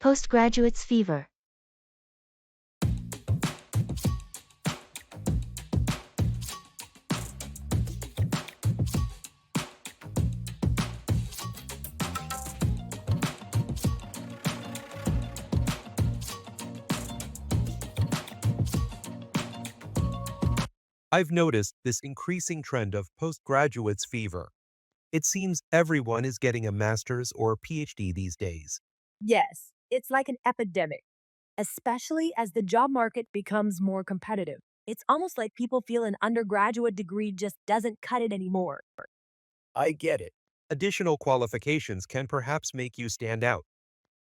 Postgraduate's fever. I've noticed this increasing trend of postgraduates fever. It seems everyone is getting a master's or PhD these days. Yes, it's like an epidemic, especially as the job market becomes more competitive. It's almost like people feel an undergraduate degree just doesn't cut it anymore. I get it. Additional qualifications can perhaps make you stand out.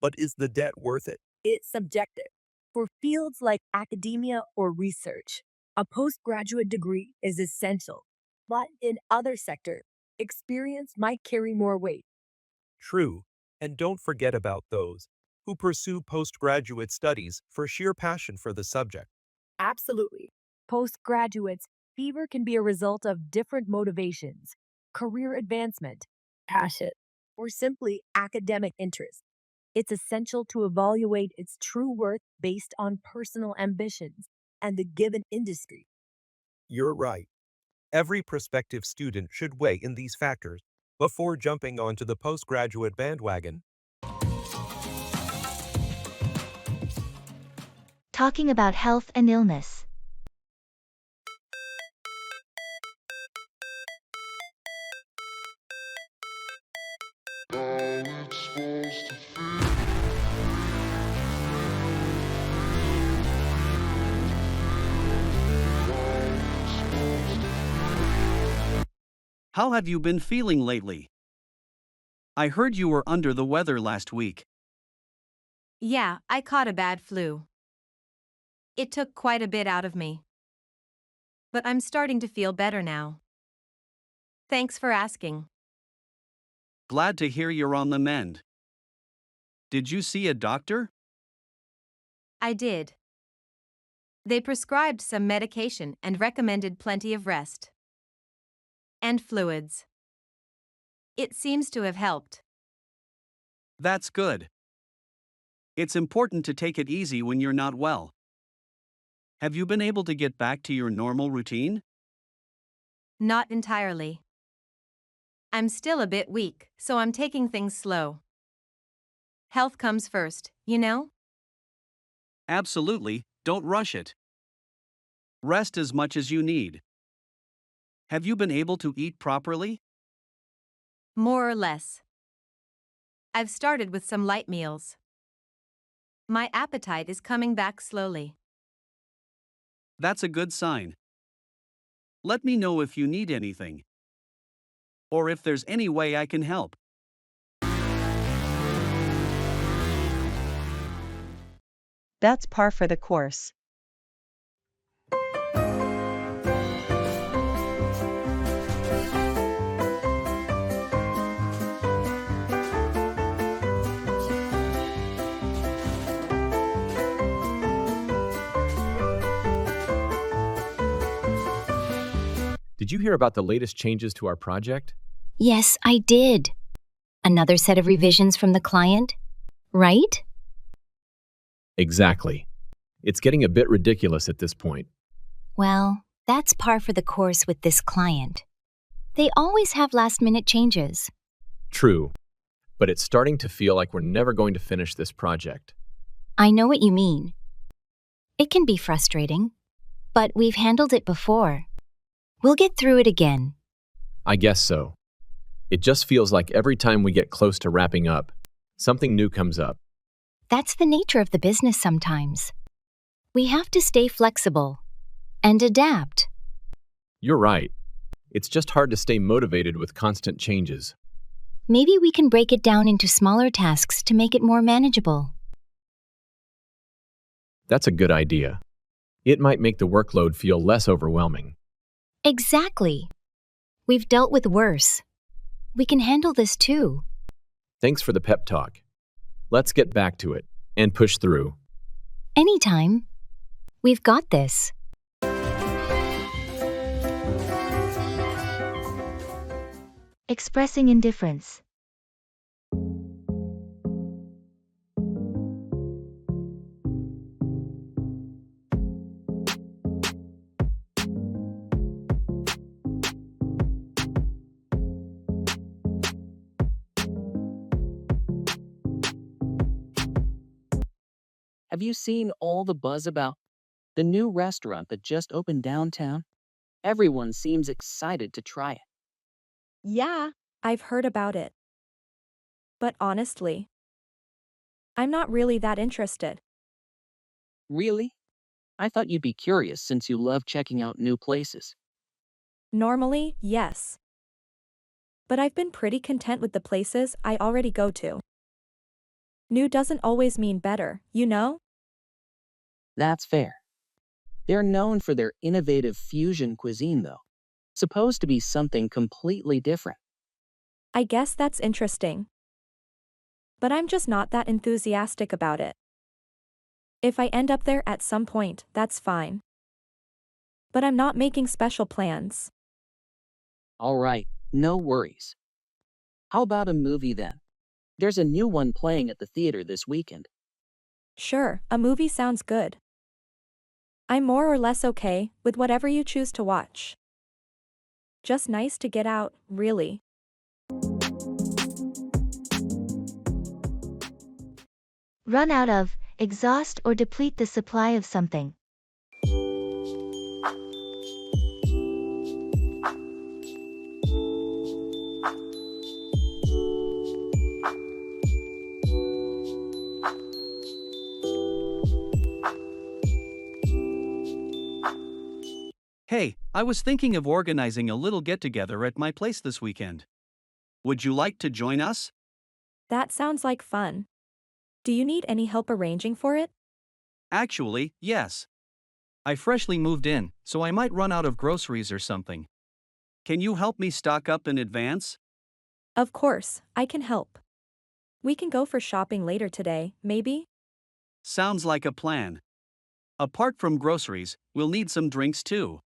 But is the debt worth it? It's subjective. For fields like academia or research, a postgraduate degree is essential. But in other sectors, experience might carry more weight. True. And don't forget about those who pursue postgraduate studies for sheer passion for the subject. Absolutely. Postgraduates' fever can be a result of different motivations, career advancement, passion, or simply academic interest. It's essential to evaluate its true worth based on personal ambitions and the given industry. You're right. Every prospective student should weigh in these factors before jumping onto the postgraduate bandwagon. Talking about health and illness. How have you been feeling lately? I heard you were under the weather last week. Yeah, I caught a bad flu. It took quite a bit out of me. But I'm starting to feel better now. Thanks for asking. Glad to hear you're on the mend. Did you see a doctor? I did. They prescribed some medication and recommended plenty of rest. And fluids. It seems to have helped. That's good. It's important to take it easy when you're not well. Have you been able to get back to your normal routine? Not entirely. I'm still a bit weak, so I'm taking things slow. Health comes first, you know? Absolutely, don't rush it. Rest as much as you need. Have you been able to eat properly? More or less. I've started with some light meals. My appetite is coming back slowly. That's a good sign. Let me know if you need anything. Or if there's any way I can help. That's par for the course. Did you hear about the latest changes to our project? Yes, I did. Another set of revisions from the client, right? Exactly. It's getting a bit ridiculous at this point. Well, that's par for the course with this client. They always have last-minute changes. True, but it's starting to feel like we're never going to finish this project. I know what you mean. It can be frustrating, but we've handled it before. We'll get through it again. I guess so. It just feels like every time we get close to wrapping up, something new comes up. That's the nature of the business sometimes. We have to stay flexible and adapt. You're right. It's just hard to stay motivated with constant changes. Maybe we can break it down into smaller tasks to make it more manageable. That's a good idea. It might make the workload feel less overwhelming. Exactly. We've dealt with worse. We can handle this too. Thanks for the pep talk. Let's get back to it and push through. Anytime. We've got this. Expressing indifference. Have you seen all the buzz about the new restaurant that just opened downtown? Everyone seems excited to try it. Yeah, I've heard about it. But honestly, I'm not really that interested. Really? I thought you'd be curious since you love checking out new places. Normally, yes. But I've been pretty content with the places I already go to. New doesn't always mean better, you know? That's fair. They're known for their innovative fusion cuisine, though. Supposed to be something completely different. I guess that's interesting. But I'm just not that enthusiastic about it. If I end up there at some point, that's fine. But I'm not making special plans. All right, no worries. How about a movie then? There's a new one playing at the theater this weekend. Sure, a movie sounds good. I'm more or less okay with whatever you choose to watch. Just nice to get out, really. Run out of, exhaust or deplete the supply of something. Hey, I was thinking of organizing a little get together at my place this weekend. Would you like to join us? That sounds like fun. Do you need any help arranging for it? Actually, yes. I freshly moved in, so I might run out of groceries or something. Can you help me stock up in advance? Of course, I can help. We can go for shopping later today, maybe? Sounds like a plan. Apart from groceries, we'll need some drinks too.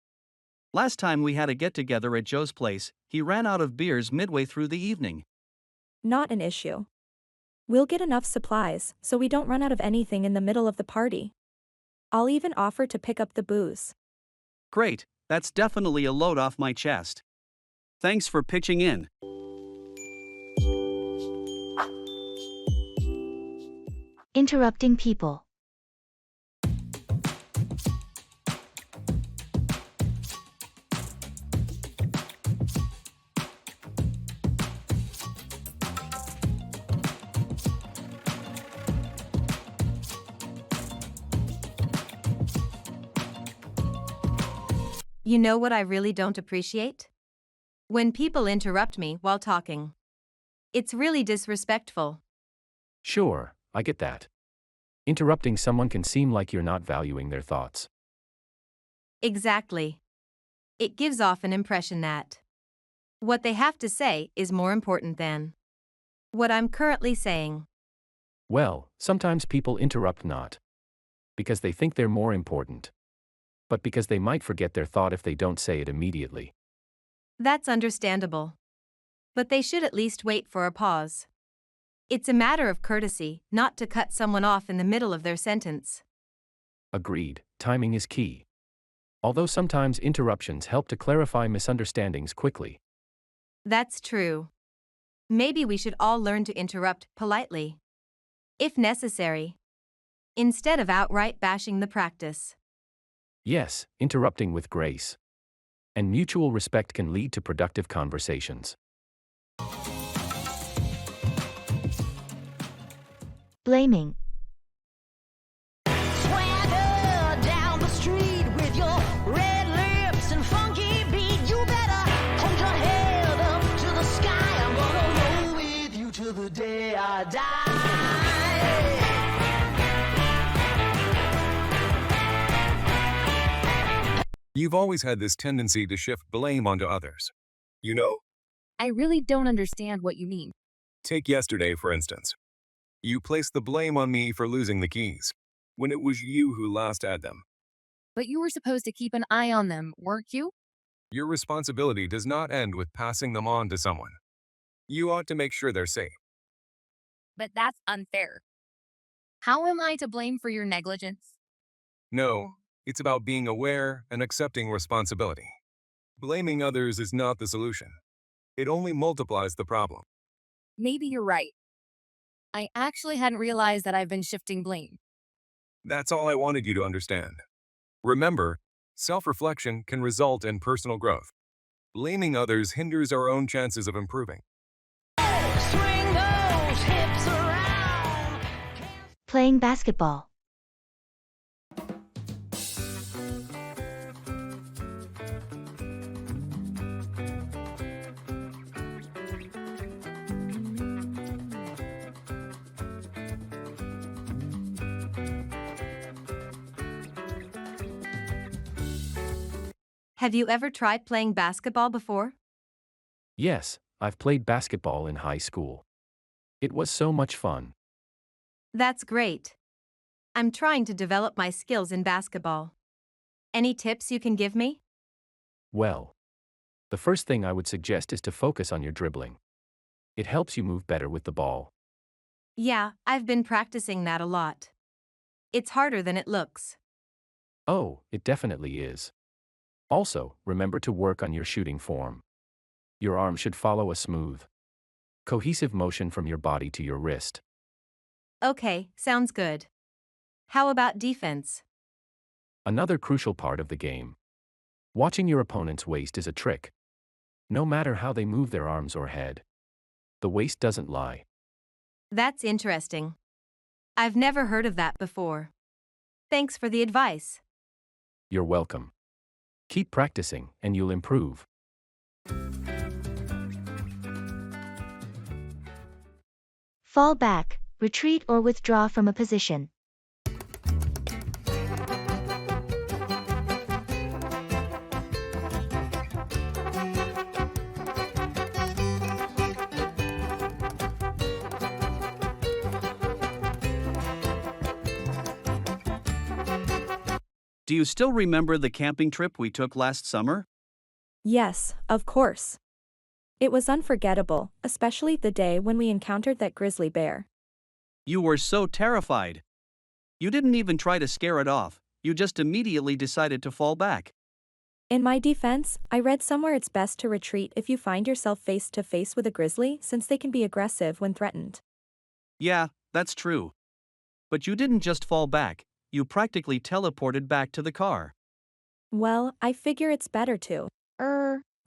Last time we had a get together at Joe's place, he ran out of beers midway through the evening. Not an issue. We'll get enough supplies so we don't run out of anything in the middle of the party. I'll even offer to pick up the booze. Great, that's definitely a load off my chest. Thanks for pitching in. Interrupting people. You know what I really don't appreciate? When people interrupt me while talking. It's really disrespectful. Sure, I get that. Interrupting someone can seem like you're not valuing their thoughts. Exactly. It gives off an impression that what they have to say is more important than what I'm currently saying. Well, sometimes people interrupt not because they think they're more important, but because they might forget their thought if they don't say it immediately. That's understandable. But they should at least wait for a pause. It's a matter of courtesy not to cut someone off in the middle of their sentence. Agreed, timing is key. Although sometimes interruptions help to clarify misunderstandings quickly. That's true. Maybe we should all learn to interrupt politely, if necessary, instead of outright bashing the practice. Yes, interrupting with grace and mutual respect can lead to productive conversations. Blaming. Swagger down the street with your red lips and funky beat. You better hold your head up to the sky. I'm gonna roll with you till the day I die. You've always had this tendency to shift blame onto others. You know? I really don't understand what you mean. Take yesterday, for instance. You placed the blame on me for losing the keys, when it was you who last had them. But you were supposed to keep an eye on them, weren't you? Your responsibility does not end with passing them on to someone. You ought to make sure they're safe. But that's unfair. How am I to blame for your negligence? No, it's about being aware and accepting responsibility. Blaming others is not the solution. It only multiplies the problem. Maybe you're right. I actually hadn't realized that I've been shifting blame. That's all I wanted you to understand. Remember, self-reflection can result in personal growth. Blaming others hinders our own chances of improving. Swing those hips around. Playing basketball. Have you ever tried playing basketball before? Yes, I've played basketball in high school. It was so much fun. That's great. I'm trying to develop my skills in basketball. Any tips you can give me? Well, the first thing I would suggest is to focus on your dribbling. It helps you move better with the ball. Yeah, I've been practicing that a lot. It's harder than it looks. Oh, it definitely is. Also, remember to work on your shooting form. Your arm should follow a smooth, cohesive motion from your body to your wrist. Okay, sounds good. How about defense? Another crucial part of the game. Watching your opponent's waist is a trick. No matter how they move their arms or head, the waist doesn't lie. That's interesting. I've never heard of that before. Thanks for the advice. You're welcome. Keep practicing, and you'll improve. Fall back, retreat or withdraw from a position. Do you still remember the camping trip we took last summer? Yes, of course. It was unforgettable, especially the day when we encountered that grizzly bear. You were so terrified. You didn't even try to scare it off, you just immediately decided to fall back. In my defense, I read somewhere it's best to retreat if you find yourself face to face with a grizzly since they can be aggressive when threatened. Yeah, that's true. But you didn't just fall back, you practically teleported back to the car. Well, I figure it's better to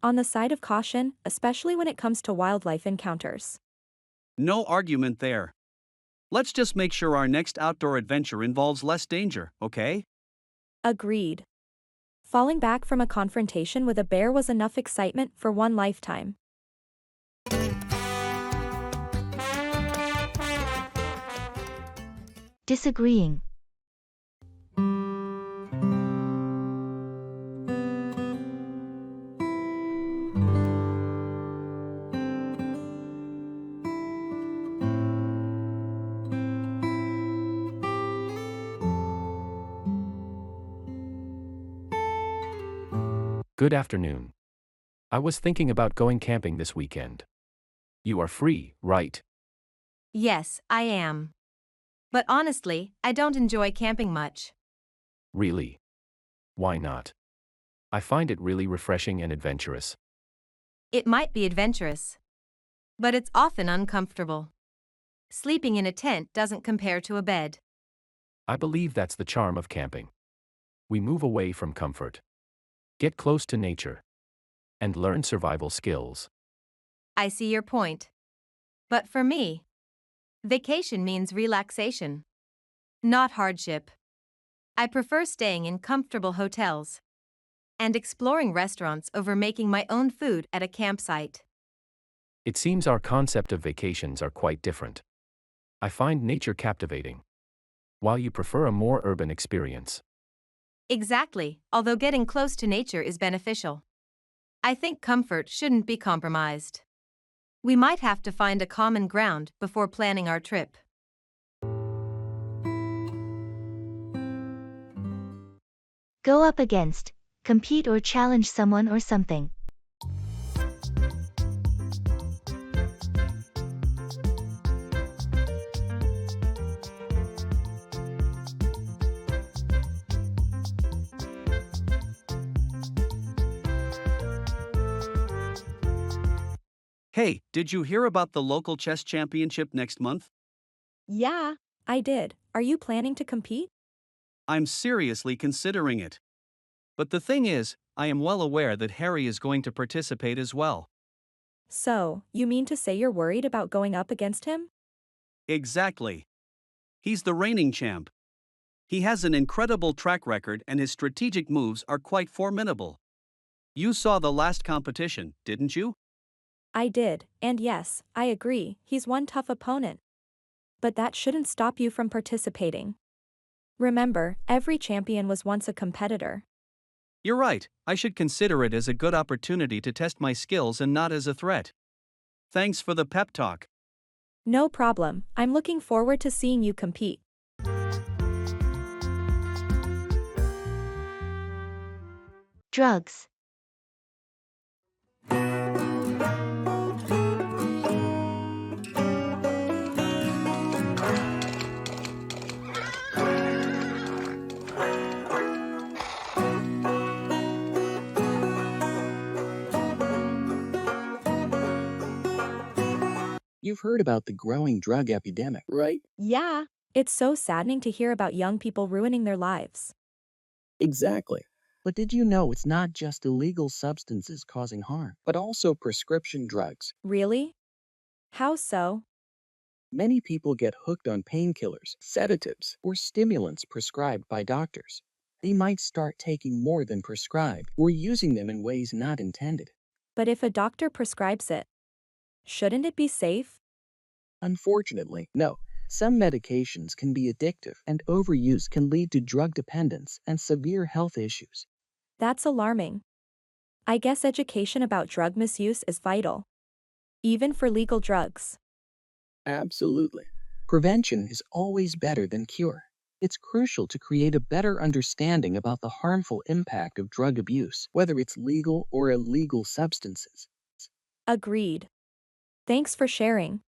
on the side of caution, especially when it comes to wildlife encounters. No argument there. Let's just make sure our next outdoor adventure involves less danger, okay? Agreed. Falling back from a confrontation with a bear was enough excitement for one lifetime. Disagreeing. Good afternoon. I was thinking about going camping this weekend. You are free, right? Yes, I am. But honestly, I don't enjoy camping much. Really? Why not? I find it really refreshing and adventurous. It might be adventurous, but it's often uncomfortable. Sleeping in a tent doesn't compare to a bed. I believe that's the charm of camping. We move away from comfort, get close to nature, and learn survival skills. I see your point. But for me, vacation means relaxation, not hardship. I prefer staying in comfortable hotels and exploring restaurants over making my own food at a campsite. It seems our concept of vacations are quite different. I find nature captivating, while you prefer a more urban experience. Exactly, although getting close to nature is beneficial. I think comfort shouldn't be compromised. We might have to find a common ground before planning our trip. Go up against, compete or challenge someone or something. Hey, did you hear about the local chess championship next month? Yeah, I did. Are you planning to compete? I'm seriously considering it. But the thing is, I am well aware that Harry is going to participate as well. So, you mean to say you're worried about going up against him? Exactly. He's the reigning champ. He has an incredible track record and his strategic moves are quite formidable. You saw the last competition, didn't you? I did, and yes, I agree, he's one tough opponent. But that shouldn't stop you from participating. Remember, every champion was once a competitor. You're right, I should consider it as a good opportunity to test my skills and not as a threat. Thanks for the pep talk. No problem, I'm looking forward to seeing you compete. Drugs. You've heard about the growing drug epidemic, right? Yeah. It's so saddening to hear about young people ruining their lives. Exactly. But did you know it's not just illegal substances causing harm, but also prescription drugs? Really? How so? Many people get hooked on painkillers, sedatives, or stimulants prescribed by doctors. They might start taking more than prescribed or using them in ways not intended. But if a doctor prescribes it, shouldn't it be safe? Unfortunately, no. Some medications can be addictive, and overuse can lead to drug dependence and severe health issues. That's alarming. I guess education about drug misuse is vital. Even for legal drugs. Absolutely. Prevention is always better than cure. It's crucial to create a better understanding about the harmful impact of drug abuse, whether it's legal or illegal substances. Agreed. Thanks for sharing.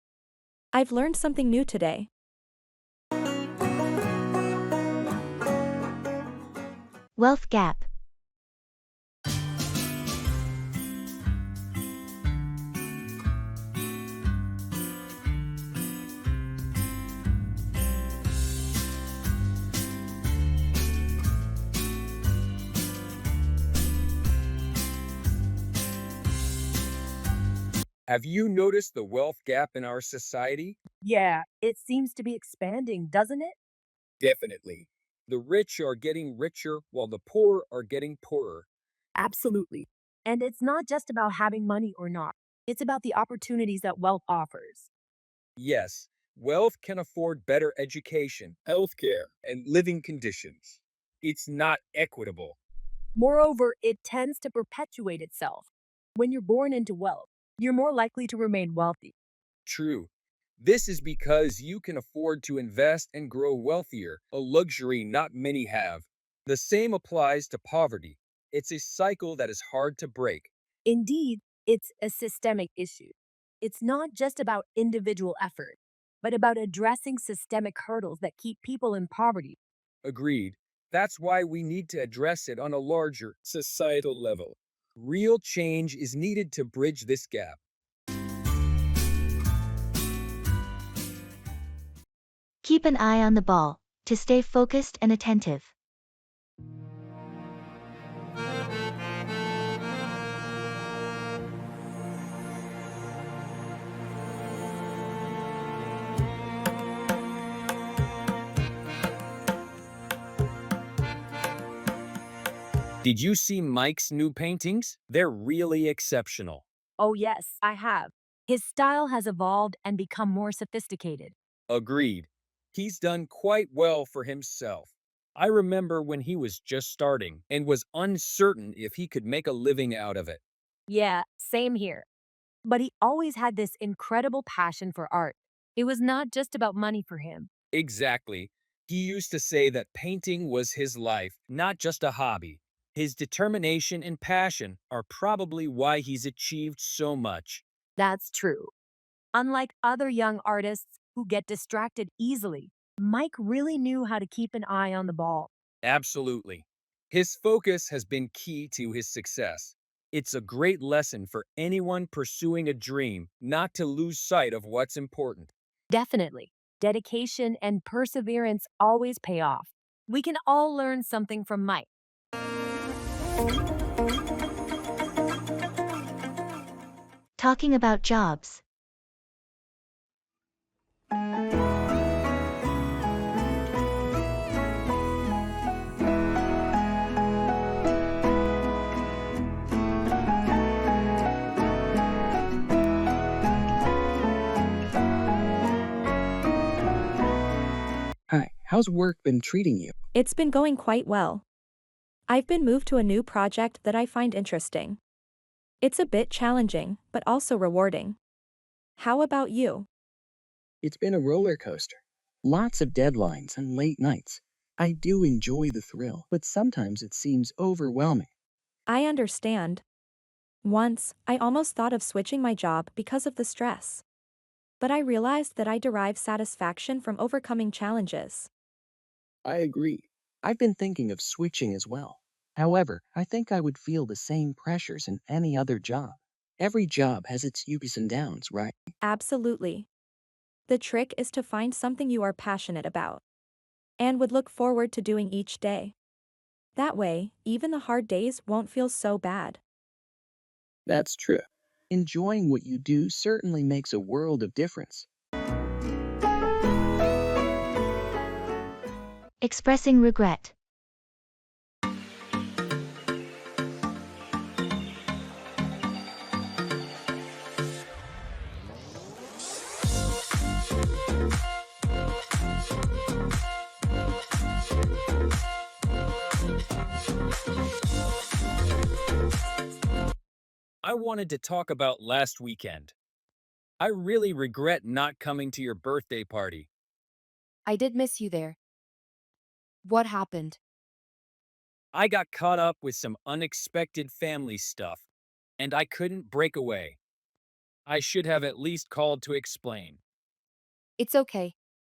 I've learned something new today. Wealth gap. Have you noticed the wealth gap in our society? Yeah, it seems to be expanding, doesn't it? Definitely. The rich are getting richer while the poor are getting poorer. Absolutely. And it's not just about having money or not. It's about the opportunities that wealth offers. Yes, wealth can afford better education, healthcare, and living conditions. It's not equitable. Moreover, it tends to perpetuate itself. When you're born into wealth, you're more likely to remain wealthy. True. This is because you can afford to invest and grow wealthier, a luxury not many have. The same applies to poverty. It's a cycle that is hard to break. Indeed, it's a systemic issue. It's not just about individual effort, but about addressing systemic hurdles that keep people in poverty. Agreed. That's why we need to address it on a larger societal level. Real change is needed to bridge this gap. Keep an eye on the ball to stay focused and attentive. Did you see Mike's new paintings? They're really exceptional. Oh, yes, I have. His style has evolved and become more sophisticated. Agreed. He's done quite well for himself. I remember when he was just starting and was uncertain if he could make a living out of it. Yeah, same here. But he always had this incredible passion for art. It was not just about money for him. Exactly. He used to say that painting was his life, not just a hobby. His determination and passion are probably why he's achieved so much. That's true. Unlike other young artists who get distracted easily, Mike really knew how to keep an eye on the ball. Absolutely. His focus has been key to his success. It's a great lesson for anyone pursuing a dream not to lose sight of what's important. Definitely. Dedication and perseverance always pay off. We can all learn something from Mike. Talking about jobs. Hi, how's work been treating you? It's been going quite well. I've been moved to a new project that I find interesting. It's a bit challenging, but also rewarding. How about you? It's been a roller coaster. Lots of deadlines and late nights. I do enjoy the thrill, but sometimes it seems overwhelming. I understand. Once, I almost thought of switching my job because of the stress. But I realized that I derive satisfaction from overcoming challenges. I agree. I've been thinking of switching as well. However, I think I would feel the same pressures in any other job. Every job has its ups and downs, right? Absolutely. The trick is to find something you are passionate about and would look forward to doing each day. That way, even the hard days won't feel so bad. That's true. Enjoying what you do certainly makes a world of difference. Expressing regret. I wanted to talk about last weekend. I really regret not coming to your birthday party. I did miss you there. What happened? I got caught up with some unexpected family stuff, and I couldn't break away. I should have at least called to explain. It's okay.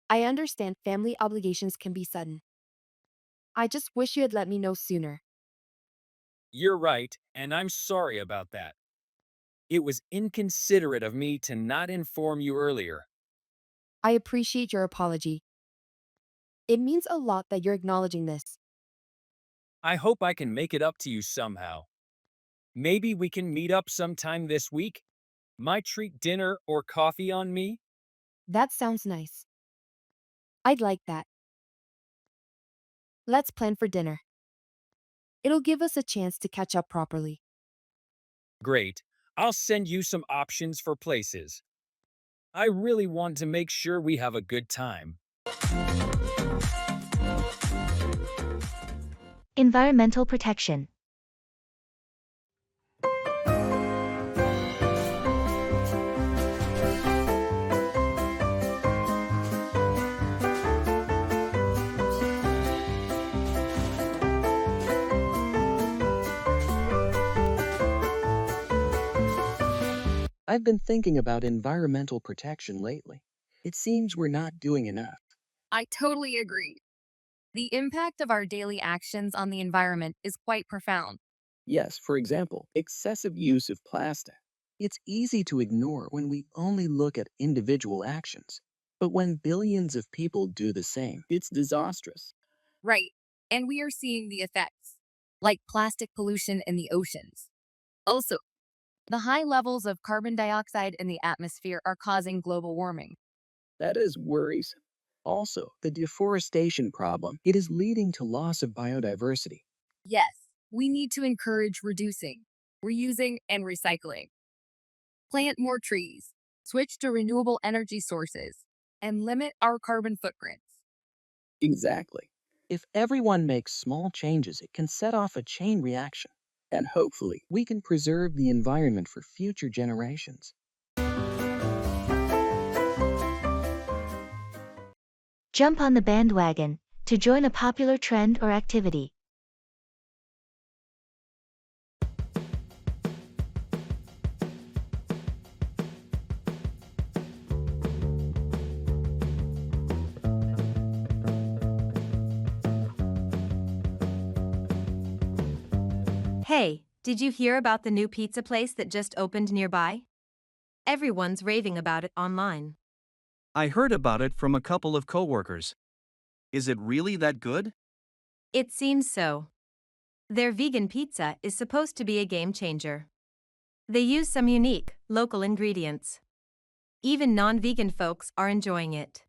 I understand family obligations can be sudden. I just wish you had let me know sooner. You're right, and I'm sorry about that. It was inconsiderate of me to not inform you earlier. I appreciate your apology. It means a lot that you're acknowledging this. I hope I can make it up to you somehow. Maybe we can meet up sometime this week? Might treat dinner or coffee on me? That sounds nice. I'd like that. Let's plan for dinner. It'll give us a chance to catch up properly. Great. I'll send you some options for places. I really want to make sure we have a good time. Environmental protection. I've been thinking about environmental protection lately. It seems we're not doing enough. I totally agree. The impact of our daily actions on the environment is quite profound. Yes, for example, excessive use of plastic. It's easy to ignore when we only look at individual actions. But when billions of people do the same, it's disastrous. Right. And we are seeing the effects, like plastic pollution in the oceans. Also, the high levels of carbon dioxide in the atmosphere are causing global warming. That is worrisome. Also, the deforestation problem, it is leading to loss of biodiversity. Yes, we need to encourage reducing, reusing, and recycling. Plant more trees, switch to renewable energy sources, and limit our carbon footprints. Exactly. If everyone makes small changes, it can set off a chain reaction. And hopefully, we can preserve the environment for future generations. Jump on the bandwagon to join a popular trend or activity. Hey, did you hear about the new pizza place that just opened nearby? Everyone's raving about it online. I heard about it from a couple of coworkers. Is it really that good? It seems so. Their vegan pizza is supposed to be a game changer. They use some unique, local ingredients. Even non-vegan folks are enjoying it.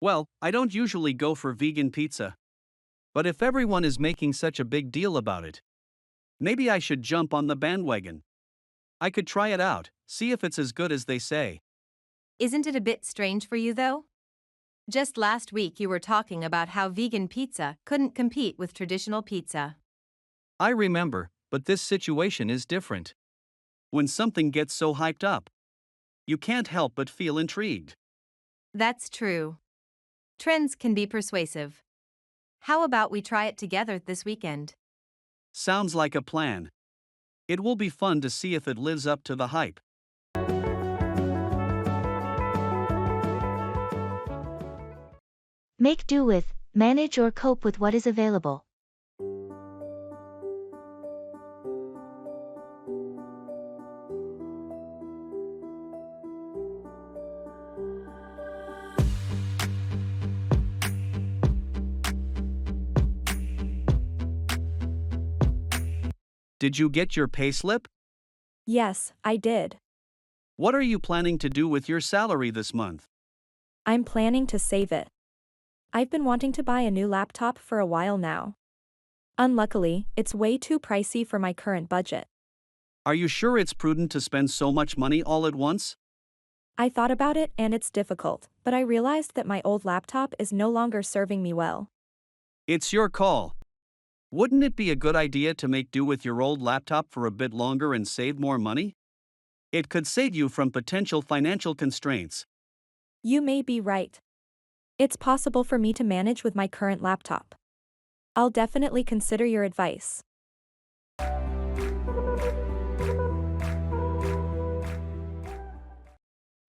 Well, I don't usually go for vegan pizza. But if everyone is making such a big deal about it, maybe I should jump on the bandwagon. I could try it out, see if it's as good as they say. Isn't it a bit strange for you, though? Just last week you were talking about how vegan pizza couldn't compete with traditional pizza. I remember, but this situation is different. When something gets so hyped up, you can't help but feel intrigued. That's true. Trends can be persuasive. How about we try it together this weekend? Sounds like a plan. It will be fun to see if it lives up to the hype. Make do with, manage or cope with what is available. Did you get your payslip? Yes, I did. What are you planning to do with your salary this month? I'm planning to save it. I've been wanting to buy a new laptop for a while now. Unluckily, it's way too pricey for my current budget. Are you sure it's prudent to spend so much money all at once? I thought about it and it's difficult, but I realized that my old laptop is no longer serving me well. It's your call. Wouldn't it be a good idea to make do with your old laptop for a bit longer and save more money? It could save you from potential financial constraints. You may be right. It's possible for me to manage with my current laptop. I'll definitely consider your advice.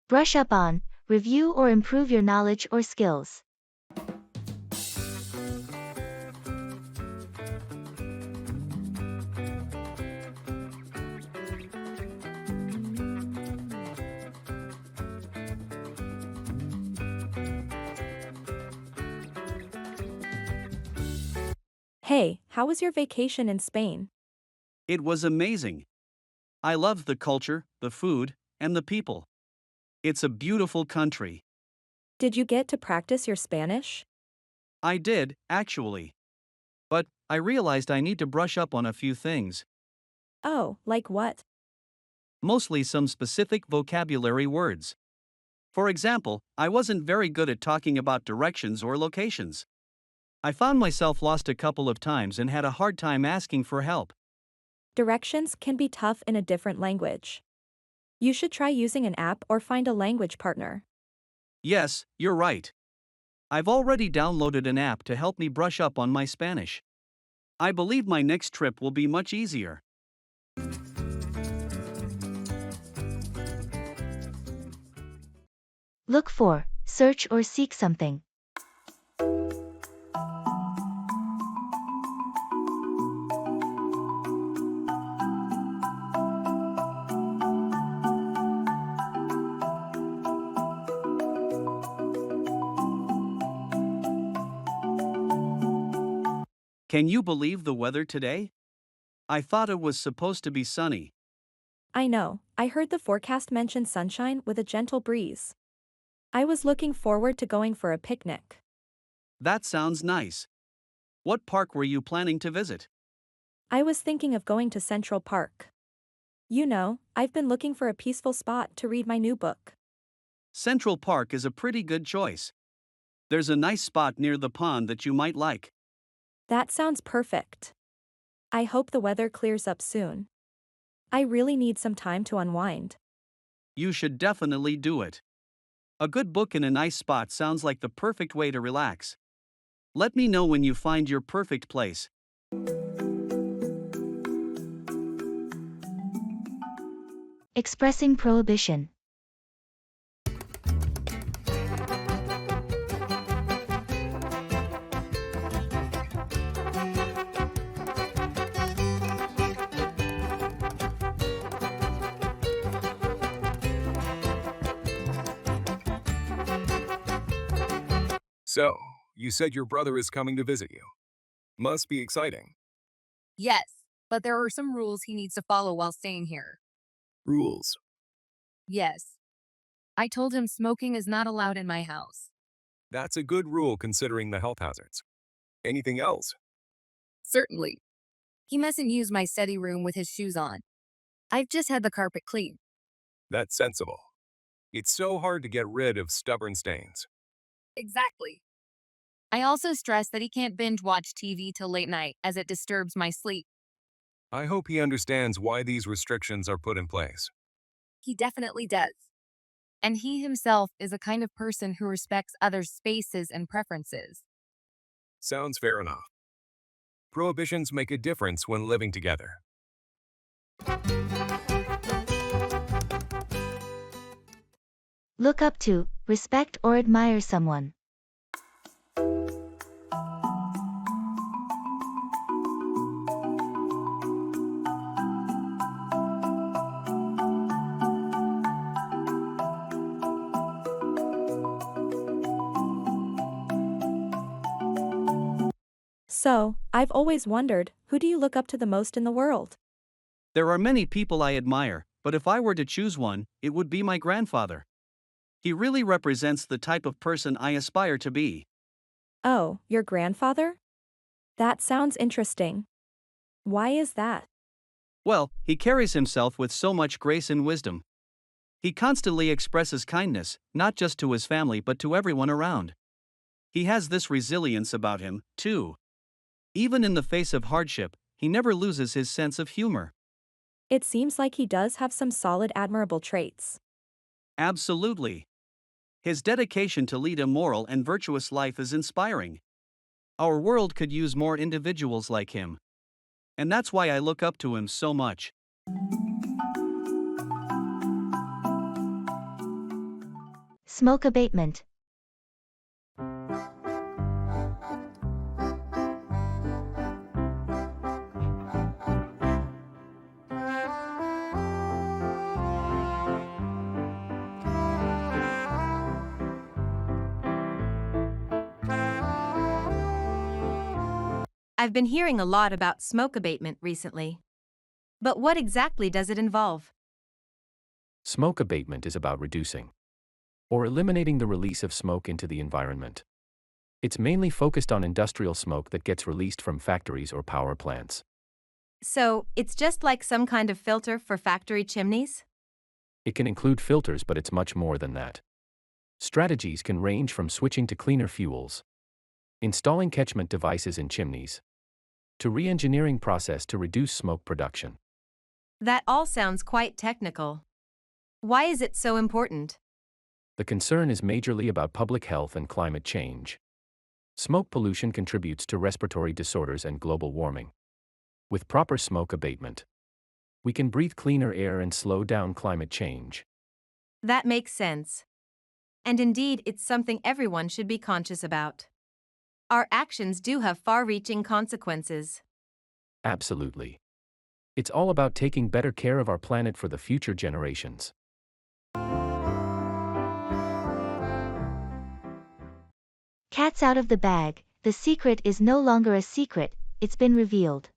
Brush up on, review or improve your knowledge or skills. Hey, how was your vacation in Spain? It was amazing. I loved the culture, the food, and the people. It's a beautiful country. Did you get to practice your Spanish? I did, actually. But I realized I need to brush up on a few things. Oh, like what? Mostly some specific vocabulary words. For example, I wasn't very good at talking about directions or locations. I found myself lost a couple of times and had a hard time asking for help. Directions can be tough in a different language. You should try using an app or find a language partner. Yes, you're right. I've already downloaded an app to help me brush up on my Spanish. I believe my next trip will be much easier. Look for, search or seek something. Can you believe the weather today? I thought it was supposed to be sunny. I know, I heard the forecast mention sunshine with a gentle breeze. I was looking forward to going for a picnic. That sounds nice. What park were you planning to visit? I was thinking of going to Central Park. You know, I've been looking for a peaceful spot to read my new book. Central Park is a pretty good choice. There's a nice spot near the pond that you might like. That sounds perfect. I hope the weather clears up soon. I really need some time to unwind. You should definitely do it. A good book in a nice spot sounds like the perfect way to relax. Let me know when you find your perfect place. Expressing prohibition. So, you said your brother is coming to visit you. Must be exciting. Yes, but there are some rules he needs to follow while staying here. Rules. Yes. I told him smoking is not allowed in my house. That's a good rule considering the health hazards. Anything else? Certainly. He mustn't use my study room with his shoes on. I've just had the carpet cleaned. That's sensible. It's so hard to get rid of stubborn stains. Exactly. I also stress that he can't binge watch TV till late night as it disturbs my sleep. I hope he understands why these restrictions are put in place. He definitely does. And he himself is a kind of person who respects others' spaces and preferences. Sounds fair enough. Prohibitions make a difference when living together. Look up to, respect or admire someone. So, I've always wondered, who do you look up to the most in the world? There are many people I admire, but if I were to choose one, it would be my grandfather. He really represents the type of person I aspire to be. Oh, your grandfather? That sounds interesting. Why is that? Well, he carries himself with so much grace and wisdom. He constantly expresses kindness, not just to his family but to everyone around. He has this resilience about him, too. Even in the face of hardship, he never loses his sense of humor. It seems like he does have some solid admirable traits. Absolutely. His dedication to lead a moral and virtuous life is inspiring. Our world could use more individuals like him. And that's why I look up to him so much. Smoke abatement. I've been hearing a lot about smoke abatement recently. But what exactly does it involve? Smoke abatement is about reducing or eliminating the release of smoke into the environment. It's mainly focused on industrial smoke that gets released from factories or power plants. So, it's just like some kind of filter for factory chimneys? It can include filters, but it's much more than that. Strategies can range from switching to cleaner fuels, installing catchment devices in chimneys, to re-engineering process to reduce smoke production. That all sounds quite technical. Why is it so important? The concern is majorly about public health and climate change. Smoke pollution contributes to respiratory disorders and global warming. With proper smoke abatement, we can breathe cleaner air and slow down climate change. That makes sense. And indeed, it's something everyone should be conscious about. Our actions do have far-reaching consequences. Absolutely. It's all about taking better care of our planet for the future generations. Cat's out of the bag. The secret is no longer a secret, it's been revealed.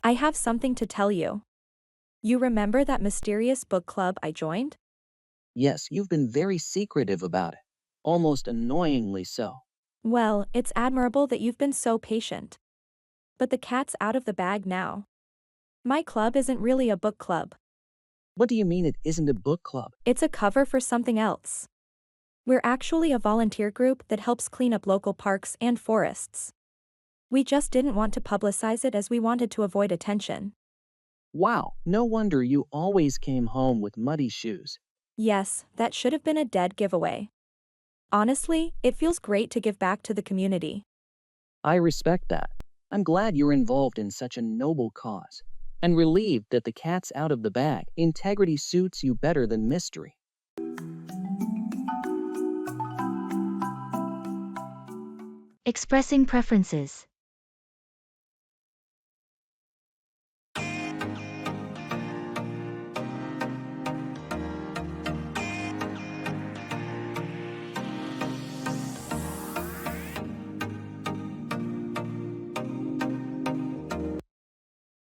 I have something to tell you. You remember that mysterious book club I joined? Yes, you've been very secretive about it. Almost annoyingly so. Well, it's admirable that you've been so patient. But the cat's out of the bag now. My club isn't really a book club. What do you mean it isn't a book club? It's a cover for something else. We're actually a volunteer group that helps clean up local parks and forests. We just didn't want to publicize it as we wanted to avoid attention. Wow, no wonder you always came home with muddy shoes. Yes, that should have been a dead giveaway. Honestly, it feels great to give back to the community. I respect that. I'm glad you're involved in such a noble cause. And relieved that the cat's out of the bag. Integrity suits you better than mystery. Expressing preferences.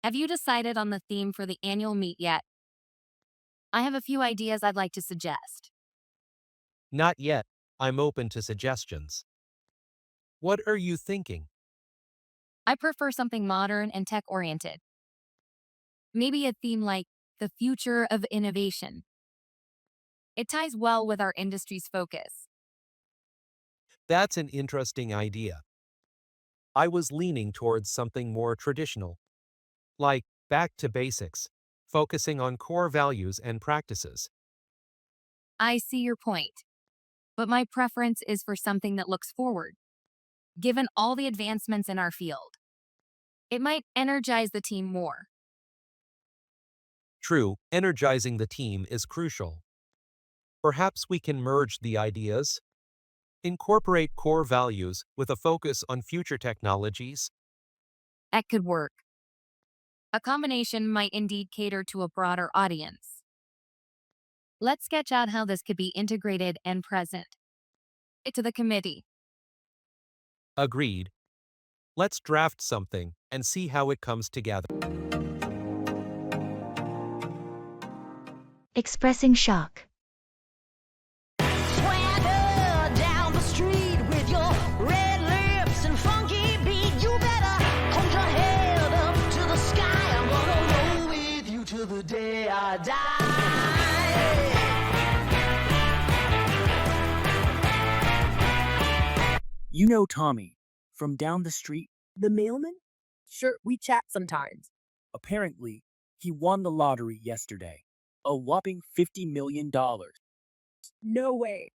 Have you decided on the theme for the annual meet yet? I have a few ideas I'd like to suggest. Not yet. I'm open to suggestions. What are you thinking? I prefer something modern and tech-oriented. Maybe a theme like the future of innovation. It ties well with our industry's focus. That's an interesting idea. I was leaning towards something more traditional, like back to basics, focusing on core values and practices. I see your point, but my preference is for something that looks forward, given all the advancements in our field. It might energize the team more. True, energizing the team is crucial. Perhaps we can merge the ideas, incorporate core values with a focus on future technologies. That could work. A combination might indeed cater to a broader audience. Let's sketch out how this could be integrated and present. To the committee. Agreed. Let's draft something and see how it comes together. Expressing shock. Swagger down the street with your red lips and funky beat. You better hold your head up to the sky. I'm gonna roll with you till the day I die. You know Tommy, from down the street? The mailman? Sure, we chat sometimes. Apparently, he won the lottery yesterday. A whopping $50 million. No way.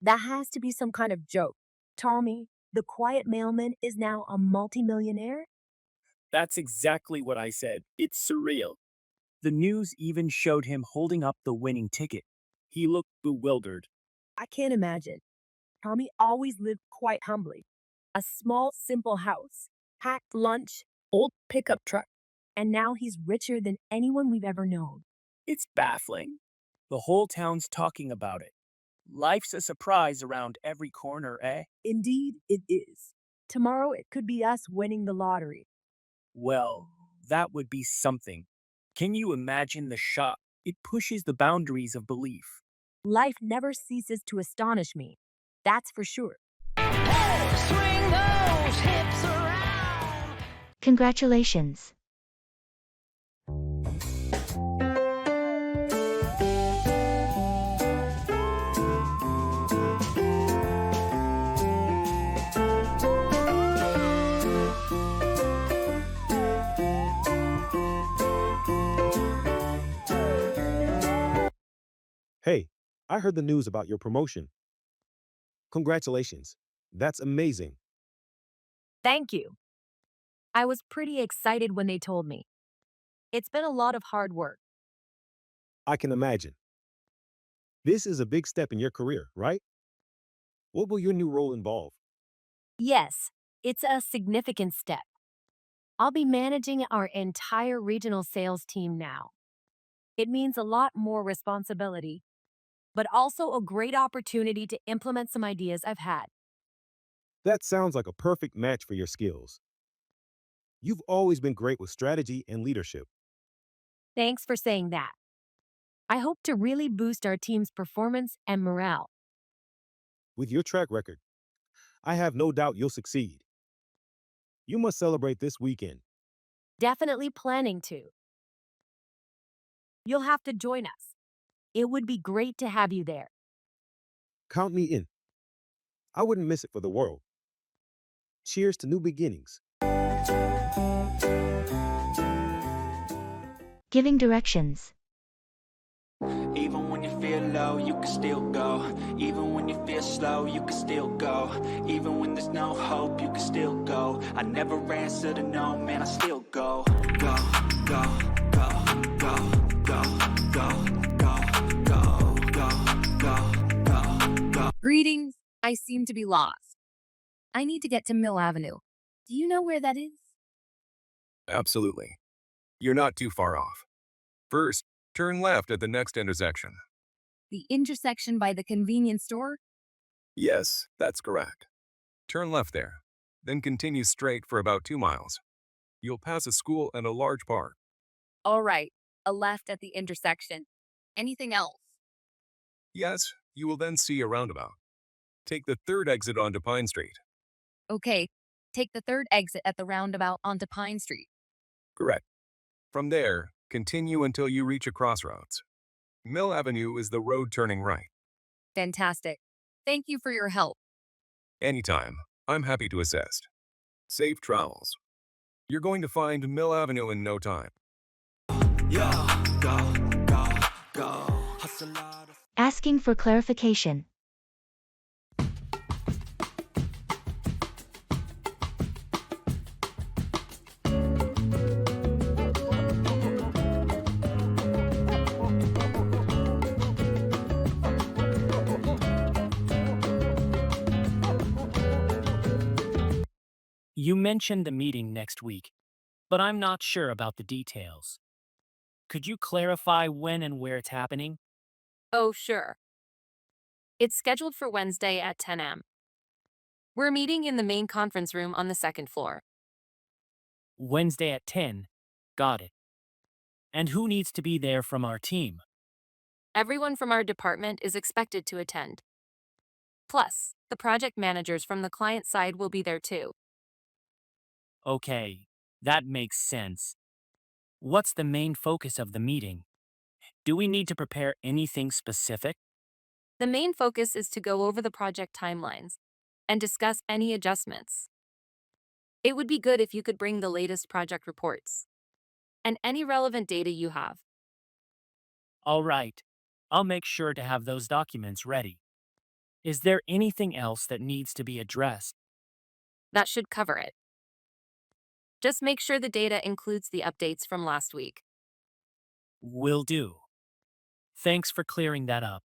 That has to be some kind of joke. Tommy, the quiet mailman, is now a multimillionaire? That's exactly what I said. It's surreal. The news even showed him holding up the winning ticket. He looked bewildered. I can't imagine. Tommy always lived quite humbly. A small, simple house, packed lunch, old pickup truck, and now he's richer than anyone we've ever known. It's baffling. The whole town's talking about it. Life's a surprise around every corner, eh? Indeed, it is. Tomorrow it could be us winning the lottery. Well, that would be something. Can you imagine the shock? It pushes the boundaries of belief. Life never ceases to astonish me. That's for sure. Swing those hips around. Congratulations. Hey, I heard the news about your promotion. Congratulations. That's amazing. Thank you. I was pretty excited when they told me. It's been a lot of hard work. I can imagine. This is a big step in your career, right? What will your new role involve? Yes, it's a significant step. I'll be managing our entire regional sales team now. It means a lot more responsibility, but also a great opportunity to implement some ideas I've had. That sounds like a perfect match for your skills. You've always been great with strategy and leadership. Thanks for saying that. I hope to really boost our team's performance and morale. With your track record, I have no doubt you'll succeed. You must celebrate this weekend. Definitely planning to. You'll have to join us. It would be great to have you there. Count me in. I wouldn't miss it for the world. Cheers to new beginnings. Giving directions. Even when you feel low, you can still go. Even when you feel slow, you can still go. Even when there's no hope, you can still go. I never answer to no, man, I still go. Go, go, go, go, go, go, go, go, go, go, go, go. Greetings. I seem to be lost. I need to get to Mill Avenue. Do you know where that is? Absolutely. You're not too far off. First, turn left at the next intersection. The intersection by the convenience store? Yes, that's correct. Turn left there, then continue straight for about 2 miles. You'll pass a school and a large park. All right, a left at the intersection. Anything else? Yes, you will then see a roundabout. Take the third exit onto Pine Street. Okay, take the third exit at the roundabout onto Pine Street. Correct. From there, continue until you reach a crossroads. Mill Avenue is the road turning right. Fantastic. Thank you for your help. Anytime, I'm happy to assist. Safe travels. You're going to find Mill Avenue in no time. Asking for clarification. You mentioned a meeting next week, but I'm not sure about the details. Could you clarify when and where it's happening? Oh, sure. It's scheduled for Wednesday at 10 a.m. We're meeting in the main conference room on the second floor. Wednesday at 10. Got it. And who needs to be there from our team? Everyone from our department is expected to attend. Plus, the project managers from the client side will be there too. Okay, that makes sense. What's the main focus of the meeting? Do we need to prepare anything specific? The main focus is to go over the project timelines and discuss any adjustments. It would be good if you could bring the latest project reports and any relevant data you have. All right, I'll make sure to have those documents ready. Is there anything else that needs to be addressed? That should cover it. Just make sure the data includes the updates from last week. Will do. Thanks for clearing that up.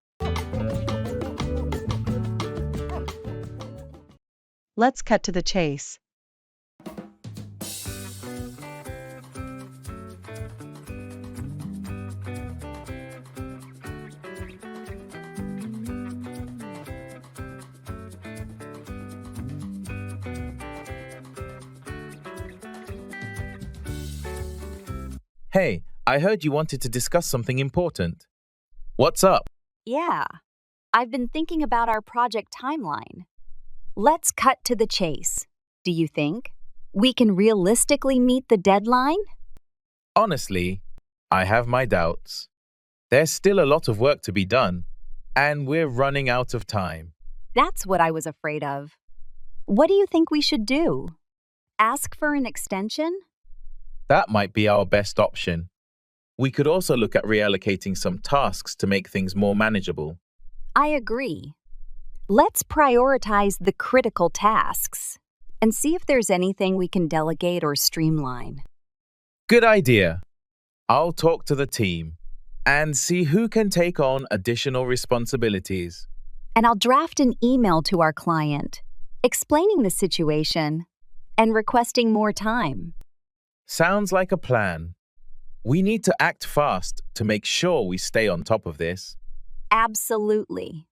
Let's cut to the chase. Hey, I heard you wanted to discuss something important. What's up? Yeah, I've been thinking about our project timeline. Let's cut to the chase. Do you think we can realistically meet the deadline? Honestly, I have my doubts. There's still a lot of work to be done, and we're running out of time. That's what I was afraid of. What do you think we should do? Ask for an extension? That might be our best option. We could also look at reallocating some tasks to make things more manageable. I agree. Let's prioritize the critical tasks and see if there's anything we can delegate or streamline. Good idea. I'll talk to the team and see who can take on additional responsibilities. And I'll draft an email to our client, explaining the situation and requesting more time. Sounds like a plan. We need to act fast to make sure we stay on top of this. Absolutely.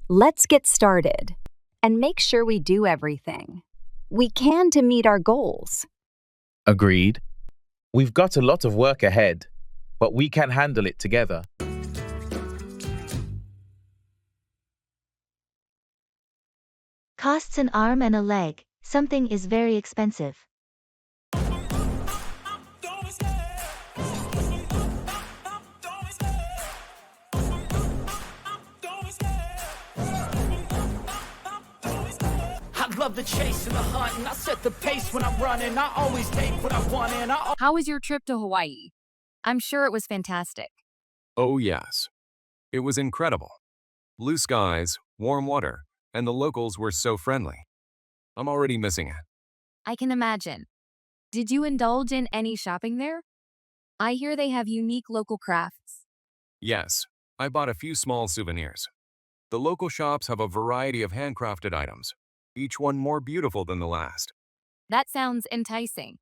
Let's get started and make sure we do everything we can to meet our goals. Agreed. We've got a lot of work ahead, but we can handle it together. Costs an arm and a leg. Something is very expensive. I love the chase and the hunt, and I set the pace when I'm running. I always take what I want, and How was your trip to Hawaii? I'm sure it was fantastic. Oh, yes. It was incredible. Blue skies, warm water, and the locals were so friendly. I'm already missing it. I can imagine. Did you indulge in any shopping there? I hear they have unique local crafts. Yes, I bought a few small souvenirs. The local shops have a variety of handcrafted items. each one more beautiful than the last. That sounds enticing.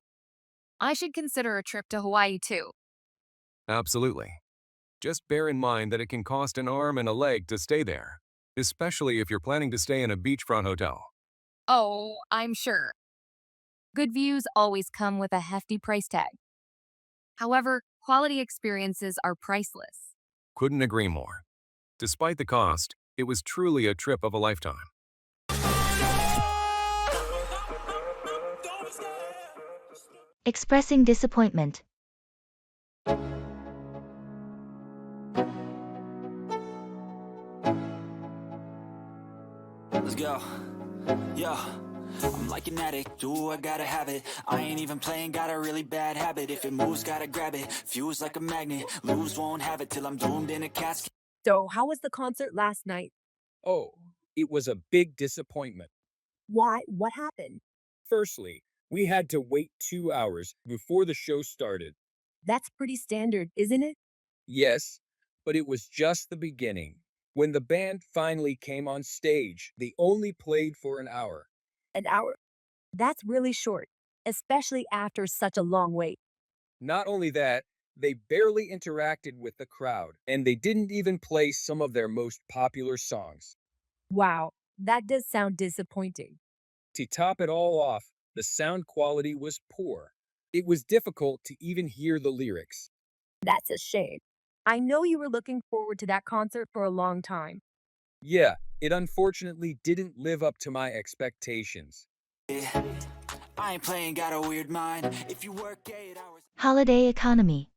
I should consider a trip to Hawaii too. Absolutely. Just bear in mind that it can cost an arm and a leg to stay there, especially if you're planning to stay in a beachfront hotel. Oh, I'm sure. Good views always come with a hefty price tag. However, quality experiences are priceless. Couldn't agree more. Despite the cost, it was truly a trip of a lifetime. Expressing disappointment. Let's go. Yo, I'm like an addict, ooh, I gotta have it. I ain't even playing, got a really bad habit. If it moves, gotta grab it. Fuse like a magnet, lose, won't have it till I'm doomed in a casket. So, how was the concert last night? Oh, it was a big disappointment. Why? What happened? Firstly, we had to wait 2 hours before the show started. That's pretty standard, isn't it? Yes, but it was just the beginning. When the band finally came on stage, they only played for an hour. An hour. That's really short, especially after such a long wait. Not only that, they barely interacted with the crowd, and they didn't even play some of their most popular songs. Wow, that does sound disappointing. To top it all off, the sound quality was poor. It was difficult to even hear the lyrics. That's a shame. I know you were looking forward to that concert for a long time. Yeah, it unfortunately didn't live up to my expectations. I ain't playing, got a weird mind. If you work 8 hours. Holiday economy.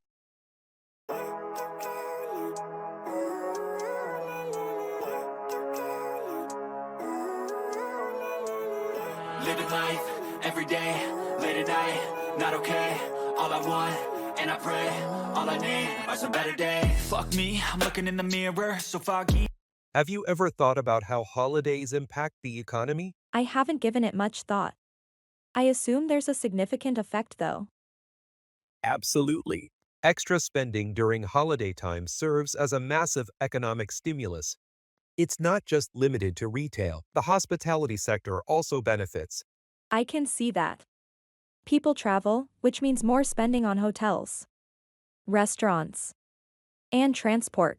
Living life, every day, late at night, not okay. All I want, and I pray, all I need are some better days. Fuck me, I'm looking in the mirror, so foggy. Have you ever thought about how holidays impact the economy? I haven't given it much thought. I assume there's a significant effect though. Absolutely. Extra spending during holiday time serves as a massive economic stimulus. It's not just limited to retail. The hospitality sector also benefits. I can see that. People travel, which means more spending on hotels, restaurants, and transport.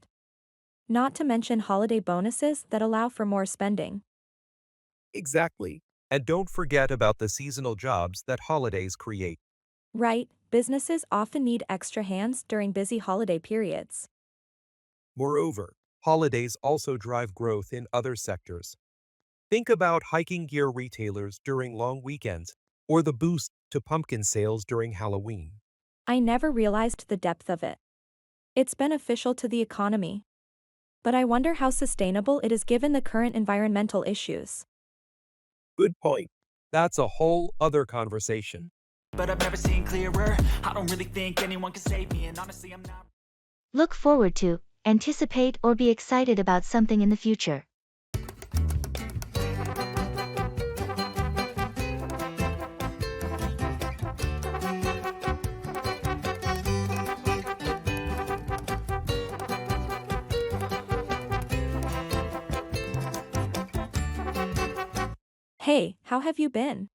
Not to mention holiday bonuses that allow for more spending. Exactly. And don't forget about the seasonal jobs that holidays create. Right, businesses often need extra hands during busy holiday periods. Moreover, holidays also drive growth in other sectors. Think about hiking gear retailers during long weekends, or the boost to pumpkin sales during Halloween. I never realized the depth of it. It's beneficial to the economy. But I wonder how sustainable it is given the current environmental issues. Good point. That's a whole other conversation. But I've never seen clearer. I don't really think anyone can save me, and honestly, I'm not. Look forward to, anticipate or be excited about something in the future. Hey, how have you been?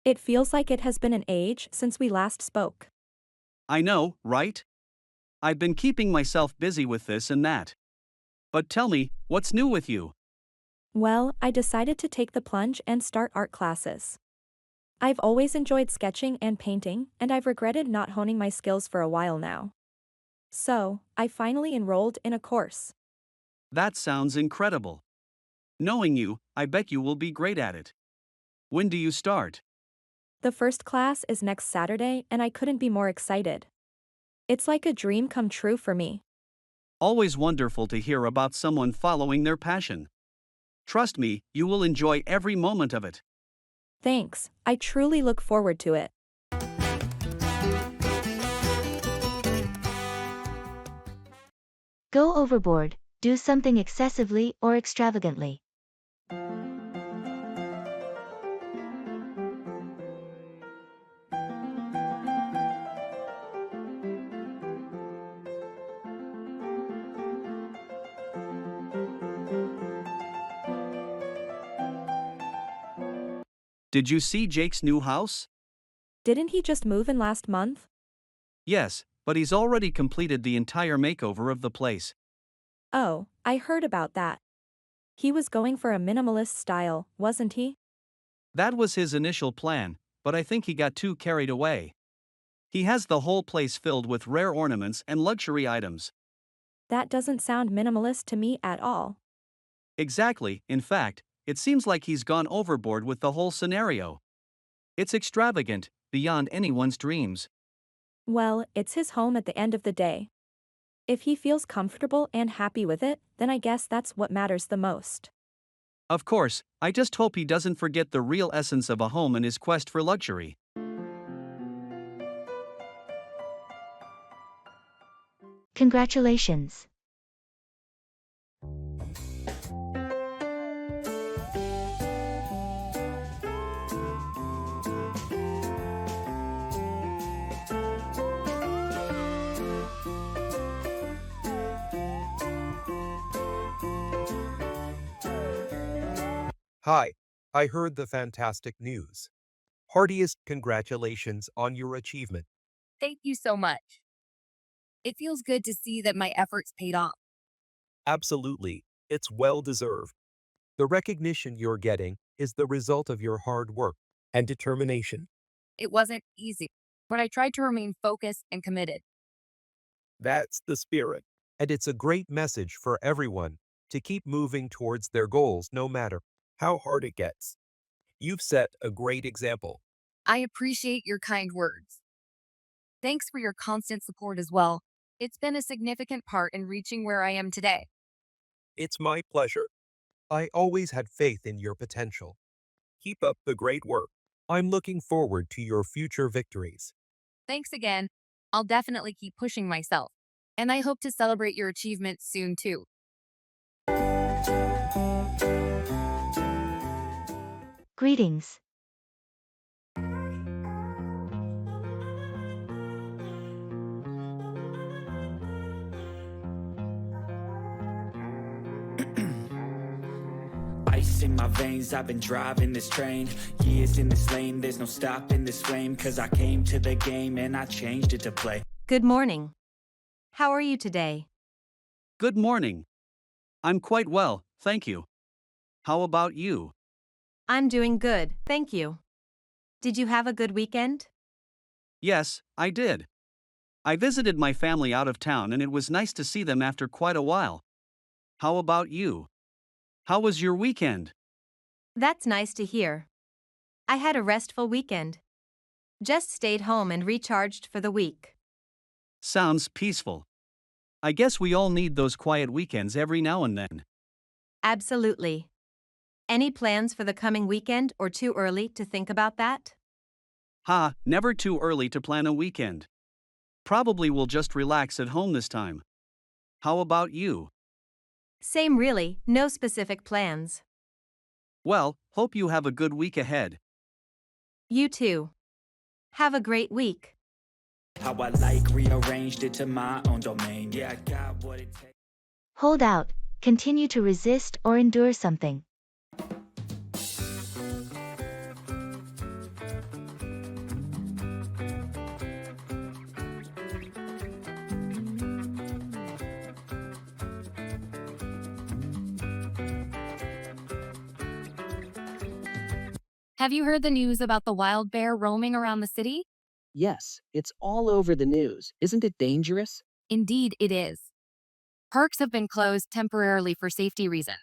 It feels like it has been an age since we last spoke. I know, right? I've been keeping myself busy with this and that. But tell me, what's new with you? Well, I decided to take the plunge and start art classes. I've always enjoyed sketching and painting, and I've regretted not honing my skills for a while now. So, I finally enrolled in a course. That sounds incredible. Knowing you, I bet you will be great at it. When do you start? The first class is next Saturday, and I couldn't be more excited. It's like a dream come true for me. Always wonderful to hear about someone following their passion. Trust me, you will enjoy every moment of it. Thanks, I truly look forward to it. Go overboard, do something excessively or extravagantly. Did you see Jake's new house? Didn't he just move in last month? Yes, but he's already completed the entire makeover of the place. Oh, I heard about that. He was going for a minimalist style, wasn't he? That was his initial plan, but I think he got too carried away. He has the whole place filled with rare ornaments and luxury items. That doesn't sound minimalist to me at all. Exactly, in fact, it seems like he's gone overboard with the whole scenario. It's extravagant, beyond anyone's dreams. Well, it's his home at the end of the day. If he feels comfortable and happy with it, then I guess that's what matters the most. Of course, I just hope he doesn't forget the real essence of a home in his quest for luxury. Congratulations. Hi, I heard the fantastic news. Heartiest congratulations on your achievement. Thank you so much. It feels good to see that my efforts paid off. Absolutely, it's well deserved. The recognition you're getting is the result of your hard work and determination. It wasn't easy, but I tried to remain focused and committed. That's the spirit. And it's a great message for everyone to keep moving towards their goals no matter how hard it gets. You've set a great example. I appreciate your kind words. Thanks for your constant support as well. It's been a significant part in reaching where I am today. It's my pleasure. I always had faith in your potential. Keep up the great work. I'm looking forward to your future victories. Thanks again. I'll definitely keep pushing myself. And I hope to celebrate your achievements soon too. Greetings. Ice in my veins, I've been driving this train. Years in this lane, there's no stopping this flame. Cause I came to the game and I changed it to play. Good morning. How are you today? Good morning. I'm quite well, thank you. How about you? I'm doing good, thank you. Did you have a good weekend? Yes, I did. I visited my family out of town and it was nice to see them after quite a while. How about you? How was your weekend? That's nice to hear. I had a restful weekend. Just stayed home and recharged for the week. Sounds peaceful. I guess we all need those quiet weekends every now and then. Absolutely. Any plans for the coming weekend or too early to think about that? Never too early to plan a weekend. Probably will just relax at home this time. How about you? Same really, no specific plans. Well, hope you have a good week ahead. You too. Have a great week. How I like rearranged it to my own domain. Yeah, I got what it takes. Hold out, continue to resist or endure something. Have you heard the news about the wild bear roaming around the city? Yes, it's all over the news. Isn't it dangerous? Indeed, it is. Parks have been closed temporarily for safety reasons.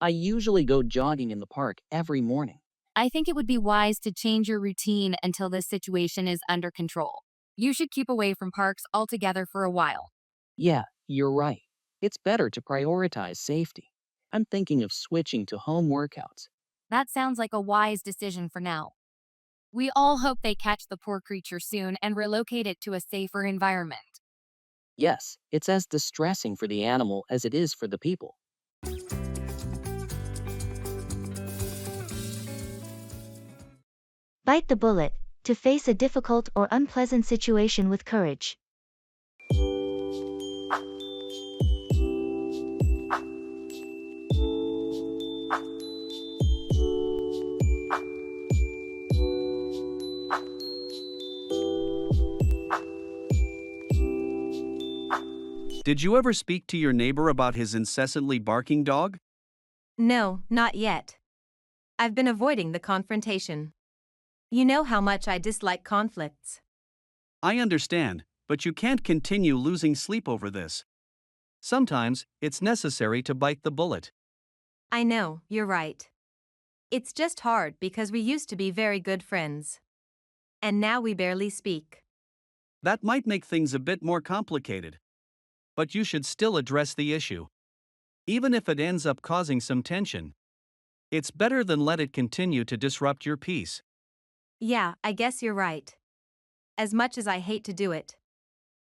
I usually go jogging in the park every morning. I think it would be wise to change your routine until this situation is under control. You should keep away from parks altogether for a while. Yeah, you're right. It's better to prioritize safety. I'm thinking of switching to home workouts. That sounds like a wise decision for now. We all hope they catch the poor creature soon and relocate it to a safer environment. Yes, it's as distressing for the animal as it is for the people. Bite the bullet, to face a difficult or unpleasant situation with courage. Did you ever speak to your neighbor about his incessantly barking dog? No, not yet. I've been avoiding the confrontation. You know how much I dislike conflicts. I understand, but you can't continue losing sleep over this. Sometimes, it's necessary to bite the bullet. I know, you're right. It's just hard because we used to be very good friends. And now we barely speak. That might make things a bit more complicated. But you should still address the issue. Even if it ends up causing some tension, it's better than let it continue to disrupt your peace. Yeah, I guess you're right. As much as I hate to do it,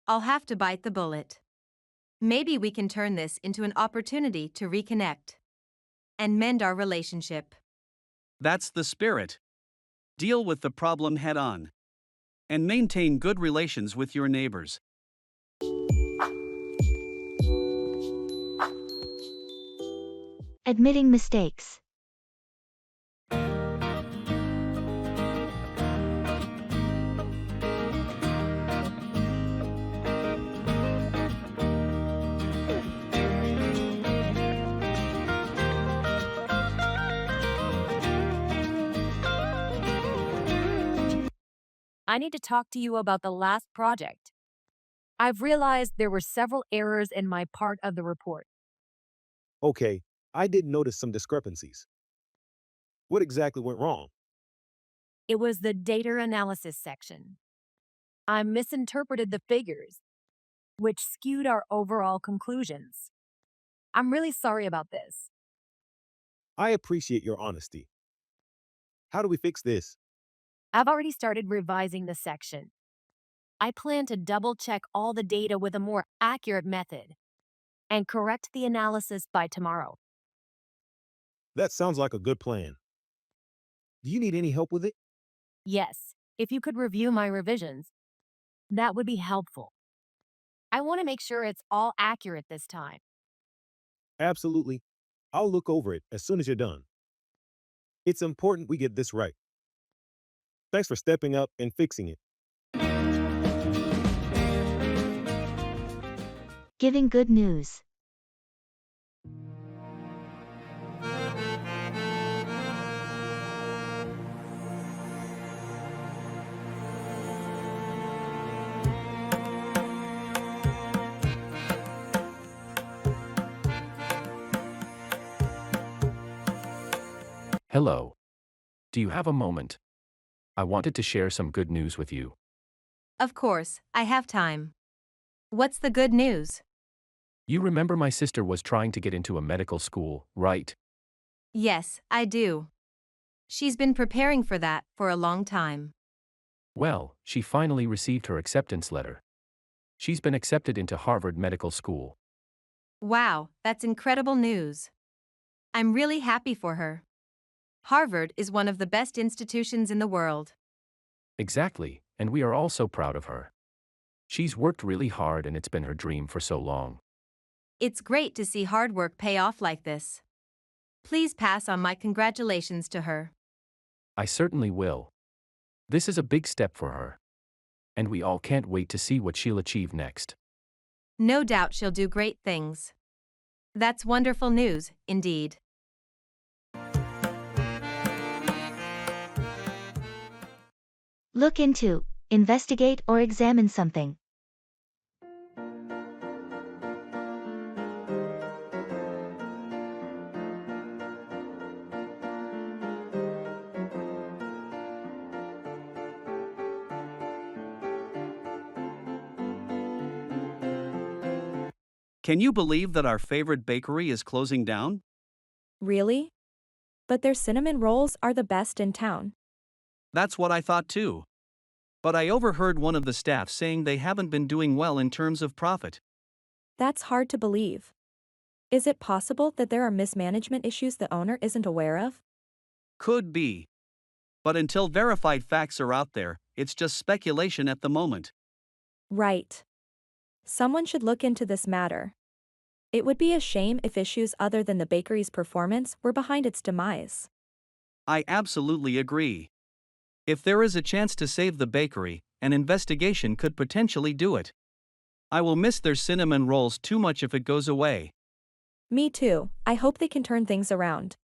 I'll have to bite the bullet. Maybe we can turn this into an opportunity to reconnect and mend our relationship. That's the spirit. Deal with the problem head on. And maintain good relations with your neighbors. Admitting mistakes. I need to talk to you about the last project. I've realized there were several errors in my part of the report. Okay, I did notice some discrepancies. What exactly went wrong? It was the data analysis section. I misinterpreted the figures, which skewed our overall conclusions. I'm really sorry about this. I appreciate your honesty. How do we fix this? I've already started revising the section. I plan to double check all the data with a more accurate method and correct the analysis by tomorrow. That sounds like a good plan. Do you need any help with it? Yes, if you could review my revisions, that would be helpful. I want to make sure it's all accurate this time. Absolutely. I'll look over it as soon as you're done. It's important we get this right. Thanks for stepping up and fixing it. Giving good news. Hello. Do you have a moment? I wanted to share some good news with you. Of course, I have time. What's the good news? You remember my sister was trying to get into a medical school, right? Yes, I do. She's been preparing for that for a long time. Well, she finally received her acceptance letter. She's been accepted into Harvard Medical School. Wow, that's incredible news. I'm really happy for her. Harvard is one of the best institutions in the world. Exactly, and we are all so proud of her. She's worked really hard and it's been her dream for so long. It's great to see hard work pay off like this. Please pass on my congratulations to her. I certainly will. This is a big step for her. And we all can't wait to see what she'll achieve next. No doubt she'll do great things. That's wonderful news, indeed. Look into, investigate or examine something. Can you believe that our favorite bakery is closing down? Really? But their cinnamon rolls are the best in town. That's what I thought too. But I overheard one of the staff saying they haven't been doing well in terms of profit. That's hard to believe. Is it possible that there are mismanagement issues the owner isn't aware of? Could be. But until verified facts are out there, it's just speculation at the moment. Right. Someone should look into this matter. It would be a shame if issues other than the bakery's performance were behind its demise. I absolutely agree. If there is a chance to save the bakery, an investigation could potentially do it. I will miss their cinnamon rolls too much if it goes away. Me too. I hope they can turn things around.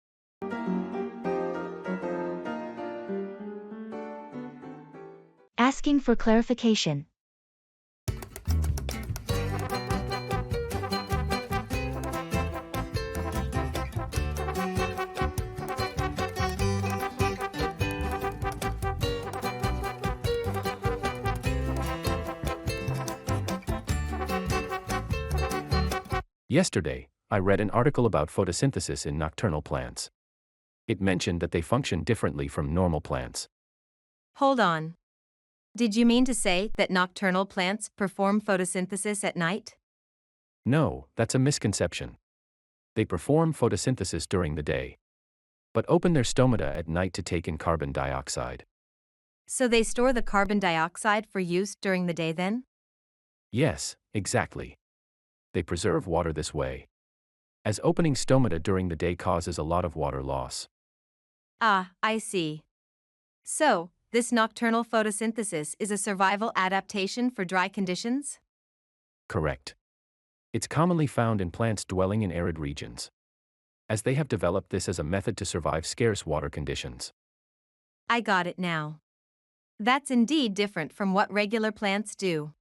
Asking for clarification. Yesterday, I read an article about photosynthesis in nocturnal plants. It mentioned that they function differently from normal plants. Hold on. Did you mean to say that nocturnal plants perform photosynthesis at night? No, that's a misconception. They perform photosynthesis during the day, but open their stomata at night to take in carbon dioxide. So they store the carbon dioxide for use during the day then? Yes, exactly. They preserve water this way, as opening stomata during the day causes a lot of water loss. Ah, I see. So, this nocturnal photosynthesis is a survival adaptation for dry conditions? Correct. It's commonly found in plants dwelling in arid regions, as they have developed this as a method to survive scarce water conditions. I got it now. That's indeed different from what regular plants do.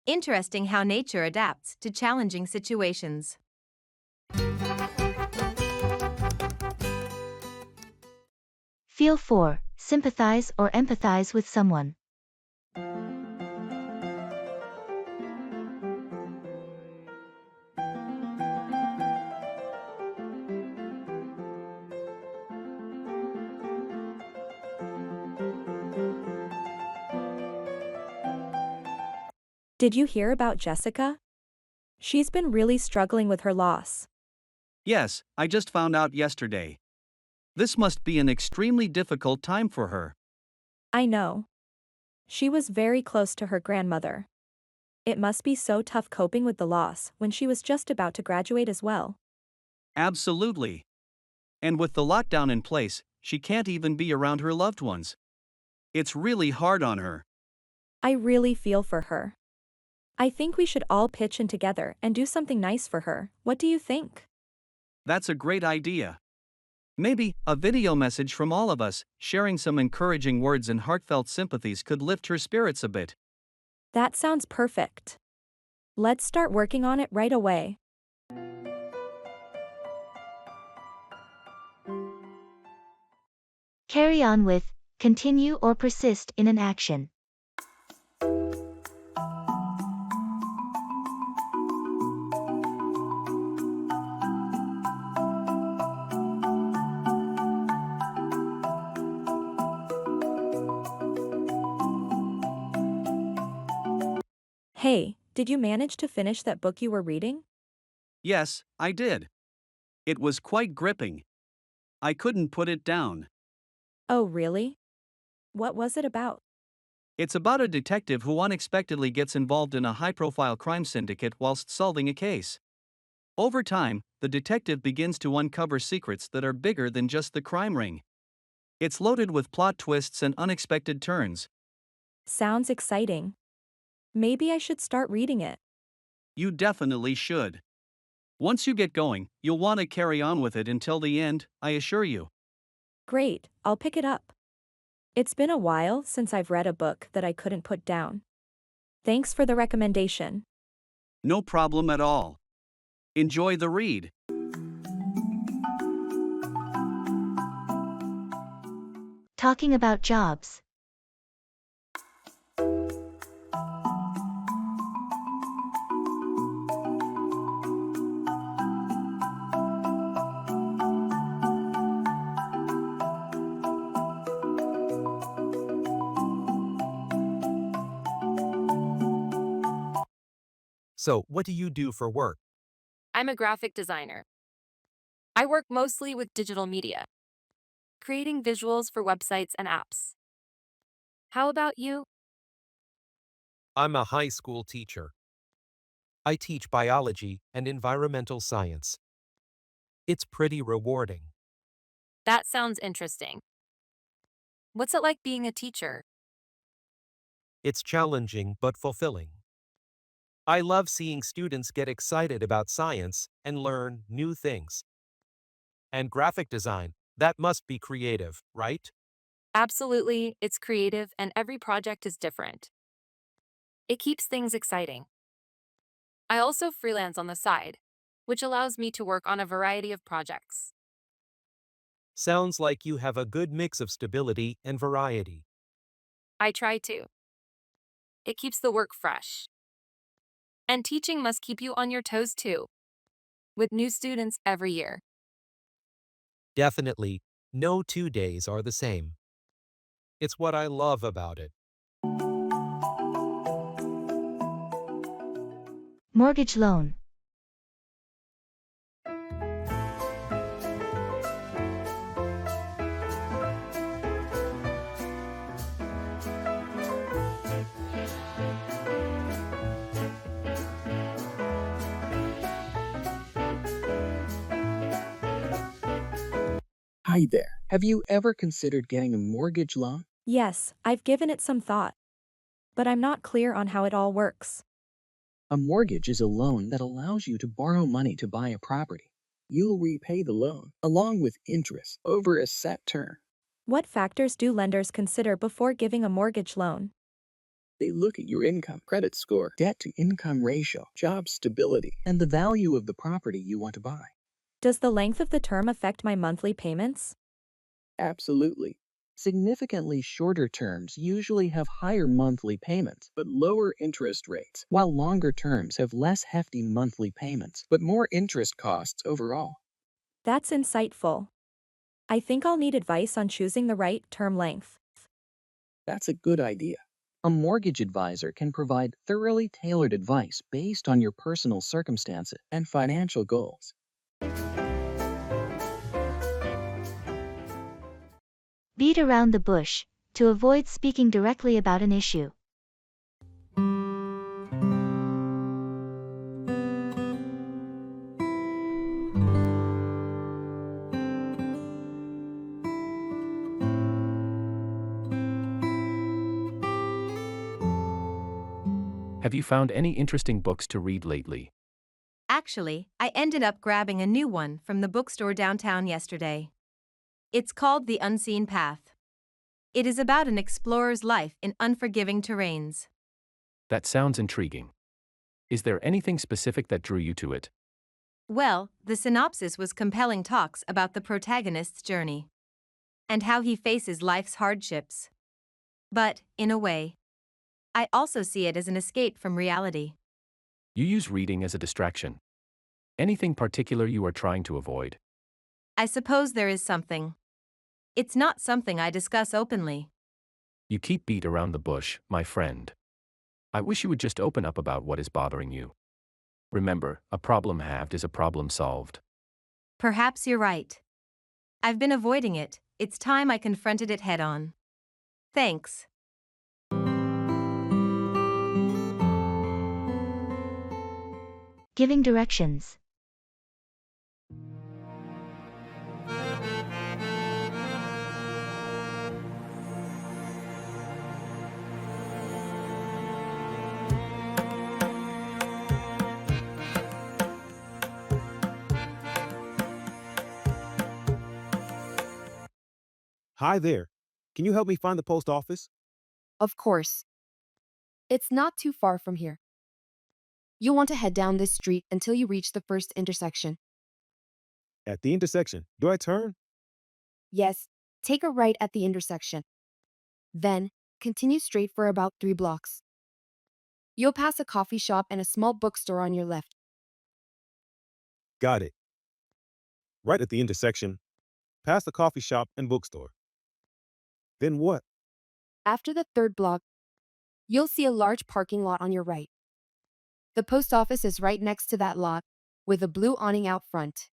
Interesting how nature adapts to challenging situations. Feel for, sympathize or empathize with someone. Did you hear about Jessica? She's been really struggling with her loss. Yes, I just found out yesterday. This must be an extremely difficult time for her. I know. She was very close to her grandmother. It must be so tough coping with the loss when she was just about to graduate as well. Absolutely. And with the lockdown in place, she can't even be around her loved ones. It's really hard on her. I really feel for her. I think we should all pitch in together and do something nice for her. What do you think? That's a great idea. Maybe a video message from all of us, sharing some encouraging words and heartfelt sympathies could lift her spirits a bit. That sounds perfect. Let's start working on it right away. Carry on with, continue or persist in an action. Hey, did you manage to finish that book you were reading? Yes, I did. It was quite gripping. I couldn't put it down. Oh, really? What was it about? It's about a detective who unexpectedly gets involved in a high-profile crime syndicate whilst solving a case. Over time, the detective begins to uncover secrets that are bigger than just the crime ring. It's loaded with plot twists and unexpected turns. Sounds exciting. Maybe I should start reading it. You definitely should. Once you get going, you'll want to carry on with it until the end, I assure you. Great, I'll pick it up. It's been a while since I've read a book that I couldn't put down. Thanks for the recommendation. No problem at all. Enjoy the read. Talking about jobs. So, what do you do for work? I'm a graphic designer. I work mostly with digital media, creating visuals for websites and apps. How about you? I'm a high school teacher. I teach biology and environmental science. It's pretty rewarding. That sounds interesting. What's it like being a teacher? It's challenging but fulfilling. I love seeing students get excited about science and learn new things. And graphic design, that must be creative, right? Absolutely, it's creative and every project is different. It keeps things exciting. I also freelance on the side, which allows me to work on a variety of projects. Sounds like you have a good mix of stability and variety. I try to. It keeps the work fresh. And teaching must keep you on your toes too, with new students every year. Definitely, no 2 days are the same. It's what I love about it. Mortgage loan. Hi there. Have you ever considered getting a mortgage loan? Yes, I've given it some thought. But I'm not clear on how it all works. A mortgage is a loan that allows you to borrow money to buy a property. You'll repay the loan, along with interest, over a set term. What factors do lenders consider before giving a mortgage loan? They look at your income, credit score, debt-to-income ratio, job stability, and the value of the property you want to buy. Does the length of the term affect my monthly payments? Absolutely. Significantly shorter terms usually have higher monthly payments, but lower interest rates, while longer terms have less hefty monthly payments, but more interest costs overall. That's insightful. I think I'll need advice on choosing the right term length. That's a good idea. A mortgage advisor can provide thoroughly tailored advice based on your personal circumstances and financial goals. Beat around the bush, to avoid speaking directly about an issue. Have you found any interesting books to read lately? Actually, I ended up grabbing a new one from the bookstore downtown yesterday. It's called The Unseen Path. It is about an explorer's life in unforgiving terrains. That sounds intriguing. Is there anything specific that drew you to it? Well, the synopsis was compelling talks about the protagonist's journey and how he faces life's hardships. But, in a way, I also see it as an escape from reality. You use reading as a distraction. Anything particular you are trying to avoid? I suppose there is something. It's not something I discuss openly. You keep beat around the bush, my friend. I wish you would just open up about what is bothering you. Remember, a problem halved is a problem solved. Perhaps you're right. I've been avoiding it. It's time I confronted it head on. Thanks. Giving directions. Hi there. Can you help me find the post office? Of course. It's not too far from here. You'll want to head down this street until you reach the first intersection. At the intersection. Do I turn? Yes, take a right at the intersection. Then, continue straight for about 3 blocks. You'll pass a coffee shop and a small bookstore on your left. Got it. Right at the intersection, past the coffee shop and bookstore. Then what? After the 3rd block, you'll see a large parking lot on your right. The post office is right next to that lot, with a blue awning out front.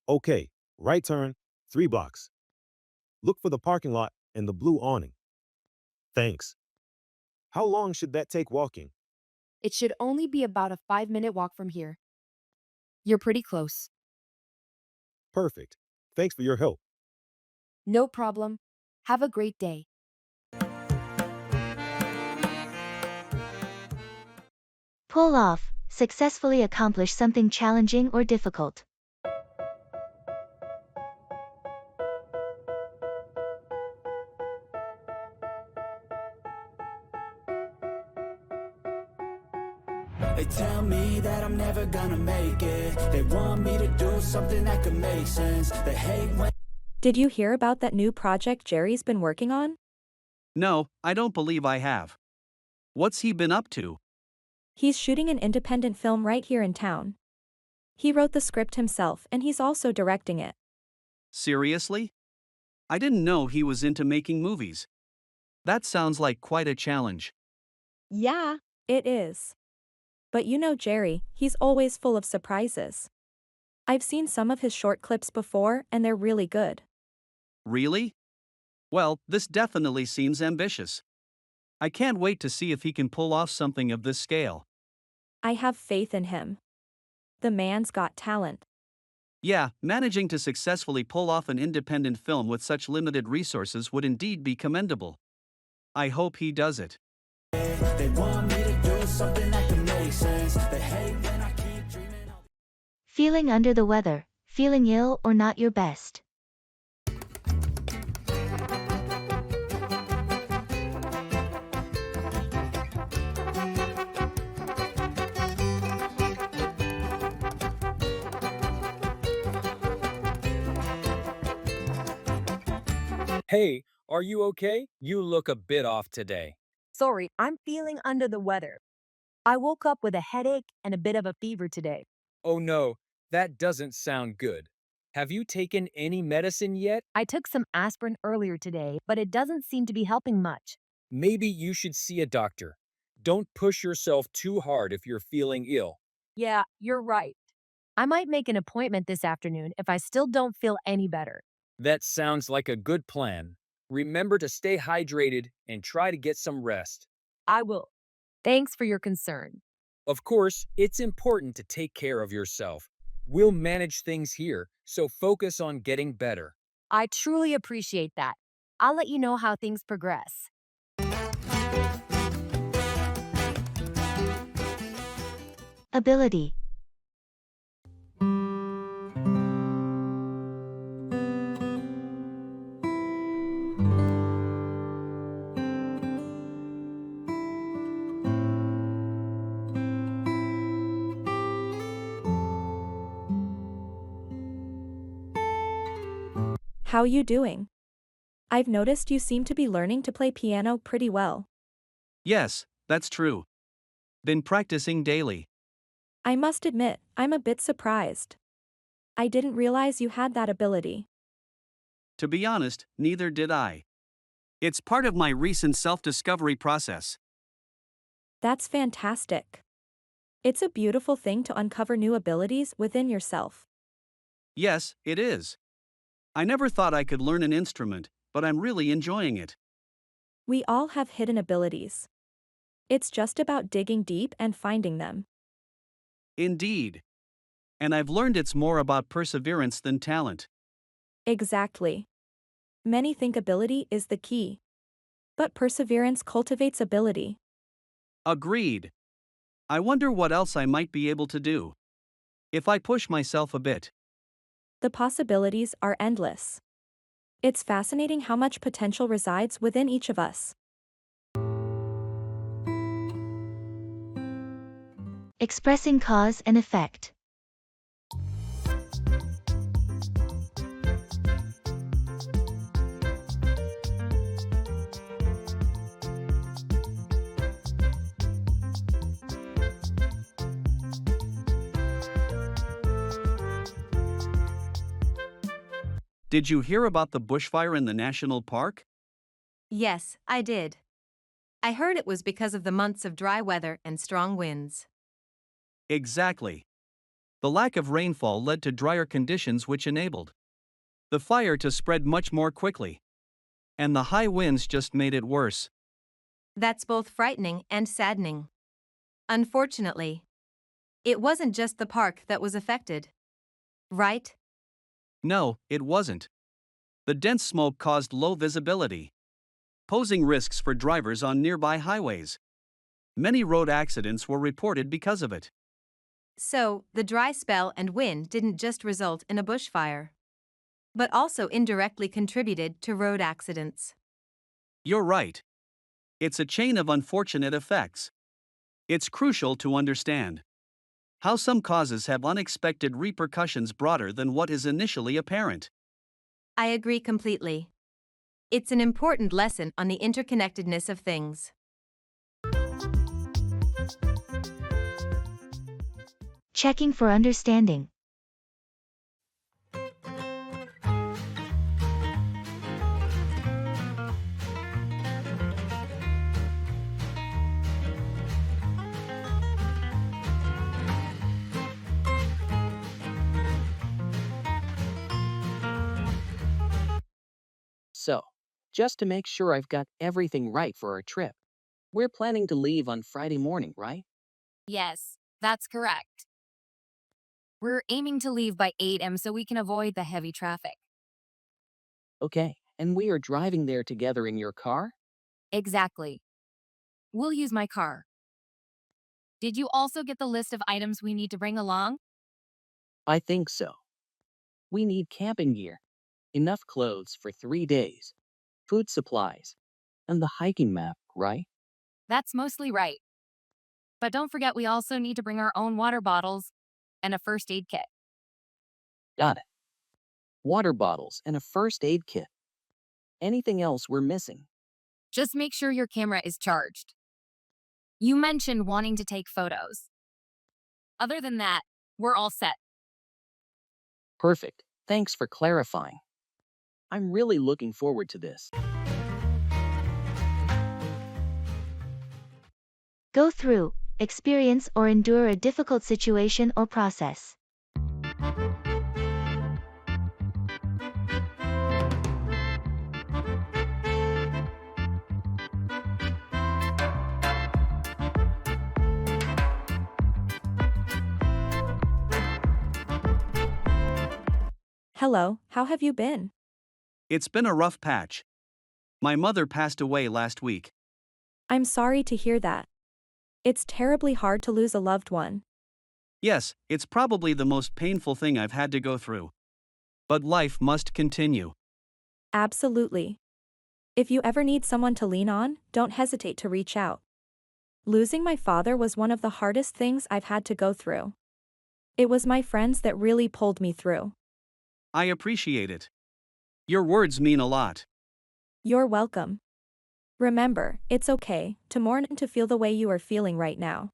Okay, right turn, 3 blocks. Look for the parking lot and the blue awning. Thanks. How long should that take walking? It should only be about a 5-minute walk from here. You're pretty close. Perfect. Thanks for your help. No problem. Have a great day. Pull off, successfully accomplish something challenging or difficult. They tell me that I'm never gonna make it. They want me to do something that could make sense. They hate when Did you hear about that new project Jerry's been working on? No, I don't believe I have. What's he been up to? He's shooting an independent film right here in town. He wrote the script himself and he's also directing it. Seriously? I didn't know he was into making movies. That sounds like quite a challenge. Yeah, it is. But you know Jerry, he's always full of surprises. I've seen some of his short clips before and they're really good. Really? Well, this definitely seems ambitious. I can't wait to see if he can pull off something of this scale. I have faith in him. The man's got talent. Yeah, managing to successfully pull off an independent film with such limited resources would indeed be commendable. I hope he does it. they want me to do something that could make sense. They hate when I keep dreaming. Feeling under the weather, feeling ill or not your best. Hey, are you okay? You look a bit off today. Sorry, I'm feeling under the weather. I woke up with a headache and a bit of a fever today. Oh no, that doesn't sound good. Have you taken any medicine yet? I took some aspirin earlier today, but it doesn't seem to be helping much. Maybe you should see a doctor. Don't push yourself too hard if you're feeling ill. Yeah, you're right. I might make an appointment this afternoon if I still don't feel any better. That sounds like a good plan. Remember to stay hydrated and try to get some rest. I will. Thanks for your concern. Of course, it's important to take care of yourself. We'll manage things here, so focus on getting better. I truly appreciate that. I'll let you know how things progress. Ability. How you doing? I've noticed you seem to be learning to play piano pretty well. Yes, that's true. Been practicing daily. I must admit, I'm a bit surprised. I didn't realize you had that ability. To be honest, neither did I. It's part of my recent self-discovery process. That's fantastic. It's a beautiful thing to uncover new abilities within yourself. Yes, it is. I never thought I could learn an instrument, but I'm really enjoying it. We all have hidden abilities. It's just about digging deep and finding them. Indeed. And I've learned it's more about perseverance than talent. Exactly. Many think ability is the key. But perseverance cultivates ability. Agreed. I wonder what else I might be able to do. If I push myself a bit. The possibilities are endless. It's fascinating how much potential resides within each of us. Expressing cause and effect. Did you hear about the bushfire in the national park? Yes, I did. I heard it was because of the months of dry weather and strong winds. Exactly. The lack of rainfall led to drier conditions which enabled the fire to spread much more quickly. And the high winds just made it worse. That's both frightening and saddening. Unfortunately, it wasn't just the park that was affected. Right? No, it wasn't. The dense smoke caused low visibility, posing risks for drivers on nearby highways. Many road accidents were reported because of it. So, the dry spell and wind didn't just result in a bushfire, but also indirectly contributed to road accidents. You're right. It's a chain of unfortunate effects. It's crucial to understand how some causes have unexpected repercussions broader than what is initially apparent. I agree completely. It's an important lesson on the interconnectedness of things. Checking for understanding. So, just to make sure I've got everything right for our trip, we're planning to leave on Friday morning, right? Yes, that's correct. We're aiming to leave by 8 a.m. so we can avoid the heavy traffic. Okay, and we are driving there together in your car? Exactly. We'll use my car. Did you also get the list of items we need to bring along? I think so. We need camping gear, enough clothes for 3 days, food supplies, and the hiking map, right? That's mostly right. But don't forget we also need to bring our own water bottles and a first aid kit. Got it. Water bottles and a first aid kit. Anything else we're missing? Just make sure your camera is charged. You mentioned wanting to take photos. Other than that, we're all set. Perfect. Thanks for clarifying. I'm really looking forward to this. Go through, experience or endure a difficult situation or process. Hello, how have you been? It's been a rough patch. My mother passed away last week. I'm sorry to hear that. It's terribly hard to lose a loved one. Yes, it's probably the most painful thing I've had to go through. But life must continue. Absolutely. If you ever need someone to lean on, don't hesitate to reach out. Losing my father was one of the hardest things I've had to go through. It was my friends that really pulled me through. I appreciate it. Your words mean a lot. You're welcome. Remember, it's okay to mourn and to feel the way you are feeling right now.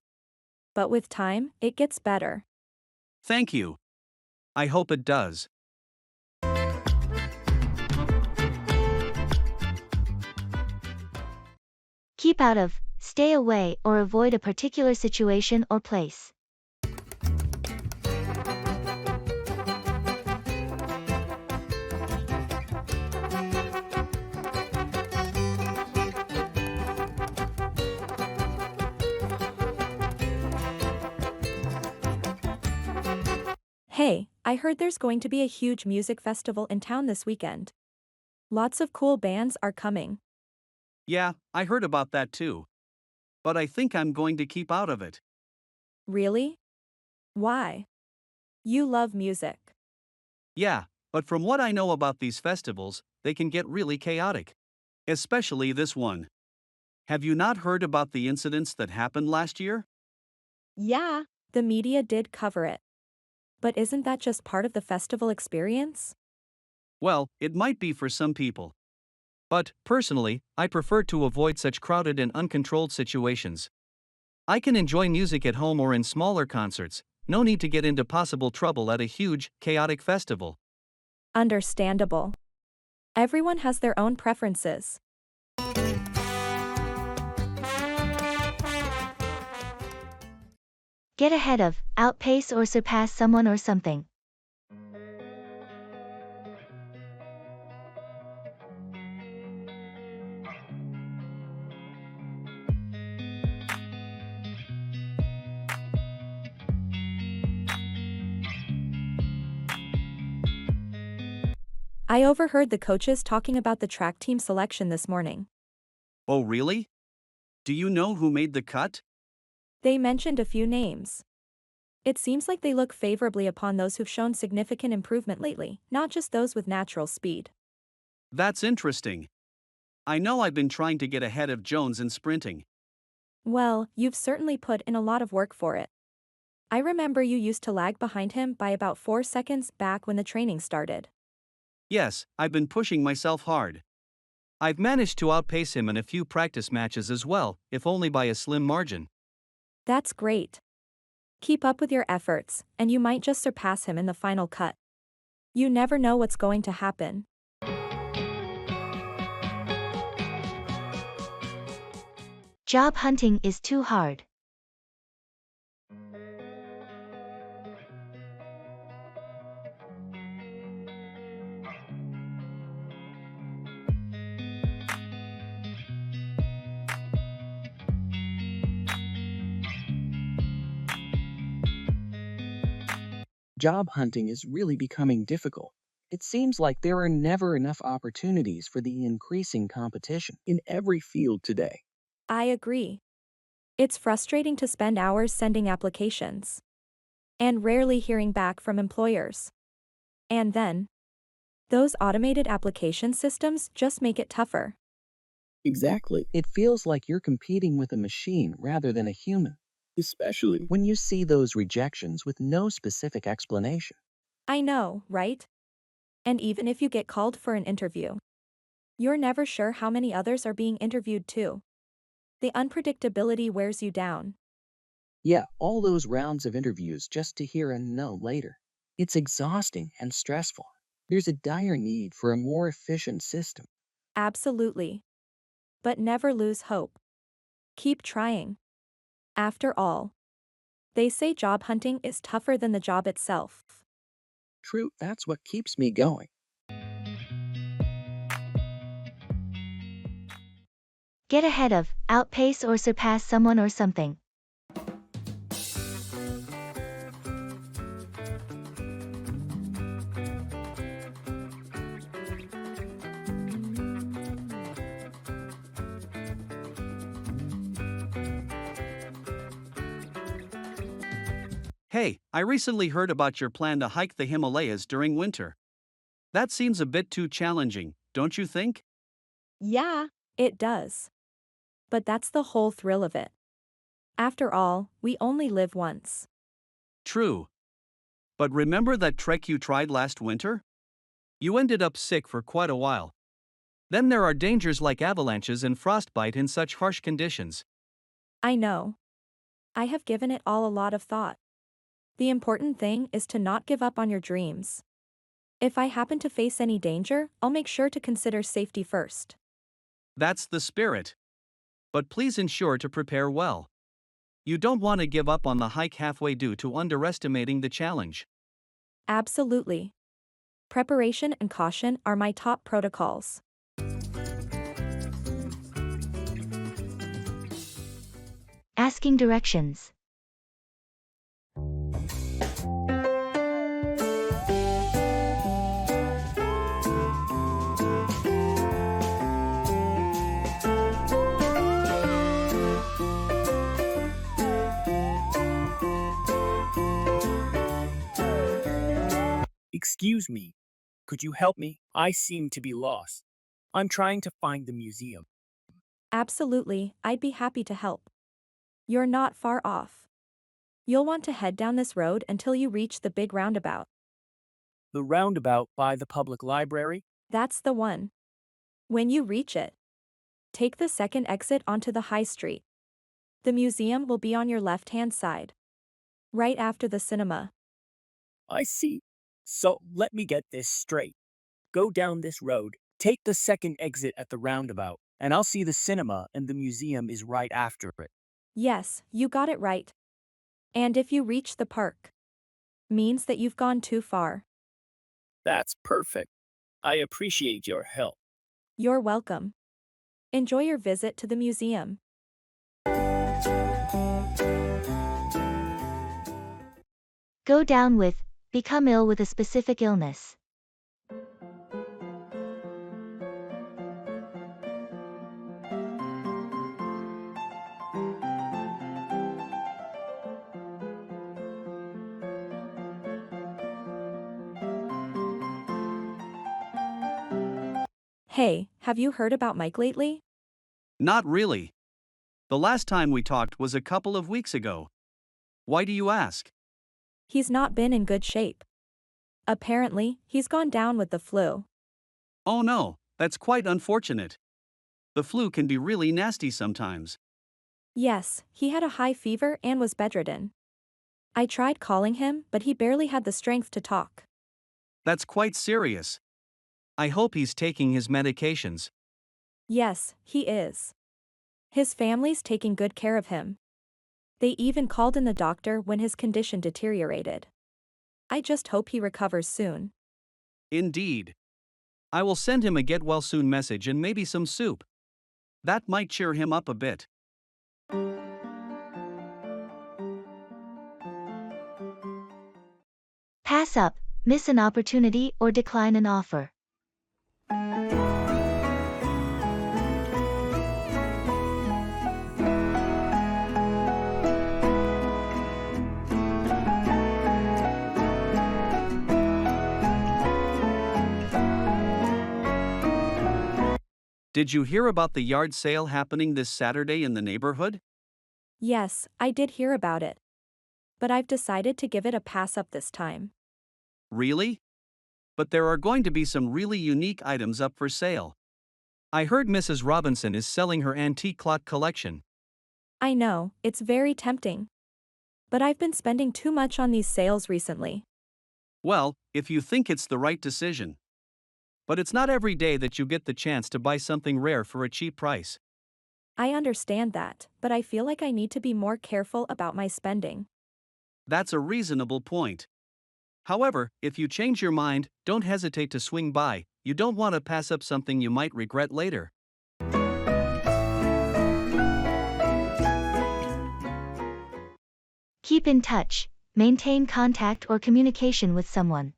But with time, it gets better. Thank you. I hope it does. Keep out of, stay away or avoid a particular situation or place. Hey, I heard there's going to be a huge music festival in town this weekend. Lots of cool bands are coming. Yeah, I heard about that too. But I think I'm going to keep out of it. Really? Why? You love music. Yeah, but from what I know about these festivals, they can get really chaotic. Especially this one. Have you not heard about the incidents that happened last year? Yeah, the media did cover it. But isn't that just part of the festival experience? Well, it might be for some people. But, personally, I prefer to avoid such crowded and uncontrolled situations. I can enjoy music at home or in smaller concerts, no need to get into possible trouble at a huge, chaotic festival. Understandable. Everyone has their own preferences. Get ahead of, outpace or surpass someone or something. I overheard the coaches talking about the track team selection this morning. Oh, really? Do you know who made the cut? They mentioned a few names. It seems like they look favorably upon those who've shown significant improvement lately, not just those with natural speed. That's interesting. I know I've been trying to get ahead of Jones in sprinting. Well, you've certainly put in a lot of work for it. I remember you used to lag behind him by about 4 seconds back when the training started. Yes, I've been pushing myself hard. I've managed to outpace him in a few practice matches as well, if only by a slim margin. That's great. Keep up with your efforts, and you might just surpass him in the final cut. You never know what's going to happen. Job hunting is too hard. Job hunting is really becoming difficult. It seems like there are never enough opportunities for the increasing competition in every field today. I agree. It's frustrating to spend hours sending applications and rarely hearing back from employers. And then, those automated application systems just make it tougher. Exactly. It feels like you're competing with a machine rather than a human, especially when you see those rejections with no specific explanation. I know, right? And even if you get called for an interview, you're never sure how many others are being interviewed too. The unpredictability wears you down. Yeah, all those rounds of interviews just to hear a no later. It's exhausting and stressful. There's a dire need for a more efficient system. Absolutely. But never lose hope. Keep trying. After all, they say job hunting is tougher than the job itself. True, that's what keeps me going. Get ahead of, outpace or surpass someone or something. Hey, I recently heard about your plan to hike the Himalayas during winter. That seems a bit too challenging, don't you think? Yeah, it does. But that's the whole thrill of it. After all, we only live once. True. But remember that trek you tried last winter? You ended up sick for quite a while. Then there are dangers like avalanches and frostbite in such harsh conditions. I know. I have given it all a lot of thought. The important thing is to not give up on your dreams. If I happen to face any danger, I'll make sure to consider safety first. That's the spirit. But please ensure to prepare well. You don't want to give up on the hike halfway due to underestimating the challenge. Absolutely. Preparation and caution are my top protocols. Asking directions. Excuse me, could you help me? I seem to be lost. I'm trying to find the museum. Absolutely, I'd be happy to help. You're not far off. You'll want to head down this road until you reach the big roundabout. The roundabout by the public library? That's the one. When you reach it, take the second exit onto the high street. The museum will be on your left-hand side, right after the cinema. I see. So let me get this straight. Go down this road, take the second exit at the roundabout, and I'll see the cinema and the museum is right after it. Yes, you got it right. And if you reach the park, means that you've gone too far. That's perfect. I appreciate your help. You're welcome. Enjoy your visit to the museum. Go down with, become ill with a specific illness. Hey, have you heard about Mike lately? Not really. The last time we talked was a couple of weeks ago. Why do you ask? He's not been in good shape. Apparently, he's gone down with the flu. Oh no, that's quite unfortunate. The flu can be really nasty sometimes. Yes, he had a high fever and was bedridden. I tried calling him, but he barely had the strength to talk. That's quite serious. I hope he's taking his medications. Yes, he is. His family's taking good care of him. They even called in the doctor when his condition deteriorated. I just hope he recovers soon. Indeed. I will send him a get well soon message and maybe some soup. That might cheer him up a bit. Pass up, miss an opportunity or decline an offer. Did you hear about the yard sale happening this Saturday in the neighborhood? Yes, I did hear about it. But I've decided to give it a pass up this time. Really? But there are going to be some really unique items up for sale. I heard Mrs. Robinson is selling her antique clock collection. I know, it's very tempting. But I've been spending too much on these sales recently. Well, if you think it's the right decision. But it's not every day that you get the chance to buy something rare for a cheap price. I understand that, but I feel like I need to be more careful about my spending. That's a reasonable point. However, if you change your mind, don't hesitate to swing by. You don't want to pass up something you might regret later. Keep in touch, maintain contact or communication with someone.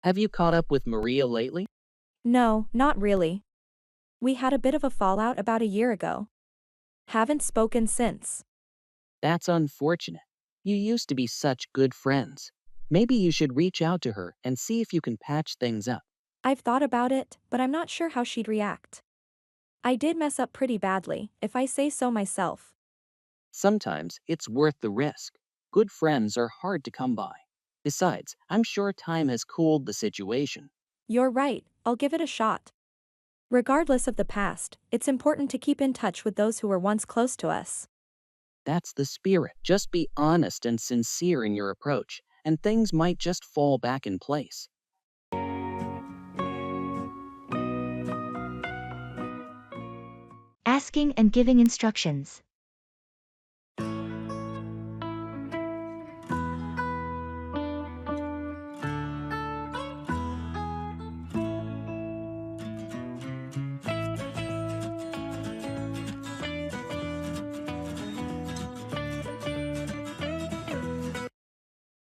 Have you caught up with Maria lately? No, not really. We had a bit of a fallout about a year ago. Haven't spoken since. That's unfortunate. You used to be such good friends. Maybe you should reach out to her and see if you can patch things up. I've thought about it, but I'm not sure how she'd react. I did mess up pretty badly, if I say so myself. Sometimes it's worth the risk. Good friends are hard to come by. Besides, I'm sure time has cooled the situation. You're right, I'll give it a shot. Regardless of the past, it's important to keep in touch with those who were once close to us. That's the spirit. Just be honest and sincere in your approach, and things might just fall back in place. Asking and giving instructions.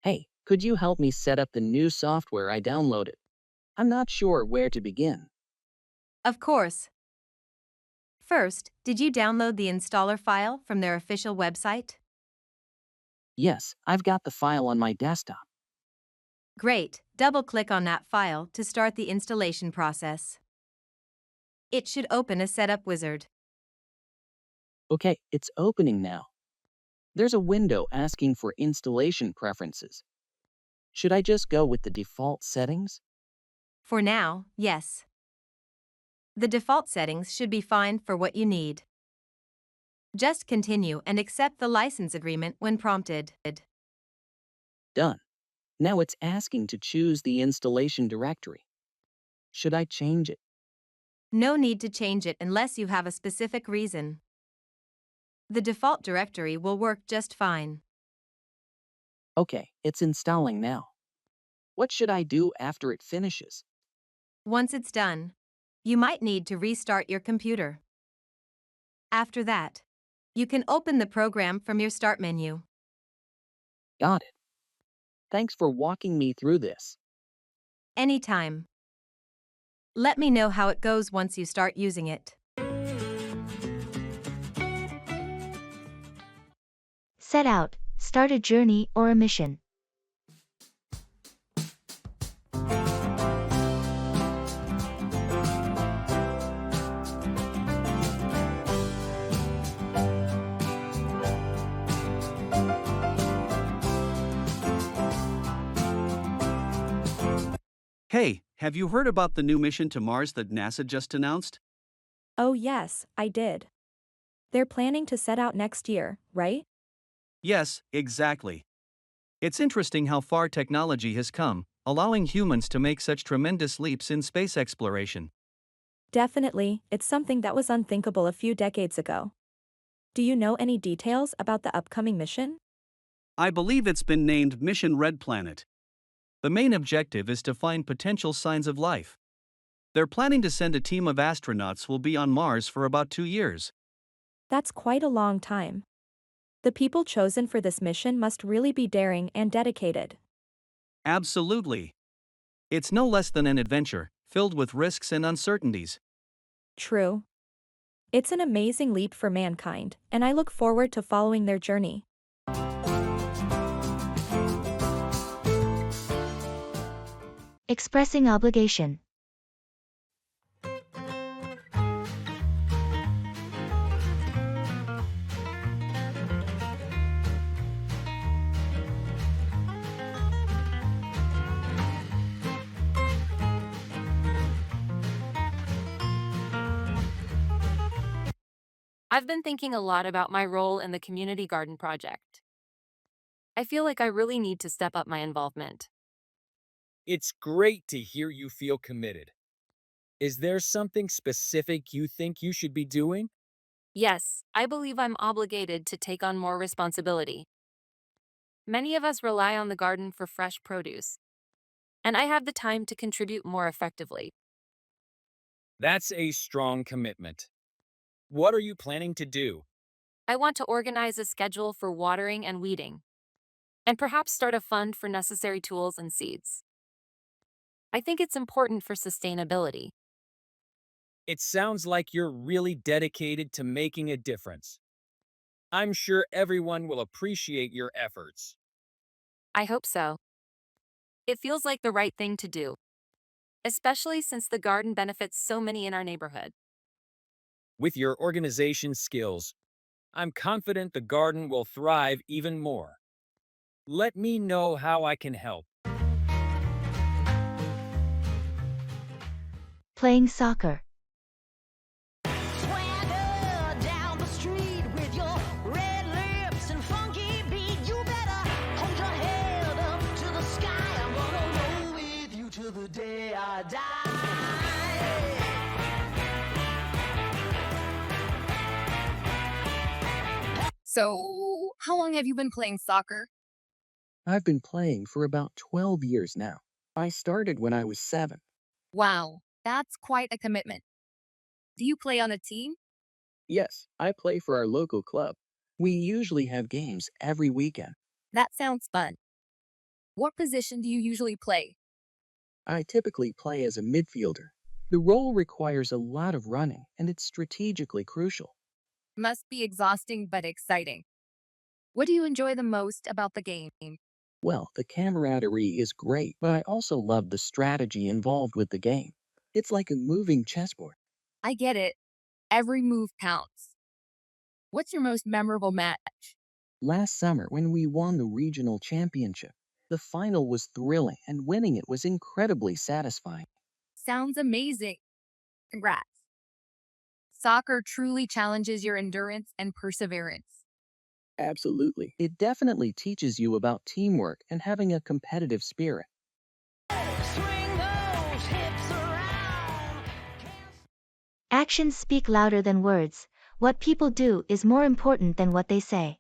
Hey, could you help me set up the new software I downloaded? I'm not sure where to begin. Of course. First, did you download the installer file from their official website? Yes, I've got the file on my desktop. Great. Double-click on that file to start the installation process. It should open a setup wizard. Okay, it's opening now. There's a window asking for installation preferences. Should I just go with the default settings? For now, yes. The default settings should be fine for what you need. Just continue and accept the license agreement when prompted. Done. Now it's asking to choose the installation directory. Should I change it? No need to change it unless you have a specific reason. The default directory will work just fine. Okay, it's installing now. What should I do after it finishes? Once it's done, you might need to restart your computer. After that, you can open the program from your Start menu. Got it. Thanks for walking me through this. Anytime. Let me know how it goes once you start using it. Set out, start a journey or a mission. Hey, have you heard about the new mission to Mars that NASA just announced? Oh, yes, I did. They're planning to set out next year, right? Yes, exactly. It's interesting how far technology has come, allowing humans to make such tremendous leaps in space exploration. Definitely, it's something that was unthinkable a few decades ago. Do you know any details about the upcoming mission? I believe it's been named Mission Red Planet. The main objective is to find potential signs of life. They're planning to send a team of astronauts who will be on Mars for about 2 years. That's quite a long time. The people chosen for this mission must really be daring and dedicated. Absolutely. It's no less than an adventure, filled with risks and uncertainties. True. It's an amazing leap for mankind, and I look forward to following their journey. Expressing obligation. I've been thinking a lot about my role in the community garden project. I feel like I really need to step up my involvement. It's great to hear you feel committed. Is there something specific you think you should be doing? Yes, I believe I'm obligated to take on more responsibility. Many of us rely on the garden for fresh produce, and I have the time to contribute more effectively. That's a strong commitment. What are you planning to do? I want to organize a schedule for watering and weeding, and perhaps start a fund for necessary tools and seeds. I think it's important for sustainability. It sounds like you're really dedicated to making a difference. I'm sure everyone will appreciate your efforts. I hope so. It feels like the right thing to do, especially since the garden benefits so many in our neighborhood. With your organization skills, I'm confident the garden will thrive even more. Let me know how I can help. Playing soccer. Swagger down the street with your red lips and funky beat. You better hold your head up to the sky. I'm gonna roll with you till the day I die. So, how long have you been playing soccer? I've been playing for about 12 years now. I started when I was 7. Wow, that's quite a commitment. Do you play on a team? Yes, I play for our local club. We usually have games every weekend. That sounds fun. What position do you usually play? I typically play as a midfielder. The role requires a lot of running, and it's strategically crucial. Must be exhausting but exciting. What do you enjoy the most about the game? Well, the camaraderie is great, but I also love the strategy involved with the game. It's like a moving chessboard. I get it. Every move counts. What's your most memorable match? Last summer, when we won the regional championship, the final was thrilling, and winning it was incredibly satisfying. Sounds amazing. Congrats. Soccer truly challenges your endurance and perseverance. Absolutely. It definitely teaches you about teamwork and having a competitive spirit. Swing those hips around. Actions speak louder than words. What people do is more important than what they say.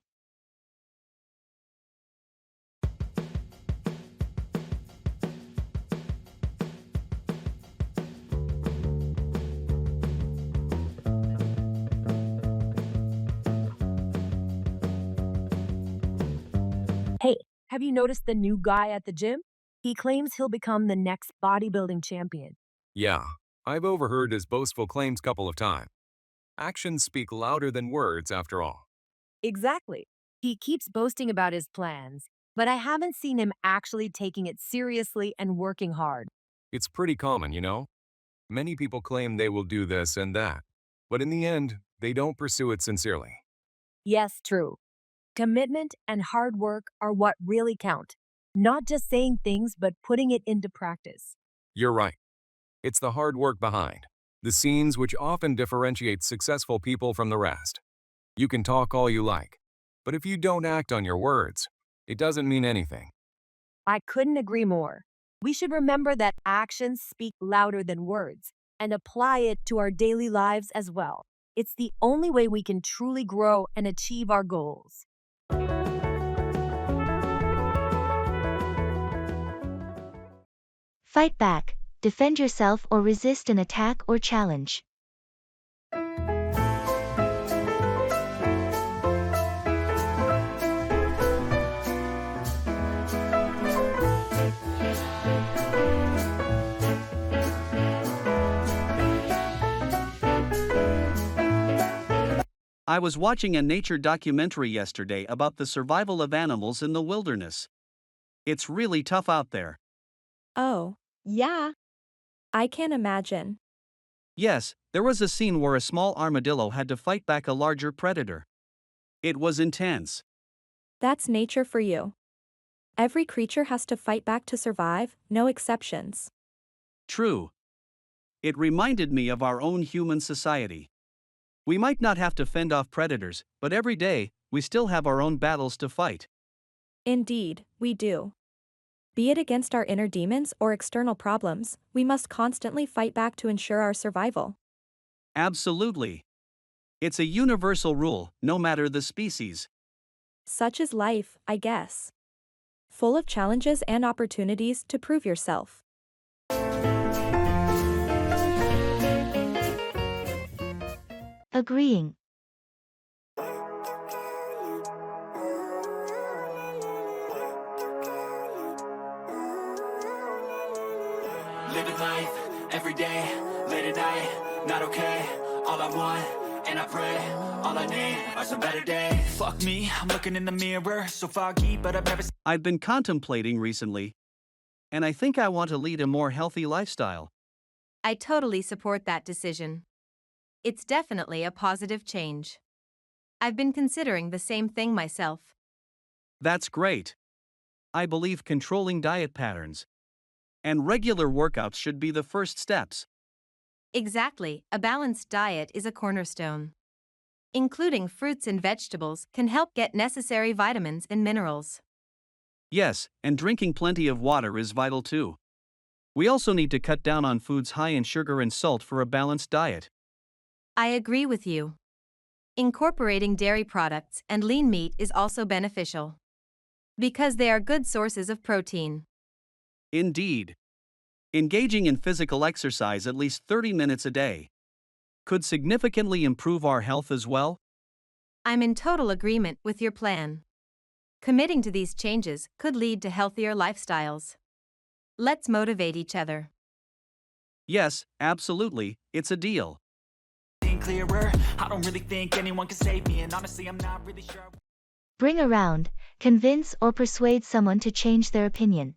Hey, have you noticed the new guy at the gym? He claims he'll become the next bodybuilding champion. Yeah, I've overheard his boastful claims couple of times. Actions speak louder than words, after all. Exactly. He keeps boasting about his plans, but I haven't seen him actually taking it seriously and working hard. It's pretty common, you know? Many people claim they will do this and that, but in the end, they don't pursue it sincerely. Yes, true. Commitment and hard work are what really count. Not just saying things, but putting it into practice. You're right. It's the hard work behind the scenes which often differentiates successful people from the rest. You can talk all you like, but if you don't act on your words, it doesn't mean anything. I couldn't agree more. We should remember that actions speak louder than words and apply it to our daily lives as well. It's the only way we can truly grow and achieve our goals. Fight back, defend yourself or resist an attack or challenge. I was watching a nature documentary yesterday about the survival of animals in the wilderness. It's really tough out there. Oh, yeah. I can't imagine. Yes, there was a scene where a small armadillo had to fight back a larger predator. It was intense. That's nature for you. Every creature has to fight back to survive, no exceptions. True. It reminded me of our own human society. We might not have to fend off predators, but every day, we still have our own battles to fight. Indeed, we do. Be it against our inner demons or external problems, we must constantly fight back to ensure our survival. Absolutely. It's a universal rule, no matter the species. Such is life, I guess. Full of challenges and opportunities to prove yourself. Agreeing. Living life, every day, late at night, not okay. All I want, and I pray, all I need are some better days. Fuck me, I'm looking in the mirror, so foggy, but I've never I've been contemplating recently, and I think I want to lead a more healthy lifestyle. I totally support that decision. It's definitely a positive change. I've been considering the same thing myself. That's great. I believe controlling diet patterns and regular workouts should be the first steps. Exactly, a balanced diet is a cornerstone. Including fruits and vegetables can help get necessary vitamins and minerals. Yes, and drinking plenty of water is vital too. We also need to cut down on foods high in sugar and salt for a balanced diet. I agree with you. Incorporating dairy products and lean meat is also beneficial because they are good sources of protein. Indeed. Engaging in physical exercise at least 30 minutes a day could significantly improve our health as well. I'm in total agreement with your plan. Committing to these changes could lead to healthier lifestyles. Let's motivate each other. Yes, absolutely, it's a deal. clearer. I don't really think anyone can save me, and honestly, I'm not really sure. Bring around, convince or persuade someone to change their opinion.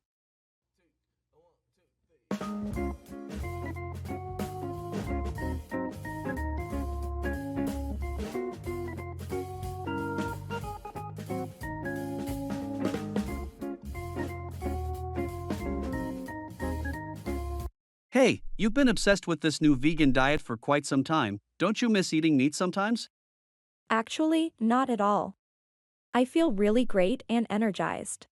Hey, you've been obsessed with this new vegan diet for quite some time. Don't you miss eating meat sometimes? Actually, not at all. I feel really great and energized.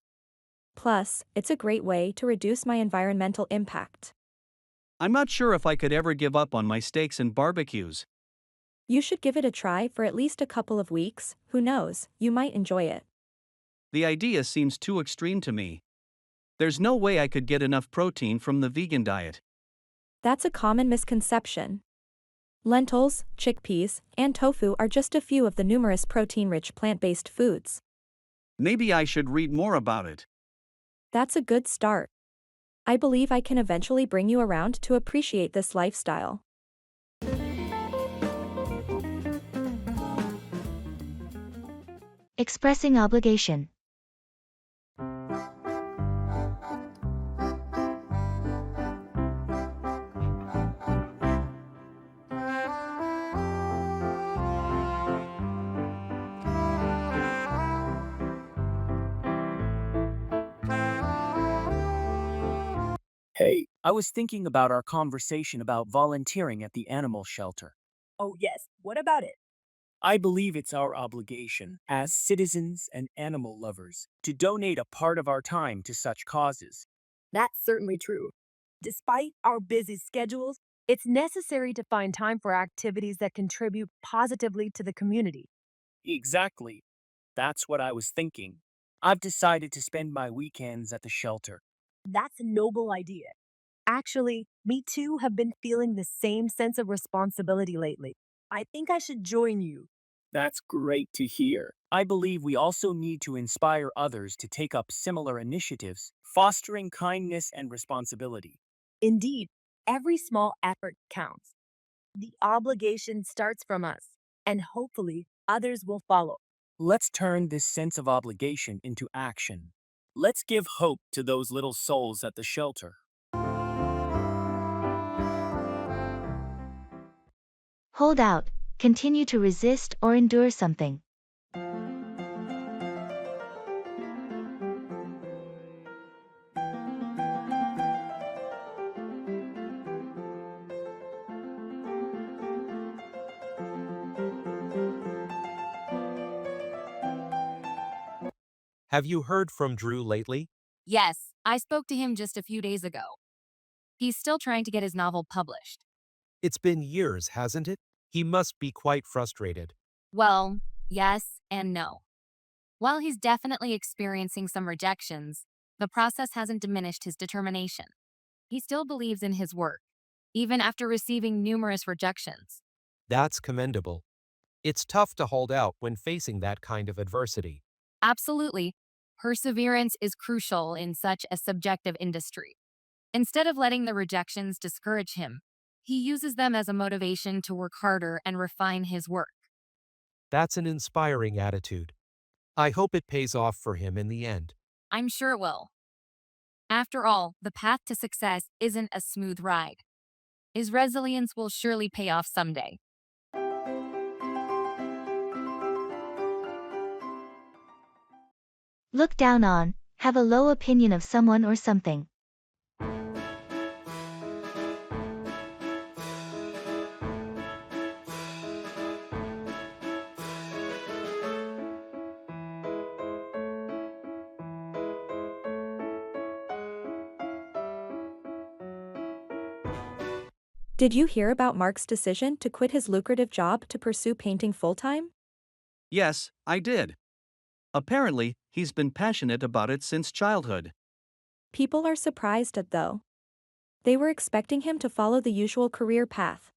Plus, it's a great way to reduce my environmental impact. I'm not sure if I could ever give up on my steaks and barbecues. You should give it a try for at least a couple of weeks. Who knows, you might enjoy it. The idea seems too extreme to me. There's no way I could get enough protein from the vegan diet. That's a common misconception. Lentils, chickpeas, and tofu are just a few of the numerous protein-rich plant-based foods. Maybe I should read more about it. That's a good start. I believe I can eventually bring you around to appreciate this lifestyle. Expressing obligation. Hey, I was thinking about our conversation about volunteering at the animal shelter. Oh, yes. What about it? I believe it's our obligation, as citizens and animal lovers, to donate a part of our time to such causes. That's certainly true. Despite our busy schedules, it's necessary to find time for activities that contribute positively to the community. Exactly. That's what I was thinking. I've decided to spend my weekends at the shelter. That's a noble idea. Actually, me too have been feeling the same sense of responsibility lately. I think I should join you. That's great to hear. I believe we also need to inspire others to take up similar initiatives, fostering kindness and responsibility. Indeed, every small effort counts. The obligation starts from us, and hopefully others will follow. Let's turn this sense of obligation into action. Let's give hope to those little souls at the shelter. Hold out, continue to resist or endure something. Have you heard from Drew lately? Yes, I spoke to him just a few days ago. He's still trying to get his novel published. It's been years, hasn't it? He must be quite frustrated. Well, yes and no. While he's definitely experiencing some rejections, the process hasn't diminished his determination. He still believes in his work, even after receiving numerous rejections. That's commendable. It's tough to hold out when facing that kind of adversity. Absolutely. Perseverance is crucial in such a subjective industry. Instead of letting the rejections discourage him, he uses them as a motivation to work harder and refine his work. That's an inspiring attitude. I hope it pays off for him in the end. I'm sure it will. After all, the path to success isn't a smooth ride. His resilience will surely pay off someday. Look down on, have a low opinion of someone or something. Did you hear about Mark's decision to quit his lucrative job to pursue painting full-time? Yes, I did. Apparently, he's been passionate about it since childhood. People are surprised at though. They were expecting him to follow the usual career path.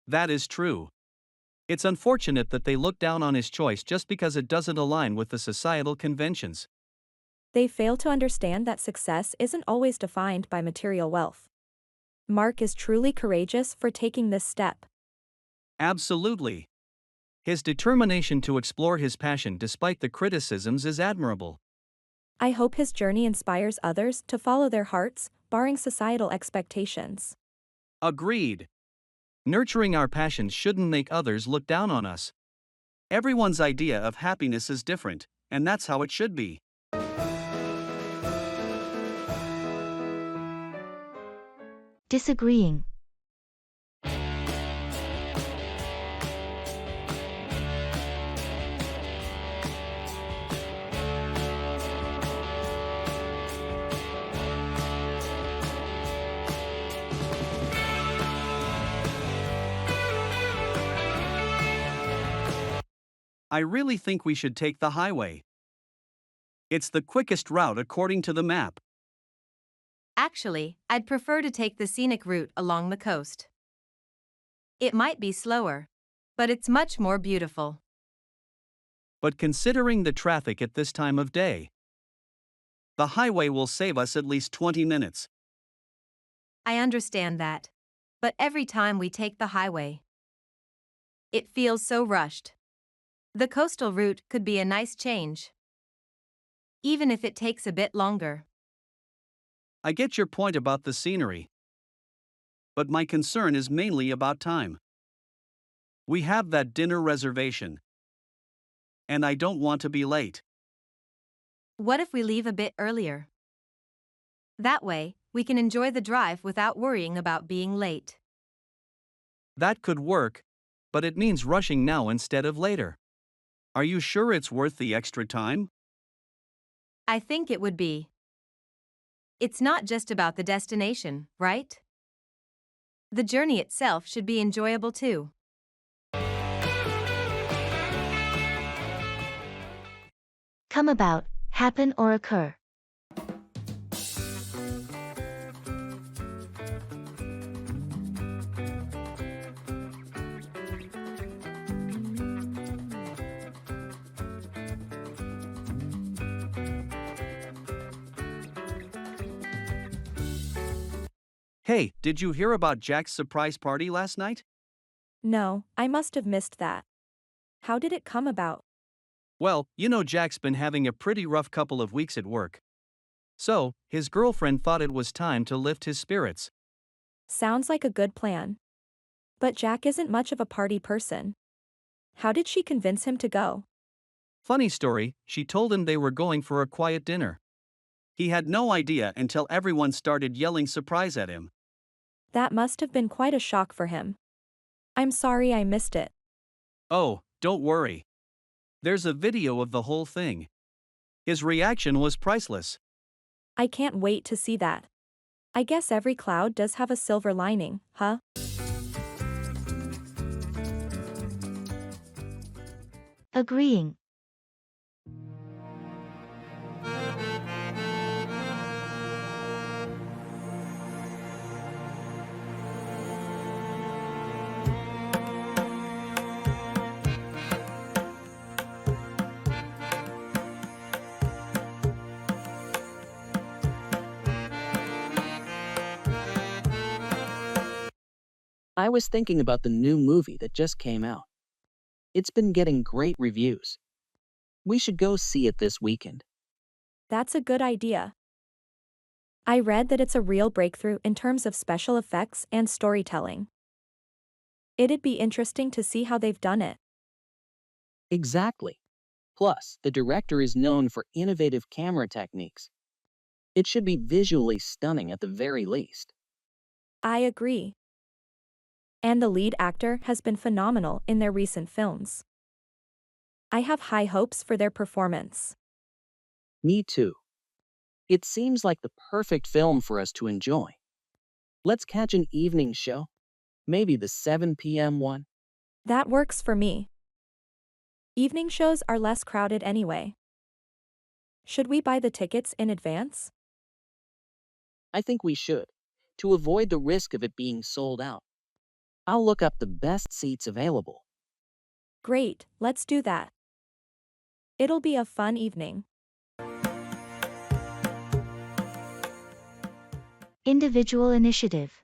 That is true. It's unfortunate that they look down on his choice just because it doesn't align with the societal conventions. They fail to understand that success isn't always defined by material wealth. Mark is truly courageous for taking this step. Absolutely. His determination to explore his passion despite the criticisms is admirable. I hope his journey inspires others to follow their hearts, barring societal expectations. Agreed. Nurturing our passions shouldn't make others look down on us. Everyone's idea of happiness is different, and that's how it should be. Disagreeing. I really think we should take the highway. It's the quickest route according to the map. Actually, I'd prefer to take the scenic route along the coast. It might be slower, but it's much more beautiful. But considering the traffic at this time of day, the highway will save us at least 20 minutes. I understand that. But every time we take the highway, it feels so rushed. The coastal route could be a nice change, even if it takes a bit longer. I get your point about the scenery, but my concern is mainly about time. We have that dinner reservation, and I don't want to be late. What if we leave a bit earlier? That way, we can enjoy the drive without worrying about being late. That could work, but it means rushing now instead of later. Are you sure it's worth the extra time? I think it would be. It's not just about the destination, right? The journey itself should be enjoyable too. Come about, happen or occur. Hey, did you hear about Jack's surprise party last night? No, I must have missed that. How did it come about? Well, you know Jack's been having a pretty rough couple of weeks at work. So, his girlfriend thought it was time to lift his spirits. Sounds like a good plan. But Jack isn't much of a party person. How did she convince him to go? Funny story, she told him they were going for a quiet dinner. He had no idea until everyone started yelling surprise at him. That must have been quite a shock for him. I'm sorry I missed it. Oh, don't worry. There's a video of the whole thing. His reaction was priceless. I can't wait to see that. I guess every cloud does have a silver lining, huh? Agreeing. I was thinking about the new movie that just came out. It's been getting great reviews. We should go see it this weekend. That's a good idea. I read that it's a real breakthrough in terms of special effects and storytelling. It'd be interesting to see how they've done it. Exactly. Plus, the director is known for innovative camera techniques. It should be visually stunning at the very least. I agree. And the lead actor has been phenomenal in their recent films. I have high hopes for their performance. Me too. It seems like the perfect film for us to enjoy. Let's catch an evening show. Maybe the 7 p.m. one. That works for me. Evening shows are less crowded anyway. Should we buy the tickets in advance? I think we should, to avoid the risk of it being sold out. I'll look up the best seats available. Great, let's do that. It'll be a fun evening. Individual initiative.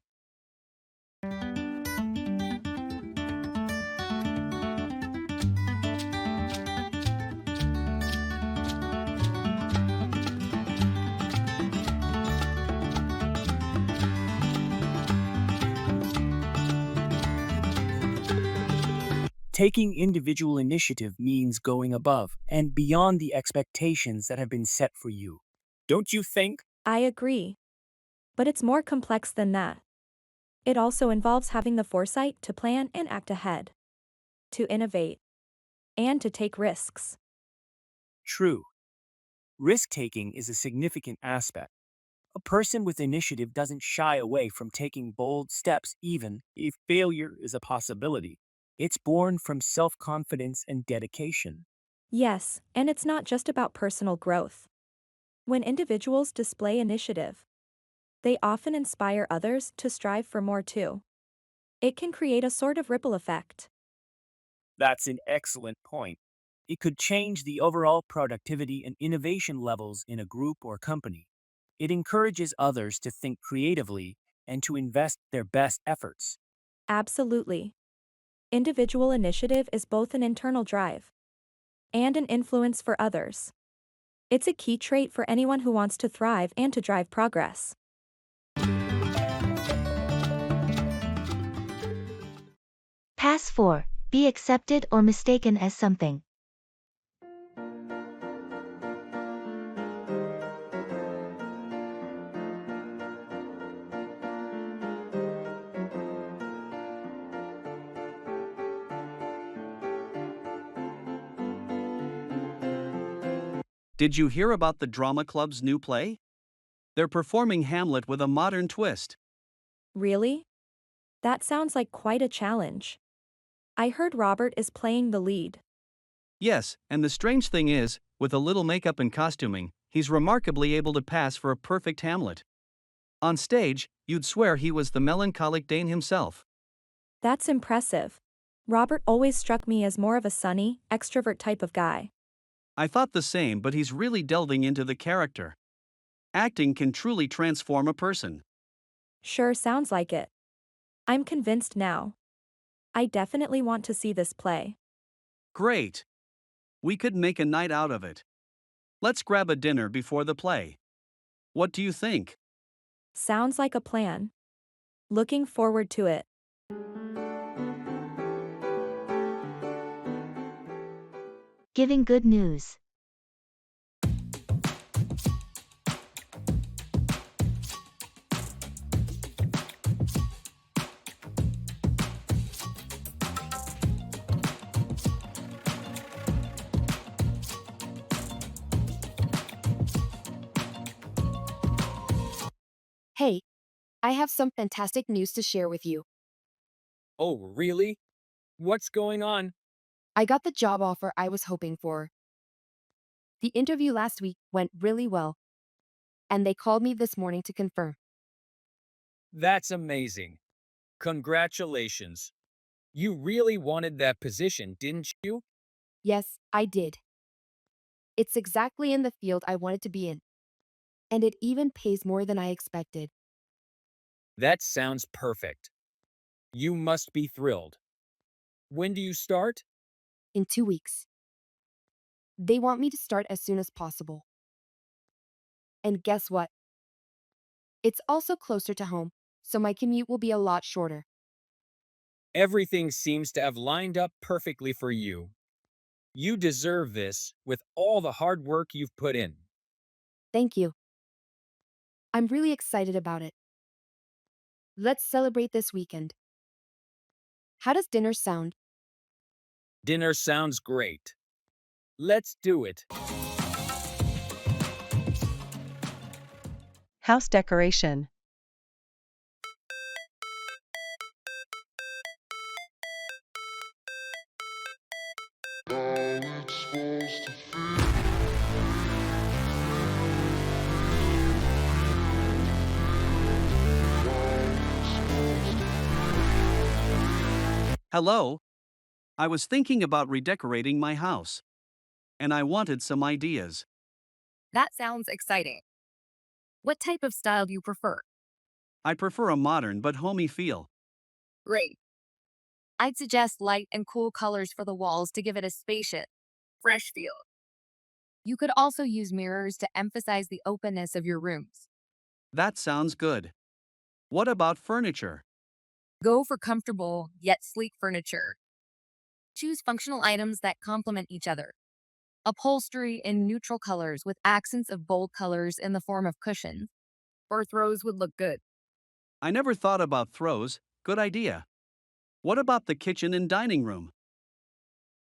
Taking individual initiative means going above and beyond the expectations that have been set for you. Don't you think? I agree. But it's more complex than that. It also involves having the foresight to plan and act ahead, to innovate, and to take risks. True. Risk-taking is a significant aspect. A person with initiative doesn't shy away from taking bold steps even if failure is a possibility. It's born from self-confidence and dedication. Yes, and it's not just about personal growth. When individuals display initiative, they often inspire others to strive for more too. It can create a sort of ripple effect. That's an excellent point. It could change the overall productivity and innovation levels in a group or company. It encourages others to think creatively and to invest their best efforts. Absolutely. Individual initiative is both an internal drive and an influence for others. It's a key trait for anyone who wants to thrive and to drive progress. Pass 4. Be accepted or mistaken as something. Did you hear about the drama club's new play? They're performing Hamlet with a modern twist. Really? That sounds like quite a challenge. I heard Robert is playing the lead. Yes, and the strange thing is, with a little makeup and costuming, he's remarkably able to pass for a perfect Hamlet. On stage, you'd swear he was the melancholic Dane himself. That's impressive. Robert always struck me as more of a sunny, extrovert type of guy. I thought the same, but he's really delving into the character. Acting can truly transform a person. Sure sounds like it. I'm convinced now. I definitely want to see this play. Great! We could make a night out of it. Let's grab a dinner before the play. What do you think? Sounds like a plan. Looking forward to it. Giving good news. Hey, I have some fantastic news to share with you. Oh, really? What's going on? I got the job offer I was hoping for. The interview last week went really well, and they called me this morning to confirm. That's amazing. Congratulations. You really wanted that position, didn't you? Yes, I did. It's exactly in the field I wanted to be in, and it even pays more than I expected. That sounds perfect. You must be thrilled. When do you start? In 2 weeks. They want me to start as soon as possible. And guess what? It's also closer to home, so my commute will be a lot shorter. Everything seems to have lined up perfectly for you. You deserve this with all the hard work you've put in. Thank you. I'm really excited about it. Let's celebrate this weekend. How does dinner sound? Dinner sounds great. Let's do it. House decoration. Hello? I was thinking about redecorating my house, and I wanted some ideas. That sounds exciting. What type of style do you prefer? I prefer a modern but homey feel. Great. I'd suggest light and cool colors for the walls to give it a spacious, fresh feel. You could also use mirrors to emphasize the openness of your rooms. That sounds good. What about furniture? Go for comfortable yet sleek furniture. Choose functional items that complement each other. Upholstery in neutral colors with accents of bold colors in the form of cushions or throws would look good. I never thought about throws. Good idea. What about the kitchen and dining room?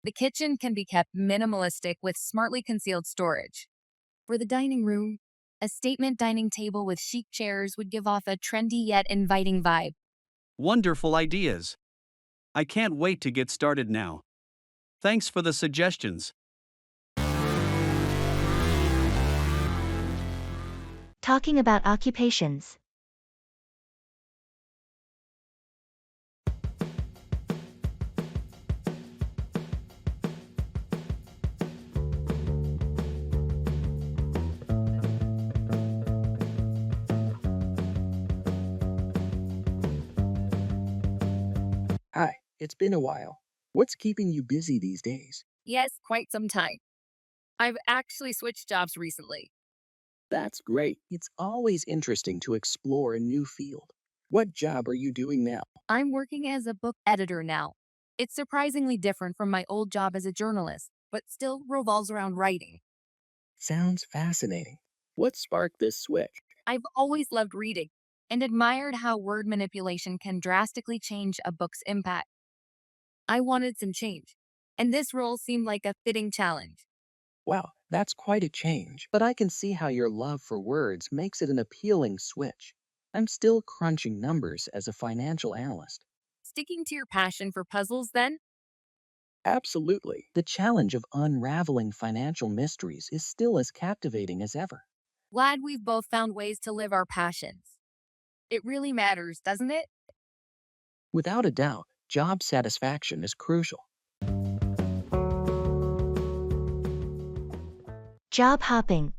The kitchen can be kept minimalistic with smartly concealed storage. For the dining room, a statement dining table with chic chairs would give off a trendy yet inviting vibe. Wonderful ideas. I can't wait to get started now. Thanks for the suggestions. Talking about occupations. It's been a while. What's keeping you busy these days? Yes, quite some time. I've actually switched jobs recently. That's great. It's always interesting to explore a new field. What job are you doing now? I'm working as a book editor now. It's surprisingly different from my old job as a journalist, but still revolves around writing. Sounds fascinating. What sparked this switch? I've always loved reading and admired how word manipulation can drastically change a book's impact. I wanted some change, and this role seemed like a fitting challenge. Wow, that's quite a change, but I can see how your love for words makes it an appealing switch. I'm still crunching numbers as a financial analyst. Sticking to your passion for puzzles, then? Absolutely. The challenge of unraveling financial mysteries is still as captivating as ever. Glad we've both found ways to live our passions. It really matters, doesn't it? Without a doubt, job satisfaction is crucial. Job hopping.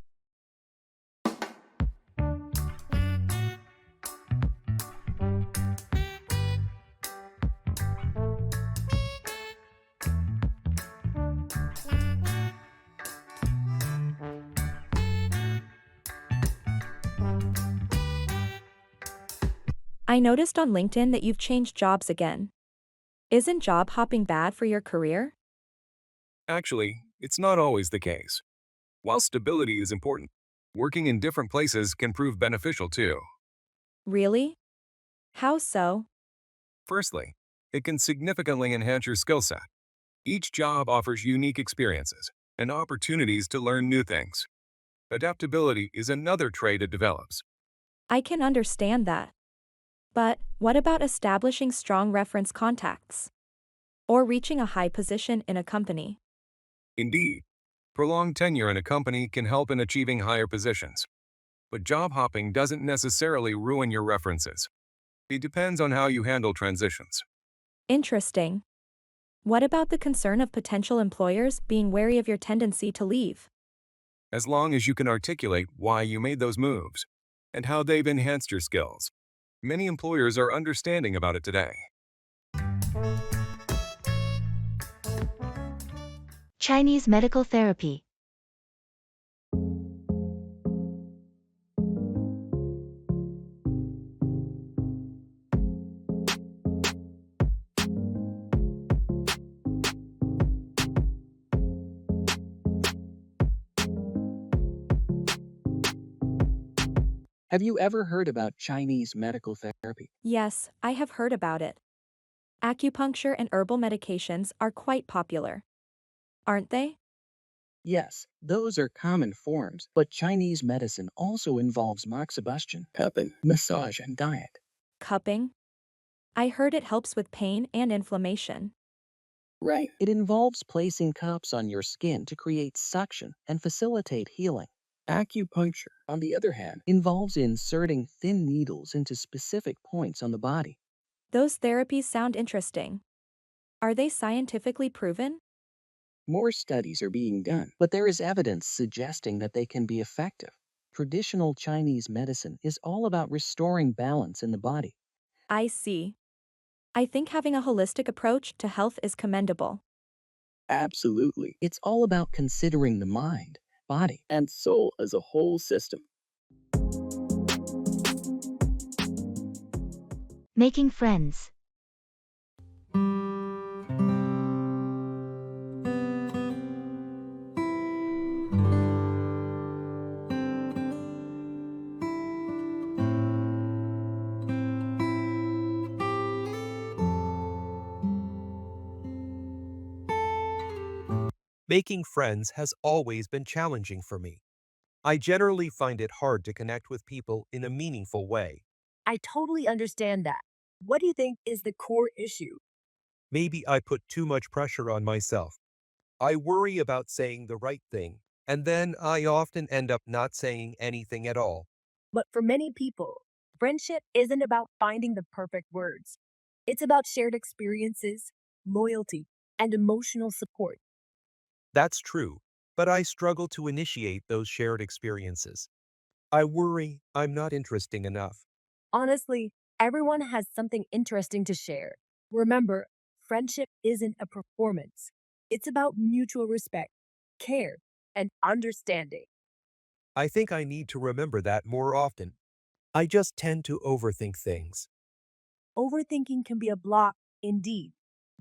I noticed on LinkedIn that you've changed jobs again. Isn't job hopping bad for your career? Actually, it's not always the case. While stability is important, working in different places can prove beneficial too. Really? How so? Firstly, it can significantly enhance your skill set. Each job offers unique experiences and opportunities to learn new things. Adaptability is another trait it develops. I can understand that. But what about establishing strong reference contacts? Or reaching a high position in a company? Indeed, prolonged tenure in a company can help in achieving higher positions. But job hopping doesn't necessarily ruin your references. It depends on how you handle transitions. Interesting. What about the concern of potential employers being wary of your tendency to leave? As long as you can articulate why you made those moves and how they've enhanced your skills, many employers are understanding about it today. Chinese medical therapy. Have you ever heard about Chinese medical therapy? Yes, I have heard about it. Acupuncture and herbal medications are quite popular. Aren't they? Yes, those are common forms, but Chinese medicine also involves moxibustion, cupping, massage, and diet. Cupping? I heard it helps with pain and inflammation. Right. It involves placing cups on your skin to create suction and facilitate healing. Acupuncture, on the other hand, involves inserting thin needles into specific points on the body. Those therapies sound interesting. Are they scientifically proven? More studies are being done, but there is evidence suggesting that they can be effective. Traditional Chinese medicine is all about restoring balance in the body. I see. I think having a holistic approach to health is commendable. Absolutely. It's all about considering the mind, body, and soul as a whole system. Making friends. Making friends has always been challenging for me. I generally find it hard to connect with people in a meaningful way. I totally understand that. What do you think is the core issue? Maybe I put too much pressure on myself. I worry about saying the right thing, and then I often end up not saying anything at all. But for many people, friendship isn't about finding the perfect words. It's about shared experiences, loyalty, and emotional support. That's true, but I struggle to initiate those shared experiences. I worry I'm not interesting enough. Honestly, everyone has something interesting to share. Remember, Friendship isn't a performance. It's about mutual respect, care, and understanding. I think I need to remember that more often. I just tend to overthink things. Overthinking can be a block, indeed.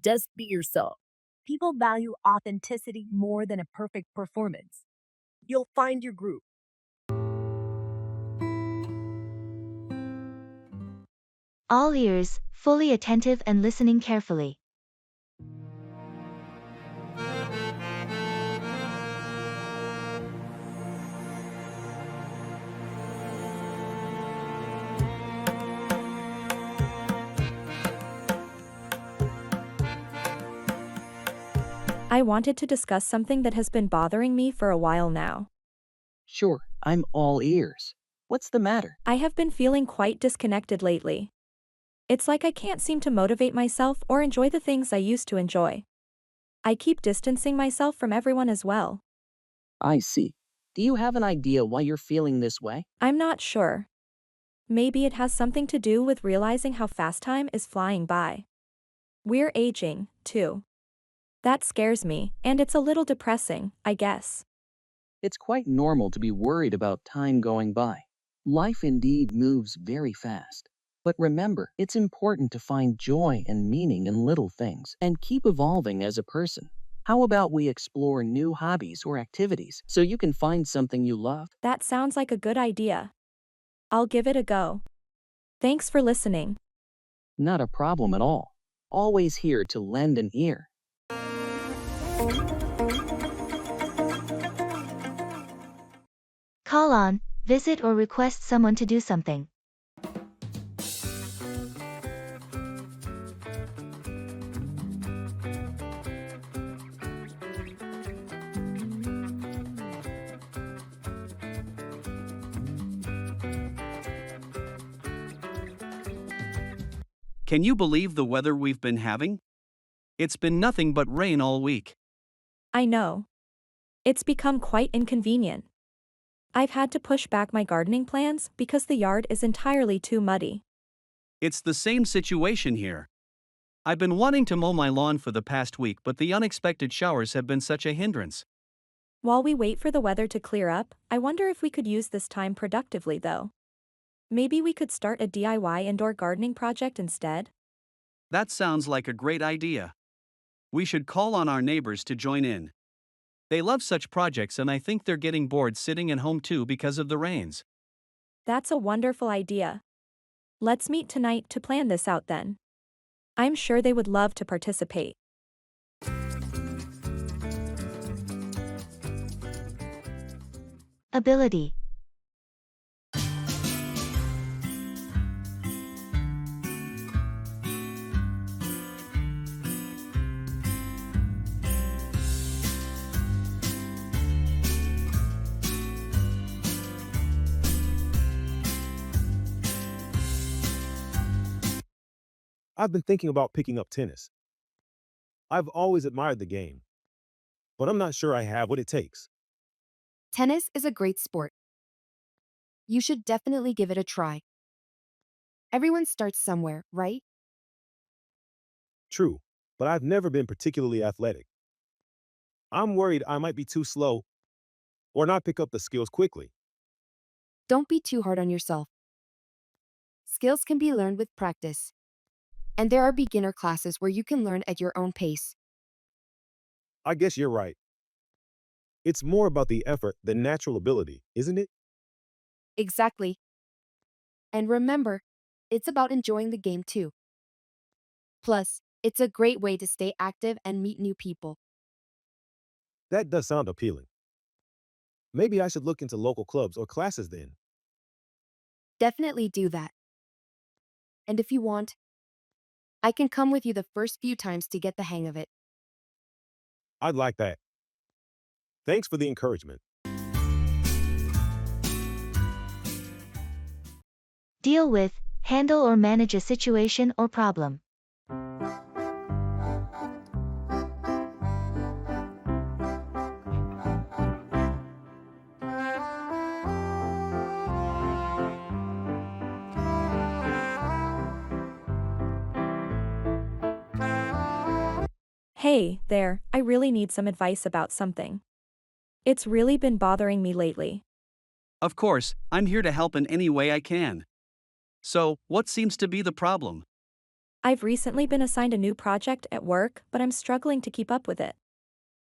Just be yourself. People value authenticity more than a perfect performance. You'll find your group. All ears, fully attentive and listening carefully. I wanted to discuss something that has been bothering me for a while now. Sure, I'm all ears. What's the matter? I have been feeling quite disconnected lately. It's like I can't seem to motivate myself or enjoy the things I used to enjoy. I keep distancing myself from everyone as well. I see. Do you have an idea why you're feeling this way? I'm not sure. Maybe it has something to do with realizing how fast time is flying by. We're aging, too. That scares me, and it's a little depressing, I guess. It's quite normal to be worried about time going by. Life indeed moves very fast. But remember, it's important to find joy and meaning in little things and keep evolving as a person. How about we explore new hobbies or activities so you can find something you love? That sounds like a good idea. I'll give it a go. Thanks for listening. Not a problem at all. Always here to lend an ear. Call on, visit or request someone to do something. Can you believe the weather we've been having? It's been nothing but rain all week. I know. It's become quite inconvenient. I've had to push back my gardening plans because the yard is entirely too muddy. It's the same situation here. I've been wanting to mow my lawn for the past week, but the unexpected showers have been such a hindrance. While we wait for the weather to clear up, I wonder if we could use this time productively though. Maybe we could start a DIY indoor gardening project instead? That sounds like a great idea. We should call on our neighbors to join in. They love such projects, and I think they're getting bored sitting at home too because of the rains. That's a wonderful idea. Let's meet tonight to plan this out then. I'm sure they would love to participate. Ability. I've been thinking about picking up tennis. I've always admired the game, but I'm not sure I have what it takes. Tennis is a great sport. You should definitely give it a try. Everyone starts somewhere, right? True, but I've never been particularly athletic. I'm worried I might be too slow or not pick up the skills quickly. Don't be too hard on yourself. Skills can be learned with practice. And there are beginner classes where you can learn at your own pace. I guess you're right. It's more about the effort than natural ability, isn't it? Exactly. And remember, it's about enjoying the game too. Plus, it's a great way to stay active and meet new people. That does sound appealing. Maybe I should look into local clubs or classes then. Definitely do that. And if you want, I can come with you the first few times to get the hang of it. I'd like that. Thanks for the encouragement. Deal with, handle or manage a situation or problem. Hey, there, I really need some advice about something. It's really been bothering me lately. Of course, I'm here to help in any way I can. So, what seems to be the problem? I've recently been assigned a new project at work, but I'm struggling to keep up with it.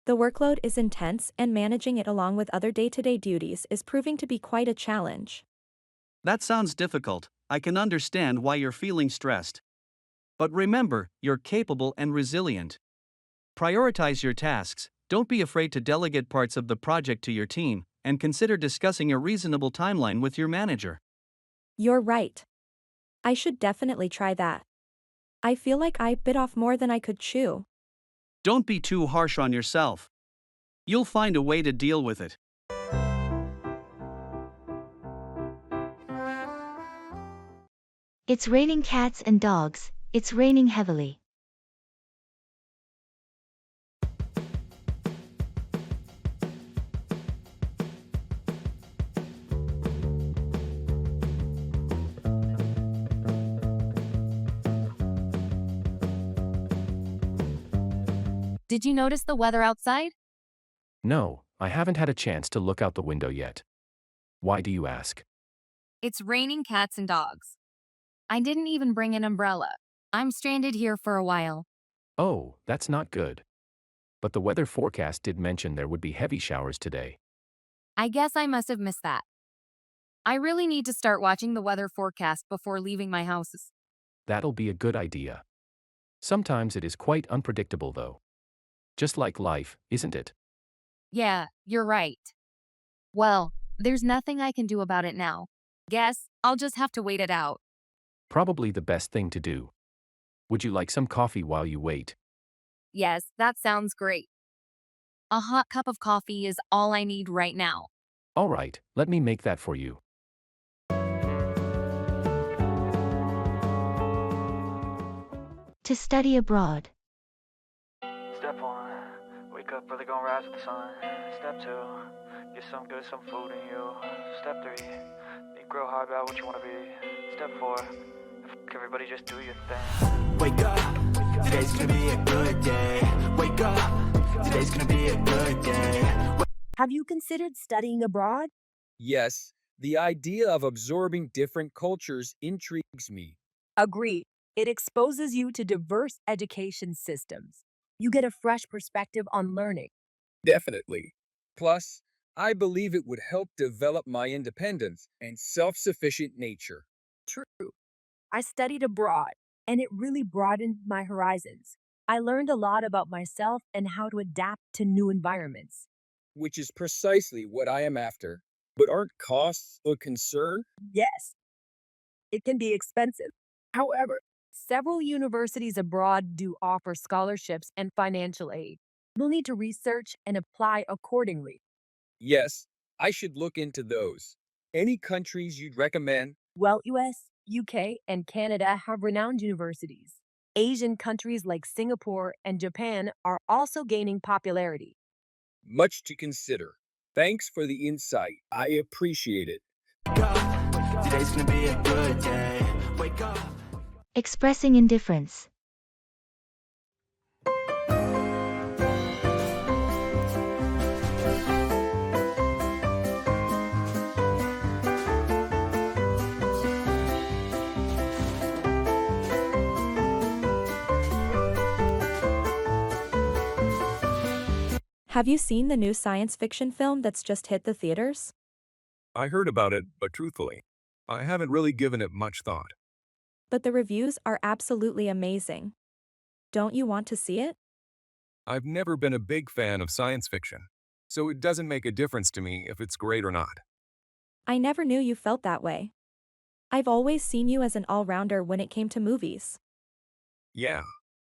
The workload is intense, and managing it along with other day-to-day duties is proving to be quite a challenge. That sounds difficult. I can understand why you're feeling stressed. But remember, you're capable and resilient. Prioritize your tasks, don't be afraid to delegate parts of the project to your team, and consider discussing a reasonable timeline with your manager. You're right. I should definitely try that. I feel like I bit off more than I could chew. Don't be too harsh on yourself. You'll find a way to deal with it. It's raining cats and dogs, it's raining heavily. Did you notice the weather outside? No, I haven't had a chance to look out the window yet. Why do you ask? It's raining cats and dogs. I didn't even bring an umbrella. I'm stranded here for a while. Oh, that's not good. But the weather forecast did mention there would be heavy showers today. I guess I must have missed that. I really need to start watching the weather forecast before leaving my house. That'll be a good idea. Sometimes it is quite unpredictable though. Just like life, isn't it? Yeah, you're right. Well, there's nothing I can do about it now. Guess I'll just have to wait it out. Probably the best thing to do. Would you like some coffee while you wait? Yes, that sounds great. A hot cup of coffee is all I need right now. All right, let me make that for you. To study abroad. Step 1, wake up early, gonna rise with the sun. Step 2, get some good, some food in you. Step 3, think real hard about what you wanna be. Step 4, everybody just do your thing. Wake up, today's gonna be a good day. Wake up, today's gonna be a good day. Have you considered studying abroad? Yes, the idea of absorbing different cultures intrigues me. Agreed. It exposes you to diverse education systems. You get a fresh perspective on learning. Definitely. Plus, I believe it would help develop my independence and self-sufficient nature. True. I studied abroad, and it really broadened my horizons. I learned a lot about myself and how to adapt to new environments. Which is precisely what I am after. But aren't costs a concern? Yes, it can be expensive. However, several universities abroad do offer scholarships and financial aid. You'll need to research and apply accordingly. Yes, I should look into those. Any countries you'd recommend? Well, US, UK, and Canada have renowned universities. Asian countries like Singapore and Japan are also gaining popularity. Much to consider. Thanks for the insight. I appreciate it. Today's gonna be a good day. Wake up. Expressing indifference. Have you seen the new science fiction film that's just hit the theaters? I heard about it, but truthfully, I haven't really given it much thought. But the reviews are absolutely amazing. Don't you want to see it? I've never been a big fan of science fiction, so it doesn't make a difference to me if it's great or not. I never knew you felt that way. I've always seen you as an all-rounder when it came to movies. Yeah,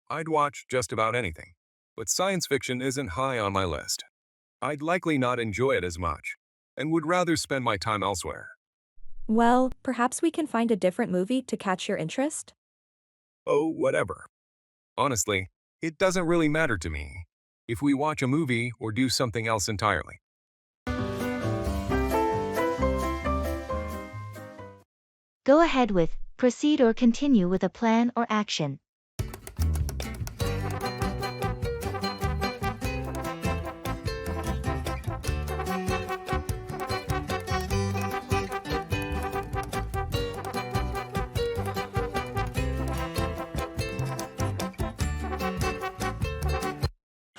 I'd watch just about anything, but science fiction isn't high on my list. I'd likely not enjoy it as much, and would rather spend my time elsewhere. Well, perhaps we can find a different movie to catch your interest? Oh, whatever. Honestly, it doesn't really matter to me if we watch a movie or do something else entirely. Go ahead with, proceed or continue with a plan or action.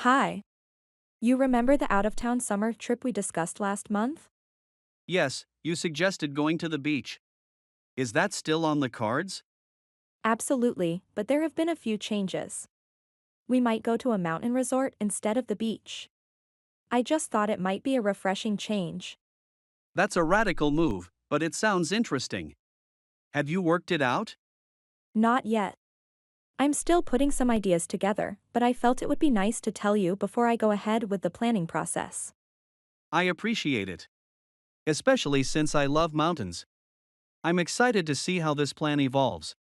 Hi. You remember the out-of-town summer trip we discussed last month? Yes, you suggested going to the beach. Is that still on the cards? Absolutely, but there have been a few changes. We might go to a mountain resort instead of the beach. I just thought it might be a refreshing change. That's a radical move, but it sounds interesting. Have you worked it out? Not yet. I'm still putting some ideas together, but I felt it would be nice to tell you before I go ahead with the planning process. I appreciate it. Especially since I love mountains. I'm excited to see how this plan evolves.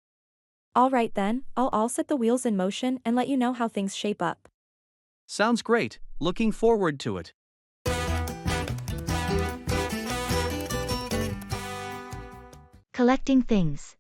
All right then, I'll set the wheels in motion and let you know how things shape up. Sounds great, looking forward to it. Collecting things.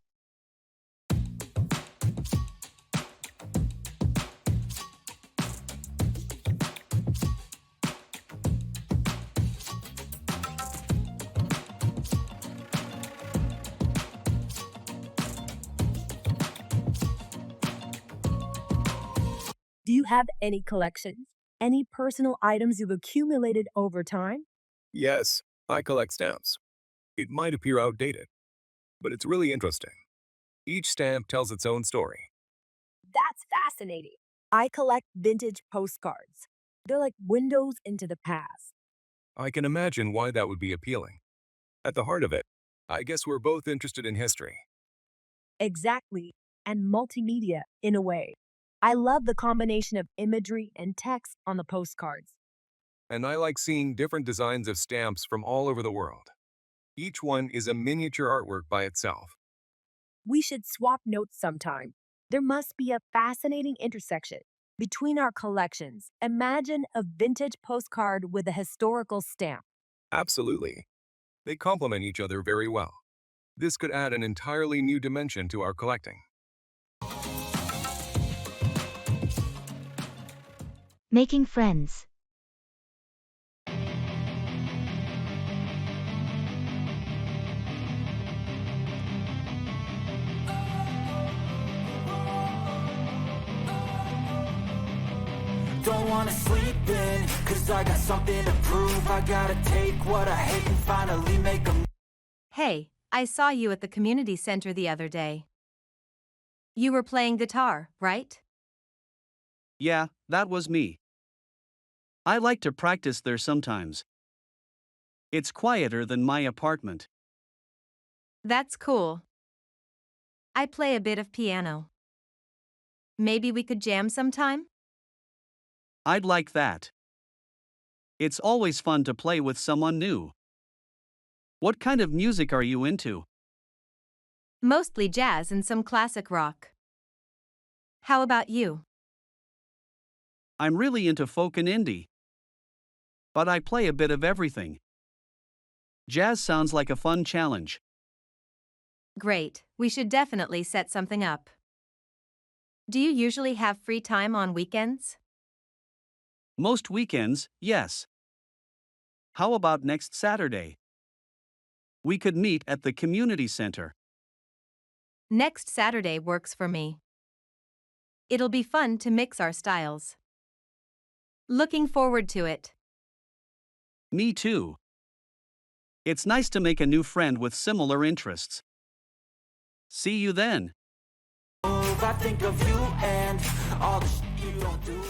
Do you have any collections? Any personal items you've accumulated over time? Yes, I collect stamps. It might appear outdated, but it's really interesting. Each stamp tells its own story. That's fascinating. I collect vintage postcards. They're like windows into the past. I can imagine why that would be appealing. At the heart of it, I guess we're both interested in history. Exactly. And multimedia, in a way. I love the combination of imagery and text on the postcards. And I like seeing different designs of stamps from all over the world. Each one is a miniature artwork by itself. We should swap notes sometime. There must be a fascinating intersection between our collections. Imagine a vintage postcard with a historical stamp. Absolutely. They complement each other very well. This could add an entirely new dimension to our collecting. Making friends. Don't wanna sleep in, cause I got something to prove. I gotta take what I hate and finally make a Hey, I saw you at the community center the other day. You were playing guitar, right? Yeah, that was me. I like to practice there sometimes. It's quieter than my apartment. That's cool. I play a bit of piano. Maybe we could jam sometime? I'd like that. It's always fun to play with someone new. What kind of music are you into? Mostly jazz and some classic rock. How about you? I'm really into folk and indie. But I play a bit of everything. Jazz sounds like a fun challenge. Great, we should definitely set something up. Do you usually have free time on weekends? Most weekends, yes. How about next Saturday? We could meet at the community center. Next Saturday works for me. It'll be fun to mix our styles. Looking forward to it. Me too. It's nice to make a new friend with similar interests. See you then. I think of you and all the shit you don't do.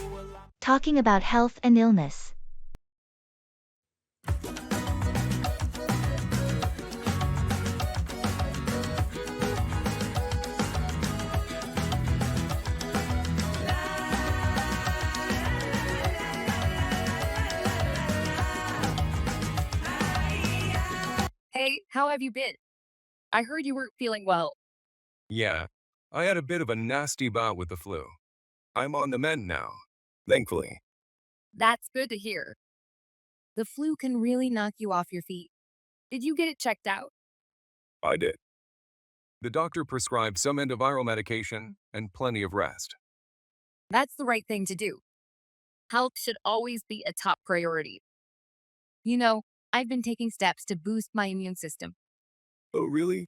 Talking about health and illness. Hey, how have you been? I heard you weren't feeling well. Yeah, I had a bit of a nasty bout with the flu. I'm on the mend now, thankfully. That's good to hear. The flu can really knock you off your feet. Did you get it checked out? I did. The doctor prescribed some antiviral medication and plenty of rest. That's the right thing to do. Health should always be a top priority. You know, I've been taking steps to boost my immune system. Oh, really?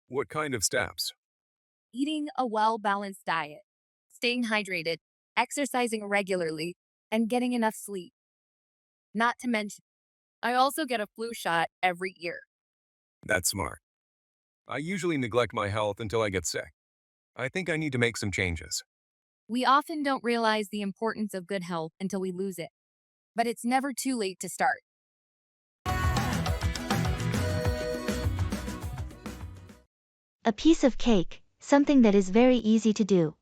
What kind of steps? Eating a well-balanced diet, staying hydrated, exercising regularly, and getting enough sleep. Not to mention, I also get a flu shot every year. That's smart. I usually neglect my health until I get sick. I think I need to make some changes. We often don't realize the importance of good health until we lose it, but it's never too late to start. A piece of cake, something that is very easy to do.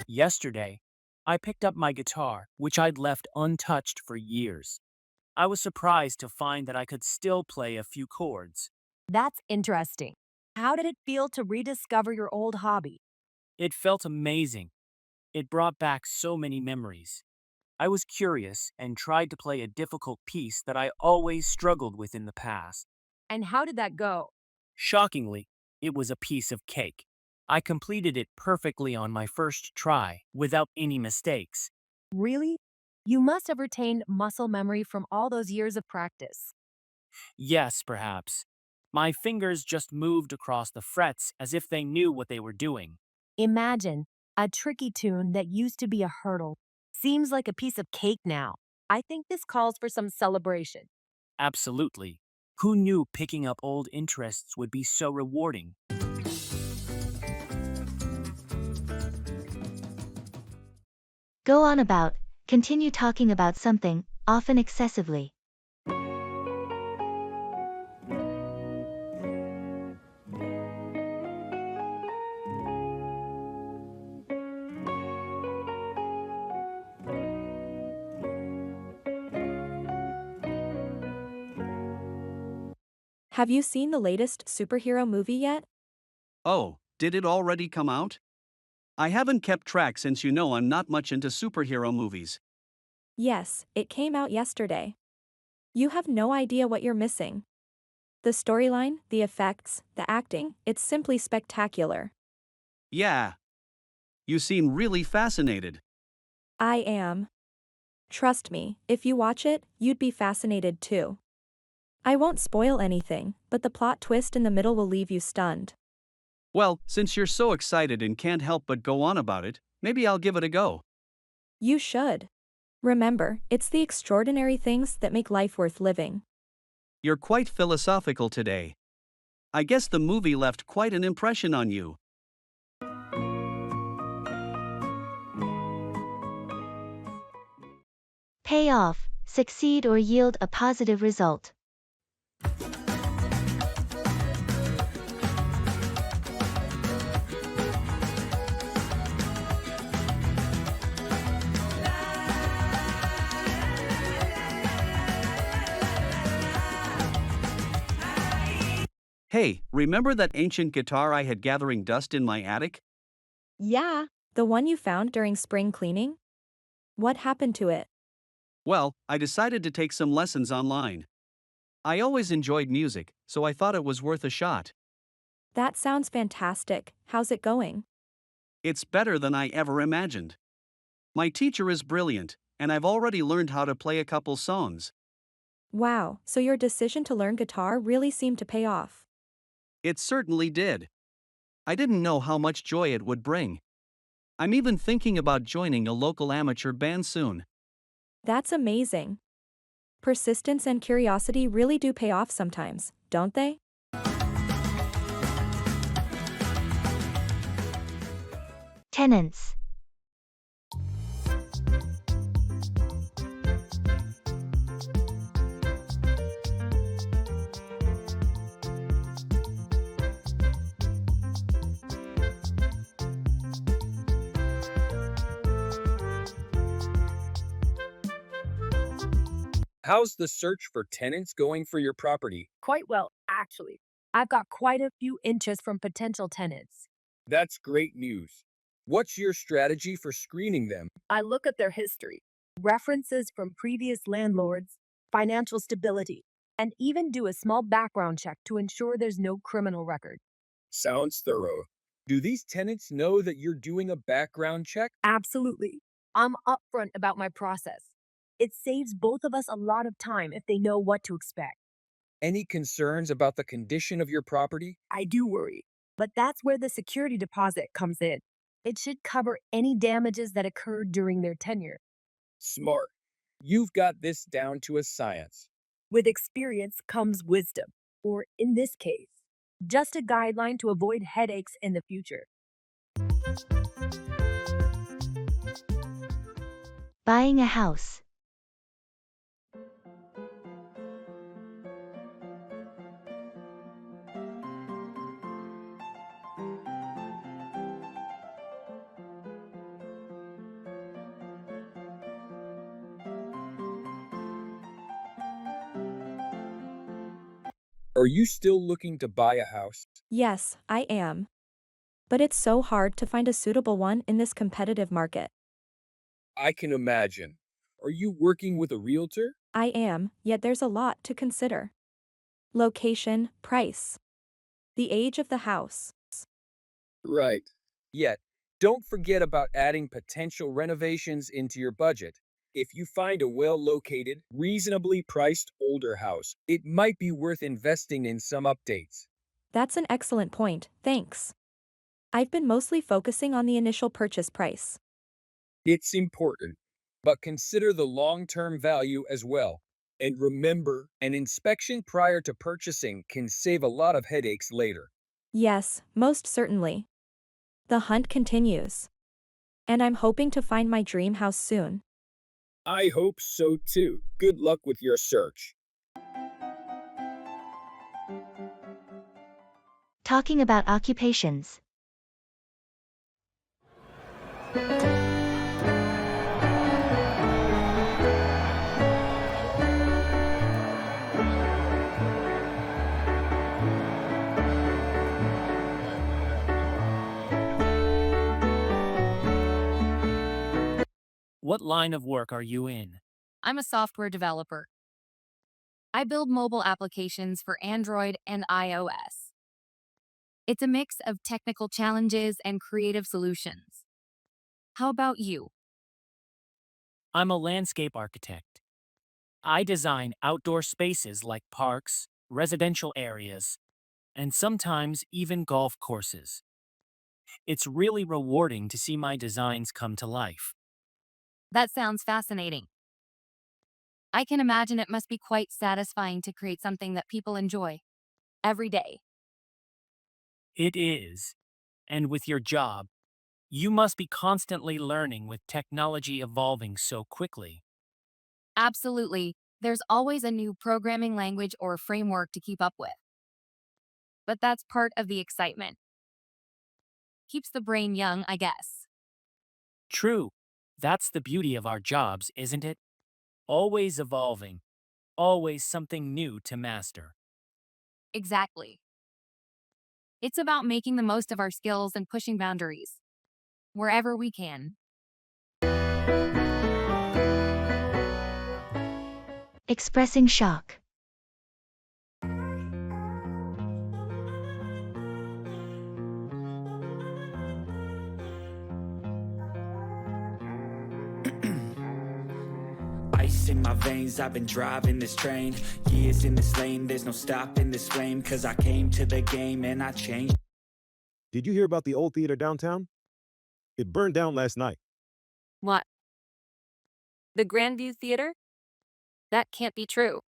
Yesterday, I picked up my guitar, which I'd left untouched for years. I was surprised to find that I could still play a few chords. That's interesting. How did it feel to rediscover your old hobby? It felt amazing. It brought back so many memories. I was curious and tried to play a difficult piece that I always struggled with in the past. And how did that go? Shockingly, it was a piece of cake. I completed it perfectly on my first try, without any mistakes. Really? You must have retained muscle memory from all those years of practice. Yes, perhaps. My fingers just moved across the frets as if they knew what they were doing. Imagine a tricky tune that used to be a hurdle. Seems like a piece of cake now. I think this calls for some celebration. Absolutely. Who knew picking up old interests would be so rewarding? Go on about, continue talking about something, often excessively. Have you seen the latest superhero movie yet? Oh, did it already come out? I haven't kept track since you know I'm not much into superhero movies. Yes, it came out yesterday. You have no idea what you're missing. The storyline, the effects, the acting, it's simply spectacular. Yeah. You seem really fascinated. I am. Trust me, if you watch it, you'd be fascinated too. I won't spoil anything, but the plot twist in the middle will leave you stunned. Well, since you're so excited and can't help but go on about it, maybe I'll give it a go. You should. Remember, it's the extraordinary things that make life worth living. You're quite philosophical today. I guess the movie left quite an impression on you. Pay off, succeed or yield a positive result. Hey, remember that ancient guitar I had gathering dust in my attic? Yeah, the one you found during spring cleaning? What happened to it? Well, I decided to take some lessons online. I always enjoyed music, so I thought it was worth a shot. That sounds fantastic. How's it going? It's better than I ever imagined. My teacher is brilliant, and I've already learned how to play a couple songs. Wow, so your decision to learn guitar really seemed to pay off. It certainly did. I didn't know how much joy it would bring. I'm even thinking about joining a local amateur band soon. That's amazing. Persistence and curiosity really do pay off sometimes, don't they? Tenants. How's the search for tenants going for your property? Quite well, actually. I've got quite a few interest from potential tenants. That's great news. What's your strategy for screening them? I look at their history, references from previous landlords, financial stability, and even do a small background check to ensure there's no criminal record. Sounds thorough. Do these tenants know that you're doing a background check? Absolutely. I'm upfront about my process. It saves both of us a lot of time if they know what to expect. Any concerns about the condition of your property? I do worry, but that's where the security deposit comes in. It should cover any damages that occurred during their tenure. Smart. You've got this down to a science. With experience comes wisdom, or in this case, just a guideline to avoid headaches in the future. Buying a house. Are you still looking to buy a house? Yes, I am. But it's so hard to find a suitable one in this competitive market. I can imagine. Are you working with a realtor? I am, yet there's a lot to consider. Location, price, the age of the house. Right. Yet, don't forget about adding potential renovations into your budget. If you find a well-located, reasonably priced older house, it might be worth investing in some updates. That's an excellent point, thanks. I've been mostly focusing on the initial purchase price. It's important, but consider the long-term value as well. And remember, an inspection prior to purchasing can save a lot of headaches later. Yes, most certainly. The hunt continues. And I'm hoping to find my dream house soon. I hope so too. Good luck with your search. Talking about occupations. What line of work are you in? I'm a software developer. I build mobile applications for Android and iOS. It's a mix of technical challenges and creative solutions. How about you? I'm a landscape architect. I design outdoor spaces like parks, residential areas, and sometimes even golf courses. It's really rewarding to see my designs come to life. That sounds fascinating. I can imagine it must be quite satisfying to create something that people enjoy every day. It is. And with your job, you must be constantly learning with technology evolving so quickly. Absolutely, there's always a new programming language or framework to keep up with. But that's part of the excitement. Keeps the brain young, I guess. True. That's the beauty of our jobs, isn't it? Always evolving, always something new to master. Exactly. It's about making the most of our skills and pushing boundaries wherever we can. Expressing shock. Ice in my veins, I've been driving this train. Years in this lane, there's no stopping this flame. Cause I came to the game and I changed. Did you hear about the old theater downtown? It burned down last night. What? The Grandview Theater? That can't be true.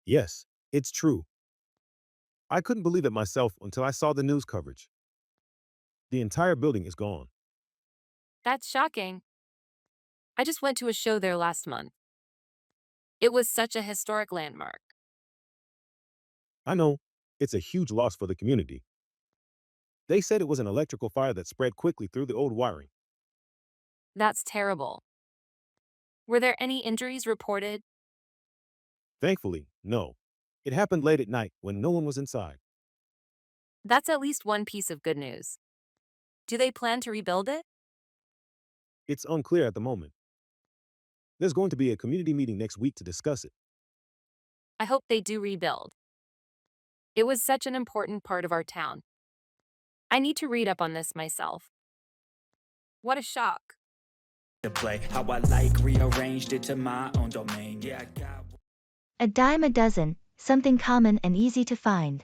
Yes, it's true. I couldn't believe it myself until I saw the news coverage. The entire building is gone. That's shocking. I just went to a show there last month. It was such a historic landmark. I know, it's a huge loss for the community. They said it was an electrical fire that spread quickly through the old wiring. That's terrible. Were there any injuries reported? Thankfully, no. It happened late at night when no one was inside. That's at least one piece of good news. Do they plan to rebuild it? It's unclear at the moment. There's going to be a community meeting next week to discuss it. I hope they do rebuild. It was such an important part of our town. I need to read up on this myself. What a shock. to play. How I like rearranged it to my own domain. Yeah, I got. A dime a dozen, something common and easy to find.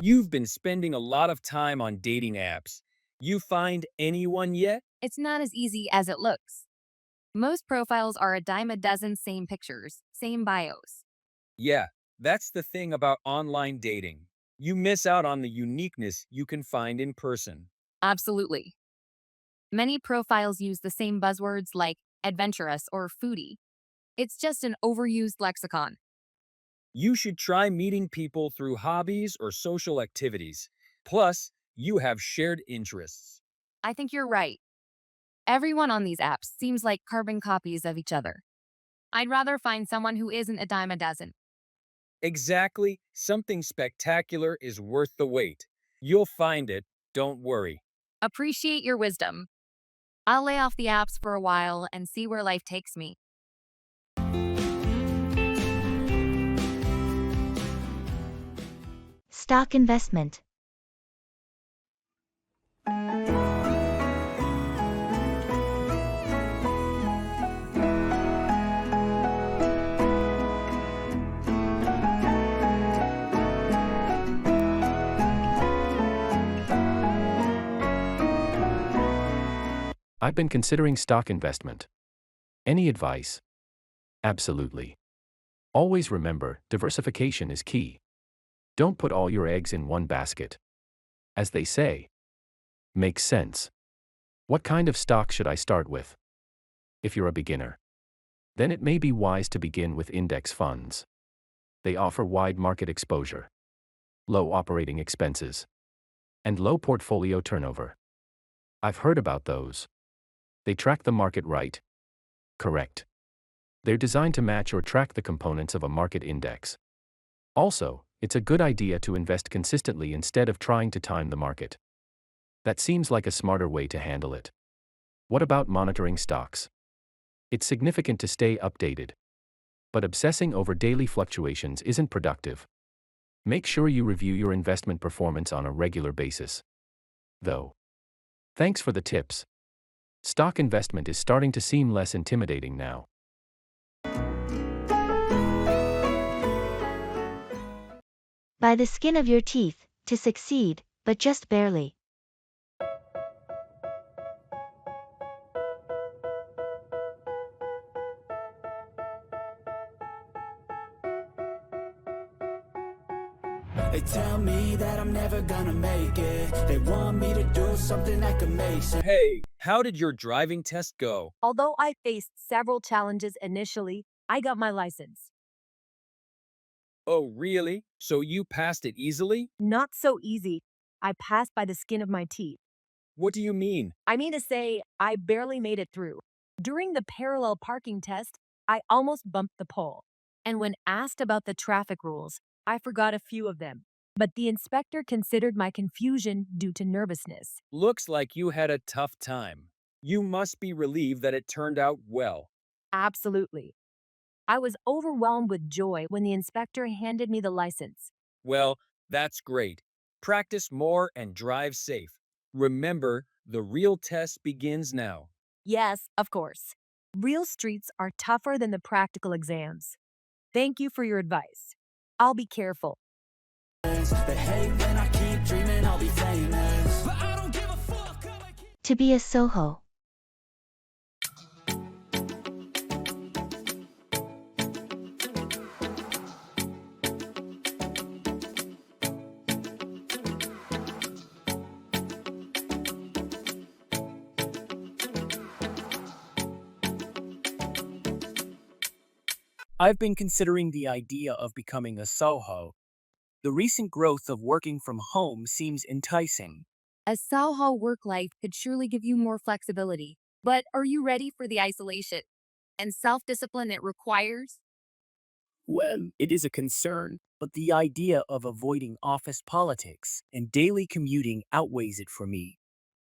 You've been spending a lot of time on dating apps. You find anyone yet? It's not as easy as it looks. Most profiles are a dime a dozen, same pictures, same bios. Yeah, that's the thing about online dating. You miss out on the uniqueness you can find in person. Absolutely. Many profiles use the same buzzwords like adventurous or foodie. It's just an overused lexicon. You should try meeting people through hobbies or social activities. Plus, you have shared interests. I think you're right. Everyone on these apps seems like carbon copies of each other. I'd rather find someone who isn't a dime a dozen. Exactly, something spectacular is worth the wait. You'll find it, don't worry. Appreciate your wisdom. I'll lay off the apps for a while and see where life takes me. Stock investment. I've been considering stock investment. Any advice? Absolutely. Always remember, diversification is key. Don't put all your eggs in one basket. As they say. Makes sense. What kind of stock should I start with? If you're a beginner, then it may be wise to begin with index funds. They offer wide market exposure, low operating expenses, and low portfolio turnover. I've heard about those. They track the market right. Correct. They're designed to match or track the components of a market index. Also, it's a good idea to invest consistently instead of trying to time the market. That seems like a smarter way to handle it. What about monitoring stocks? It's significant to stay updated. But obsessing over daily fluctuations isn't productive. Make sure you review your investment performance on a regular basis. Though. Thanks for the tips. Stock investment is starting to seem less intimidating now. By the skin of your teeth, to succeed, but just barely. They tell me that I'm never gonna make it. They want me to do something that could make sense. Hey, how did your driving test go? Although I faced several challenges initially, I got my license. Oh, really? So you passed it easily? Not so easy. I passed by the skin of my teeth. What do you mean? I mean to say, I barely made it through. During the parallel parking test, I almost bumped the pole. And when asked about the traffic rules, I forgot a few of them. But the inspector considered my confusion due to nervousness. Looks like you had a tough time. You must be relieved that it turned out well. Absolutely. I was overwhelmed with joy when the inspector handed me the license. Well, that's great. Practice more and drive safe. Remember, the real test begins now. Yes, of course. Real streets are tougher than the practical exams. Thank you for your advice. I'll be careful. They hate when I keep dreaming I'll be famous. To be a Soho. I've been considering the idea of becoming a Soho. The recent growth of working from home seems enticing. A Soho work life could surely give you more flexibility. But are you ready for the isolation and self-discipline it requires? Well, it is a concern, but the idea of avoiding office politics and daily commuting outweighs it for me.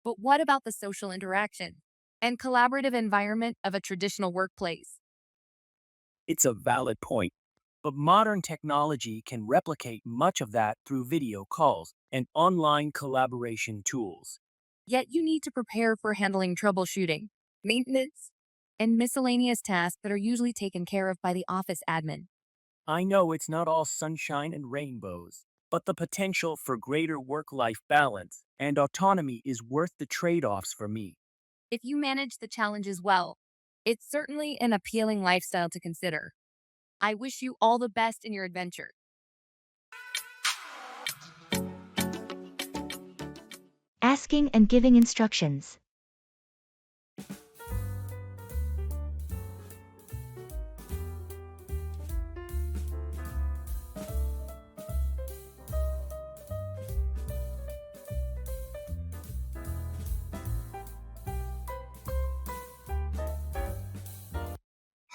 But what about the social interaction? and collaborative environment of a traditional workplace. It's a valid point, but modern technology can replicate much of that through video calls and online collaboration tools. Yet you need to prepare for handling troubleshooting, maintenance, and miscellaneous tasks that are usually taken care of by the office admin. I know it's not all sunshine and rainbows, but the potential for greater work life balance and autonomy is worth the trade offs for me. If you manage the challenges well, it's certainly an appealing lifestyle to consider. I wish you all the best in your adventure. Asking and giving instructions.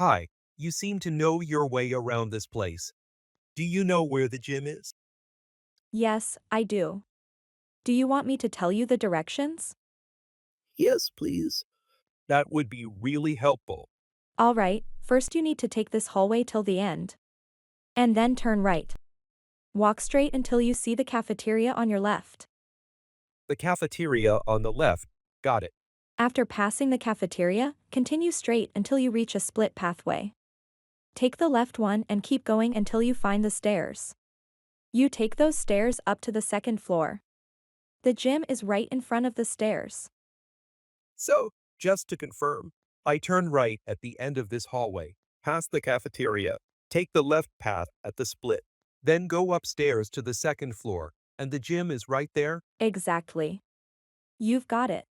Hi, you seem to know your way around this place. Do you know where the gym is? Yes, I do. Do you want me to tell you the directions? Yes, please. That would be really helpful. All right, first you need to take this hallway till the end. And then turn right. Walk straight until you see the cafeteria on your left. The cafeteria on the left. Got it. After passing the cafeteria, continue straight until you reach a split pathway. Take the left one and keep going until you find the stairs. You take those stairs up to the second floor. The gym is right in front of the stairs. So, just to confirm, I turn right at the end of this hallway, past the cafeteria, take the left path at the split, then go upstairs to the second floor, and the gym is right there? Exactly. You've got it.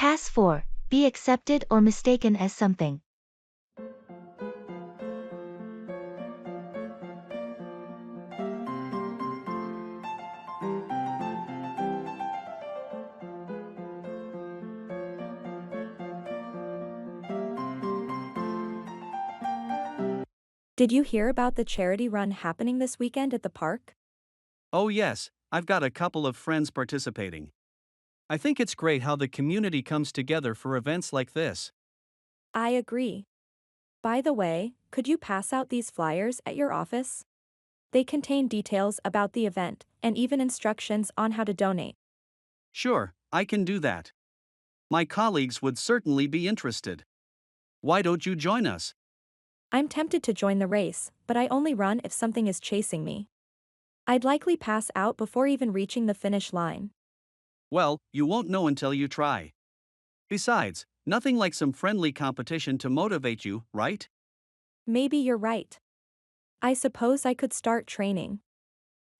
Pass 4. Be accepted or mistaken as something. Did you hear about the charity run happening this weekend at the park? Oh, yes, I've got a couple of friends participating. I think it's great how the community comes together for events like this. I agree. By the way, could you pass out these flyers at your office? They contain details about the event and even instructions on how to donate. Sure, I can do that. My colleagues would certainly be interested. Why don't you join us? I'm tempted to join the race, but I only run if something is chasing me. I'd likely pass out before even reaching the finish line. Well, you won't know until you try. Besides, nothing like some friendly competition to motivate you, right? Maybe you're right. I suppose I could start training.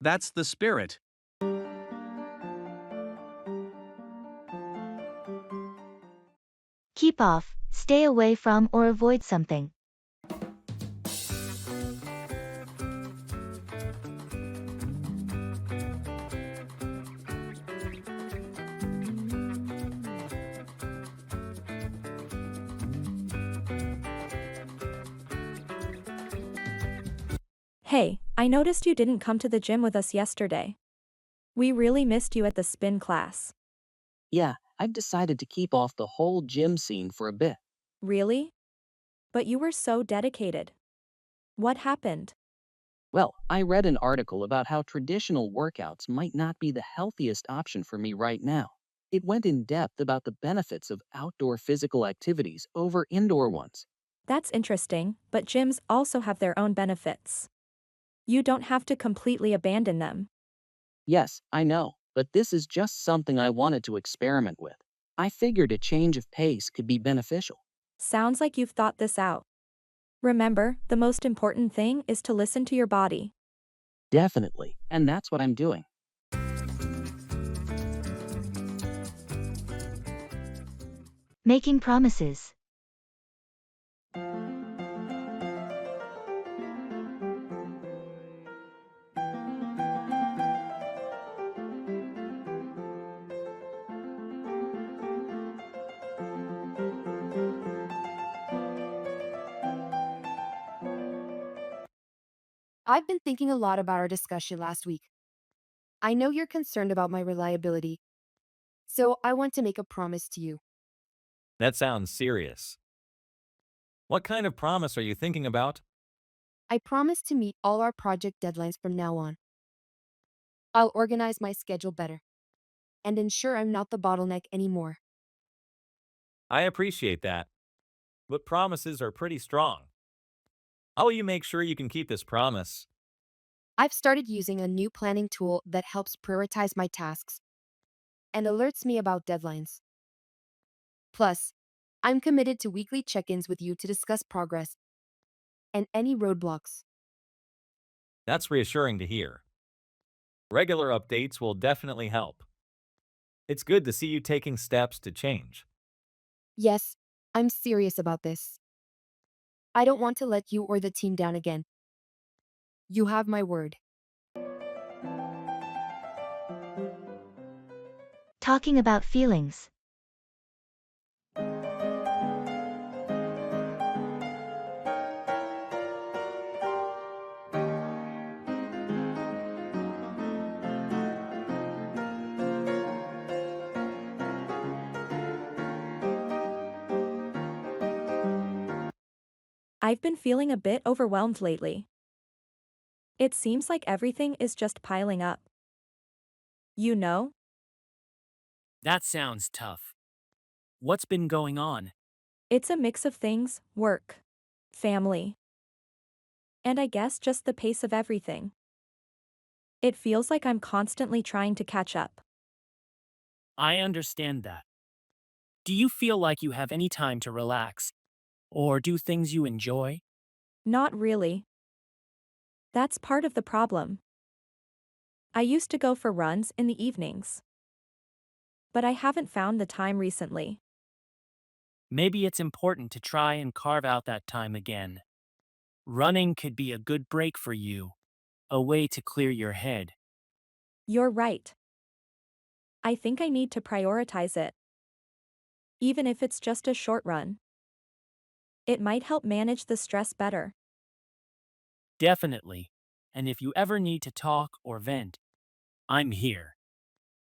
That's the spirit. Keep off, stay away from or avoid something. Hey, I noticed you didn't come to the gym with us yesterday. We really missed you at the spin class. Yeah, I've decided to keep off the whole gym scene for a bit. Really? But you were so dedicated. What happened? Well, I read an article about how traditional workouts might not be the healthiest option for me right now. It went in depth about the benefits of outdoor physical activities over indoor ones. That's interesting, but gyms also have their own benefits. You don't have to completely abandon them. Yes, I know, but this is just something I wanted to experiment with. I figured a change of pace could be beneficial. Sounds like you've thought this out. Remember, the most important thing is to listen to your body. Definitely, and that's what I'm doing. Making promises. I've been thinking a lot about our discussion last week. I know you're concerned about my reliability, so I want to make a promise to you. That sounds serious. What kind of promise are you thinking about? I promise to meet all our project deadlines from now on. I'll organize my schedule better and ensure I'm not the bottleneck anymore. I appreciate that, but promises are pretty strong. How will you make sure you can keep this promise? I've started using a new planning tool that helps prioritize my tasks and alerts me about deadlines. Plus, I'm committed to weekly check-ins with you to discuss progress and any roadblocks. That's reassuring to hear. Regular updates will definitely help. It's good to see you taking steps to change. Yes, I'm serious about this. I don't want to let you or the team down again. You have my word. Talking about feelings. I've been feeling a bit overwhelmed lately. It seems like everything is just piling up. You know? That sounds tough. What's been going on? It's a mix of things: work, family, and I guess just the pace of everything. It feels like I'm constantly trying to catch up. I understand that. Do you feel like you have any time to relax or do things you enjoy? Not really. That's part of the problem. I used to go for runs in the evenings, but I haven't found the time recently. Maybe it's important to try and carve out that time again. Running could be a good break for you, a way to clear your head. You're right. I think I need to prioritize it. Even if it's just a short run. It might help manage the stress better. Definitely. And if you ever need to talk or vent, I'm here.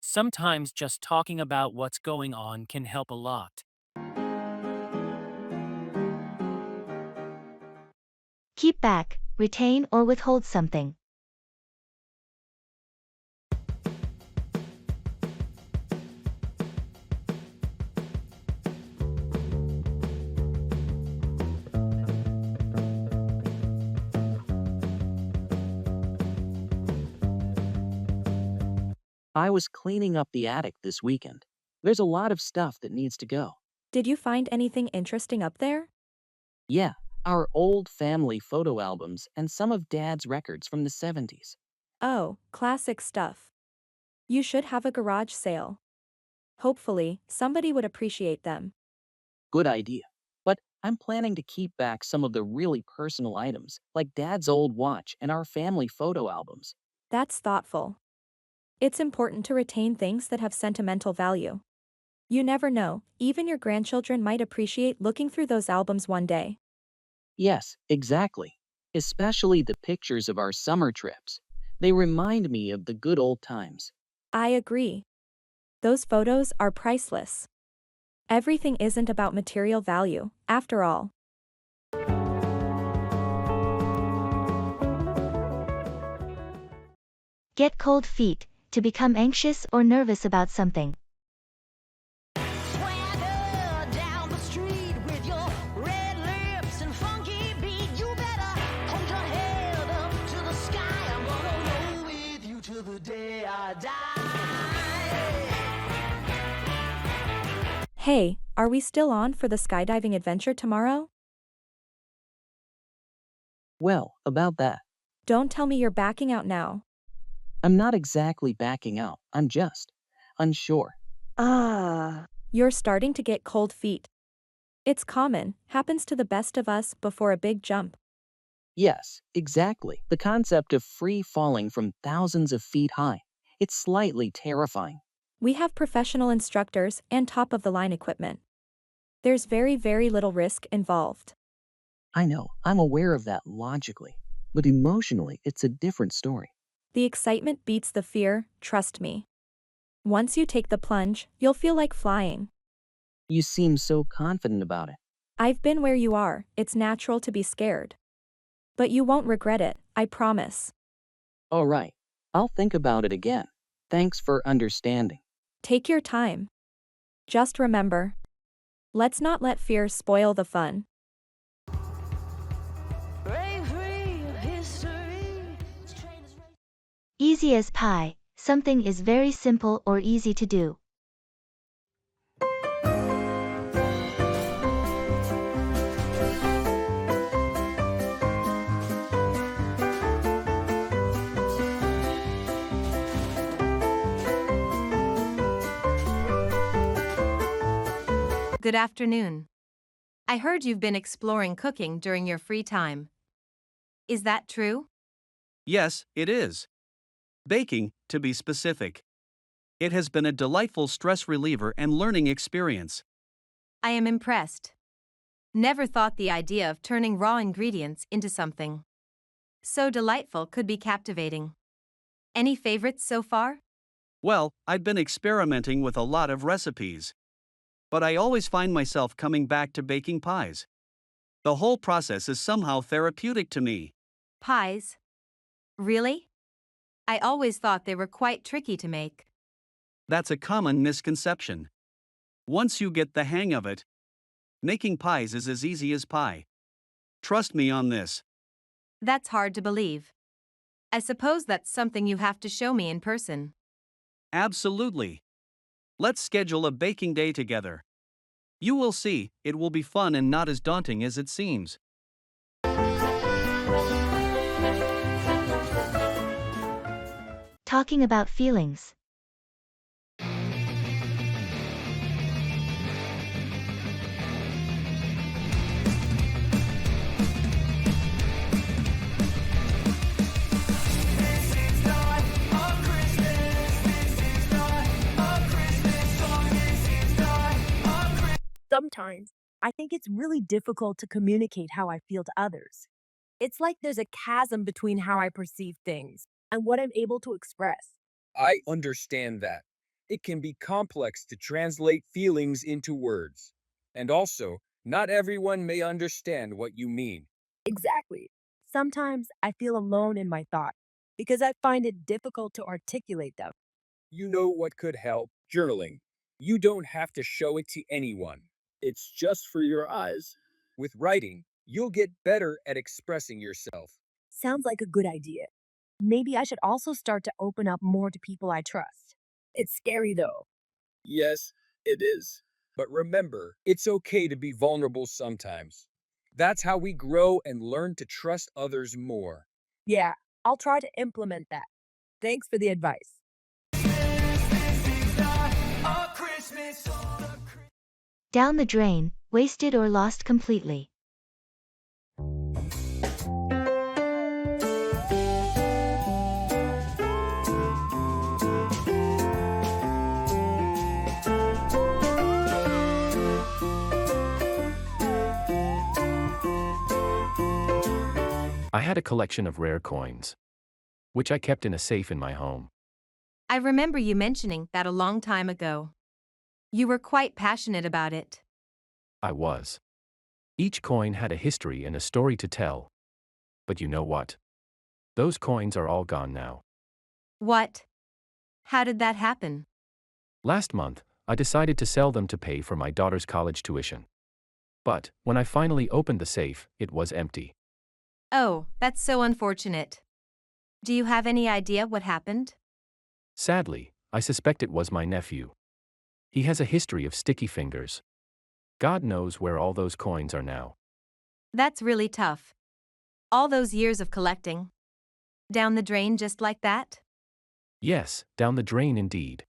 Sometimes just talking about what's going on can help a lot. Keep back, retain or withhold something. I was cleaning up the attic this weekend. There's a lot of stuff that needs to go. Did you find anything interesting up there? Yeah, our old family photo albums and some of Dad's records from the 70s. Oh, classic stuff. You should have a garage sale. Hopefully, somebody would appreciate them. Good idea. But I'm planning to keep back some of the really personal items, like Dad's old watch and our family photo albums. That's thoughtful. It's important to retain things that have sentimental value. You never know, even your grandchildren might appreciate looking through those albums one day. Yes, exactly. Especially the pictures of our summer trips. They remind me of the good old times. I agree. Those photos are priceless. Everything isn't about material value, after all. Get cold feet, to become anxious or nervous about something. Swagger down the street with your red lips and funky beat. You better hold your head up to the sky. I'm gonna roll with you till the day I die. Hey, are we still on for the skydiving adventure tomorrow? Well, about that. Don't tell me you're backing out now. I'm not exactly backing out, I'm just unsure. You're starting to get cold feet. It's common, happens to the best of us before a big jump. Yes, exactly. The concept of free falling from thousands of feet high. It's slightly terrifying. We have professional instructors and top-of-the-line equipment. There's very, very little risk involved. I know, I'm aware of that logically. But emotionally, it's a different story. The excitement beats the fear, trust me. Once you take the plunge, you'll feel like flying. You seem so confident about it. I've been where you are, it's natural to be scared. But you won't regret it, I promise. All right. I'll think about it again. Thanks for understanding. Take your time. Just remember, let's not let fear spoil the fun. Easy as pie, something is very simple or easy to do. Good afternoon. I heard you've been exploring cooking during your free time. Is that true? Yes, it is. Baking, to be specific. It has been a delightful stress reliever and learning experience. I am impressed. Never thought the idea of turning raw ingredients into something so delightful could be captivating. Any favorites so far? Well, I've been experimenting with a lot of recipes. But I always find myself coming back to baking pies. The whole process is somehow therapeutic to me. Pies? Really? I always thought they were quite tricky to make. That's a common misconception. Once you get the hang of it, making pies is as easy as pie. Trust me on this. That's hard to believe. I suppose that's something you have to show me in person. Absolutely. Let's schedule a baking day together. You will see, it will be fun and not as daunting as it seems. Talking about feelings. Sometimes, I think it's really difficult to communicate how I feel to others. It's like there's a chasm between how I perceive things and what I'm able to express. I understand that. It can be complex to translate feelings into words. And also, not everyone may understand what you mean. Exactly. Sometimes I feel alone in my thoughts because I find it difficult to articulate them. You know what could help? Journaling. You don't have to show it to anyone. It's just for your eyes. With writing, you'll get better at expressing yourself. Sounds like a good idea. Maybe I should also start to open up more to people I trust. It's scary though. Yes, it is. But remember, it's okay to be vulnerable sometimes. That's how we grow and learn to trust others more. Yeah, I'll try to implement that. Thanks for the advice. Down the drain, wasted or lost completely. I had a collection of rare coins, which I kept in a safe in my home. I remember you mentioning that a long time ago. You were quite passionate about it. I was. Each coin had a history and a story to tell. But you know what? Those coins are all gone now. What? How did that happen? Last month, I decided to sell them to pay for my daughter's college tuition. But, when I finally opened the safe, it was empty. Oh, that's so unfortunate. Do you have any idea what happened? Sadly, I suspect it was my nephew. He has a history of sticky fingers. God knows where all those coins are now. That's really tough. All those years of collecting. Down the drain just like that? Yes, down the drain indeed.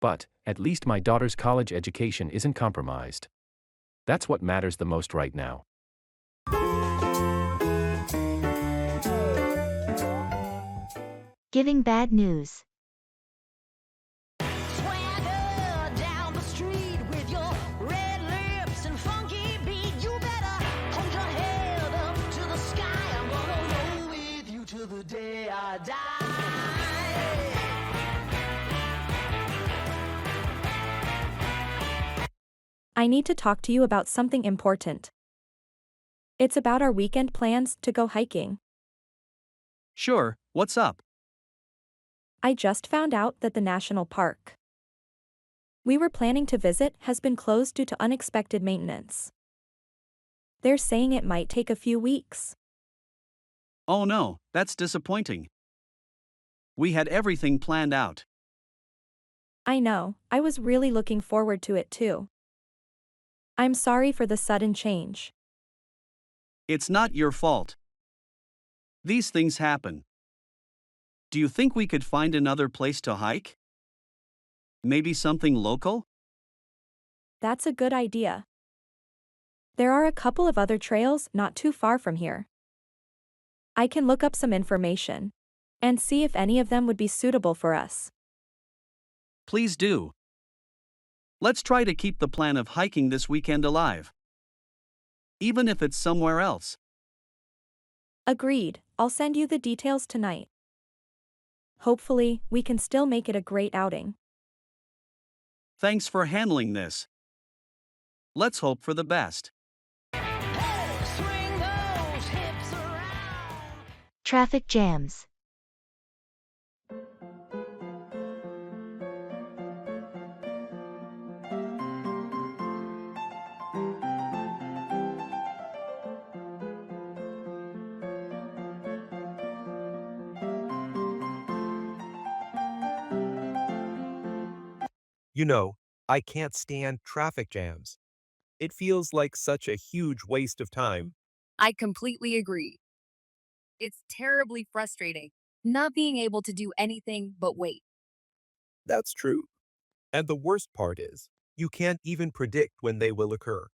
But, at least my daughter's college education isn't compromised. That's what matters the most right now. Giving bad news. Swagger down the street with your red lips and funky beat. You better hold your head up to the sky. I'm gonna roll with you till the day I die. I need to talk to you about something important. It's about our weekend plans to go hiking. Sure, what's up? I just found out that the national park we were planning to visit has been closed due to unexpected maintenance. They're saying it might take a few weeks. Oh no, that's disappointing. We had everything planned out. I know, I was really looking forward to it too. I'm sorry for the sudden change. It's not your fault. These things happen. Do you think we could find another place to hike? Maybe something local? That's a good idea. There are a couple of other trails not too far from here. I can look up some information and see if any of them would be suitable for us. Please do. Let's try to keep the plan of hiking this weekend alive. Even if it's somewhere else. Agreed, I'll send you the details tonight. Hopefully, we can still make it a great outing. Thanks for handling this. Let's hope for the best. Traffic jams. You know, I can't stand traffic jams. It feels like such a huge waste of time. I completely agree. It's terribly frustrating not being able to do anything but wait. That's true. And the worst part is, you can't even predict when they will occur.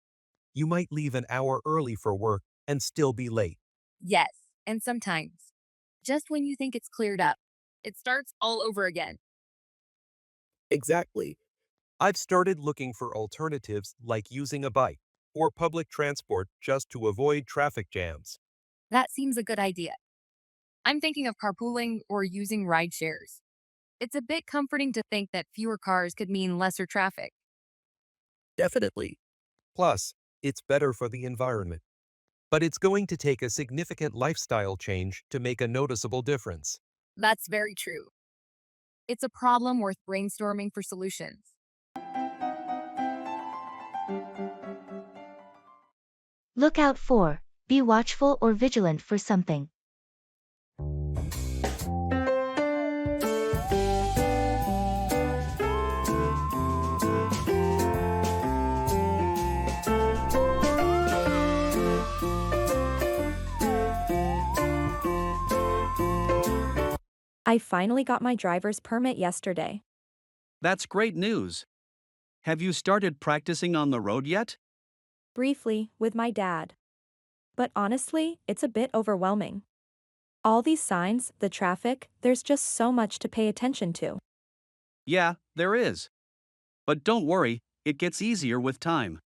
You might leave an hour early for work and still be late. Yes, and sometimes, just when you think it's cleared up, it starts all over again. Exactly. I've started looking for alternatives like using a bike or public transport just to avoid traffic jams. That seems a good idea. I'm thinking of carpooling or using ride shares. It's a bit comforting to think that fewer cars could mean lesser traffic. Definitely. Plus, it's better for the environment. But it's going to take a significant lifestyle change to make a noticeable difference. That's very true. It's a problem worth brainstorming for solutions. Look out for, be watchful or vigilant for something. I finally got my driver's permit yesterday. That's great news. Have you started practicing on the road yet? Briefly, with my dad. But honestly, it's a bit overwhelming. All these signs, the traffic, there's just so much to pay attention to. Yeah, there is. But don't worry, it gets easier with time.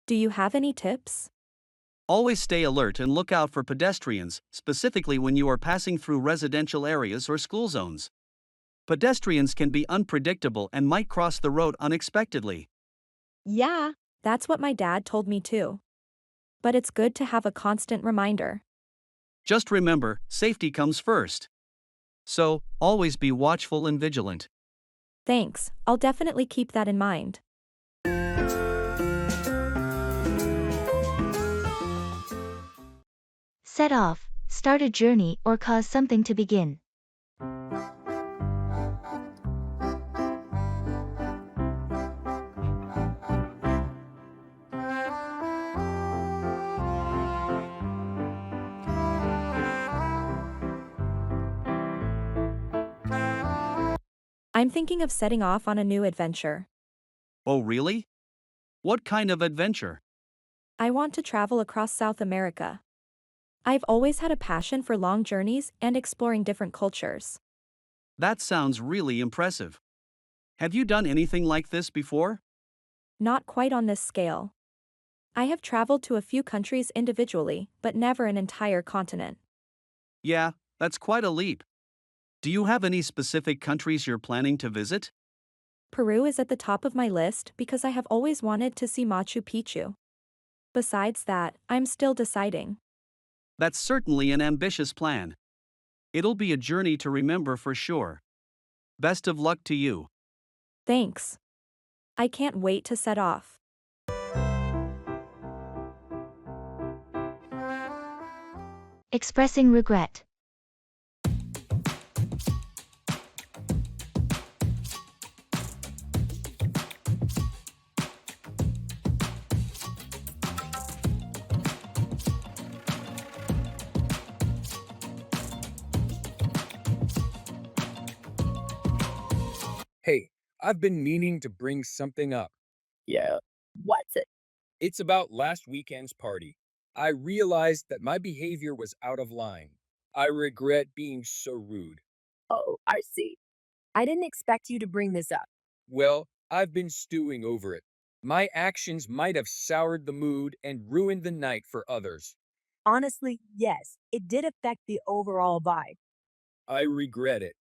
Do you have any tips? Always stay alert and look out for pedestrians, specifically when you are passing through residential areas or school zones. Pedestrians can be unpredictable and might cross the road unexpectedly. Yeah, that's what my dad told me too. But it's good to have a constant reminder. Just remember, safety comes first. So, always be watchful and vigilant. Thanks, I'll definitely keep that in mind. Set off, start a journey or cause something to begin. I'm thinking of setting off on a new adventure. Oh, really? What kind of adventure? I want to travel across South America. I've always had a passion for long journeys and exploring different cultures. That sounds really impressive. Have you done anything like this before? Not quite on this scale. I have traveled to a few countries individually, but never an entire continent. Yeah, that's quite a leap. Do you have any specific countries you're planning to visit? Peru is at the top of my list because I have always wanted to see Machu Picchu. Besides that, I'm still deciding. That's certainly an ambitious plan. It'll be a journey to remember for sure. Best of luck to you. Thanks. I can't wait to set off. Expressing regret. Hey, I've been meaning to bring something up. Yeah. What's it? It's about last weekend's party. I realized that my behavior was out of line. I regret being so rude. Oh, I see. I didn't expect you to bring this up. Well, I've been stewing over it. My actions might have soured the mood and ruined the night for others. Honestly, yes, it did affect the overall vibe. I regret it.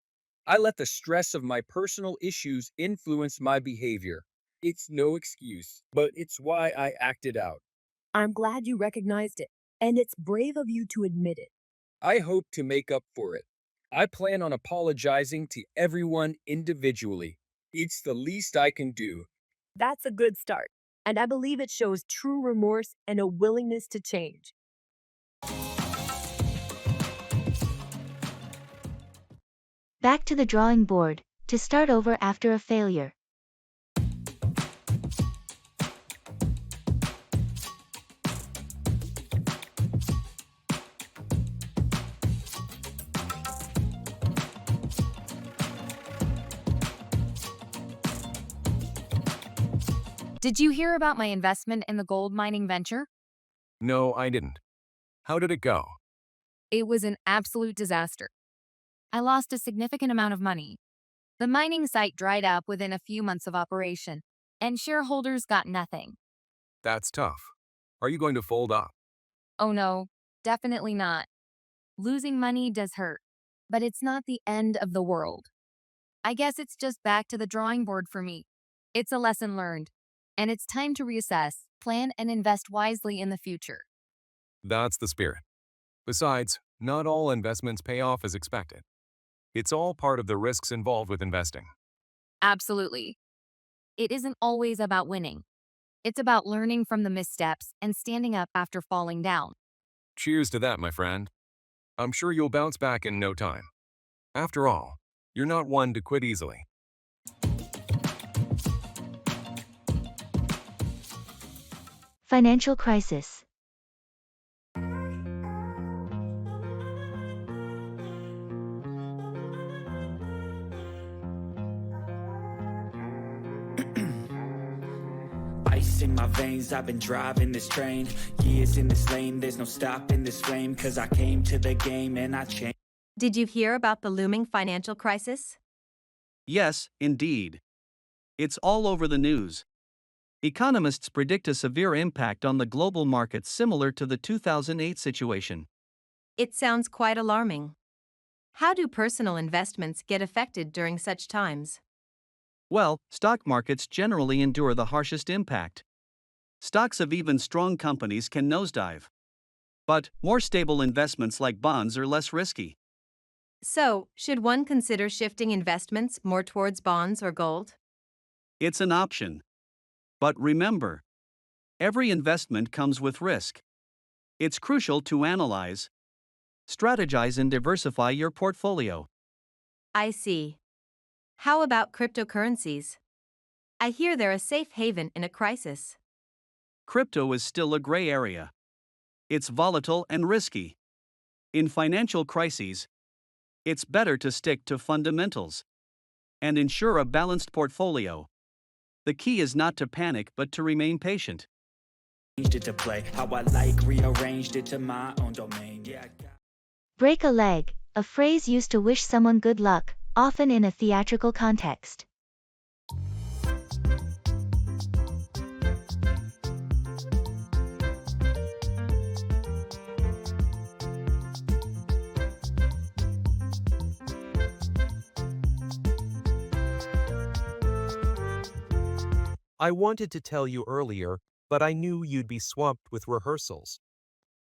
I let the stress of my personal issues influence my behavior. It's no excuse, but it's why I acted out. I'm glad you recognized it, and it's brave of you to admit it. I hope to make up for it. I plan on apologizing to everyone individually. It's the least I can do. That's a good start, and I believe it shows true remorse and a willingness to change. Back to the drawing board, to start over after a failure. Did you hear about my investment in the gold mining venture? No, I didn't. How did it go? It was an absolute disaster. I lost a significant amount of money. The mining site dried up within a few months of operation, and shareholders got nothing. That's tough. Are you going to fold up? Oh no, definitely not. Losing money does hurt, but it's not the end of the world. I guess it's just back to the drawing board for me. It's a lesson learned, and it's time to reassess, plan, and invest wisely in the future. That's the spirit. Besides, not all investments pay off as expected. It's all part of the risks involved with investing. Absolutely. It isn't always about winning. It's about learning from the missteps and standing up after falling down. Cheers to that, my friend. I'm sure you'll bounce back in no time. After all, you're not one to quit easily. Financial crisis. Ice in my veins, I've been driving this train. Years in this lane, there's no stopping this flame. Cause I came to the game and I changed. Did you hear about the looming financial crisis? Yes, indeed. It's all over the news. Economists predict a severe impact on the global markets similar to the 2008 situation. It sounds quite alarming. How do personal investments get affected during such times? Well, stock markets generally endure the harshest impact. Stocks of even strong companies can nosedive. But more stable investments like bonds are less risky. So, should one consider shifting investments more towards bonds or gold? It's an option. But remember, every investment comes with risk. It's crucial to analyze, strategize, and diversify your portfolio. I see. How about cryptocurrencies? I hear they're a safe haven in a crisis. Crypto is still a gray area. It's volatile and risky. In financial crises, it's better to stick to fundamentals and ensure a balanced portfolio. The key is not to panic but to remain patient. Changed it to play how I like, rearranged it to my own domain. Yeah. Break a leg, a phrase used to wish someone good luck, often in a theatrical context. I wanted to tell you earlier, but I knew you'd be swamped with rehearsals.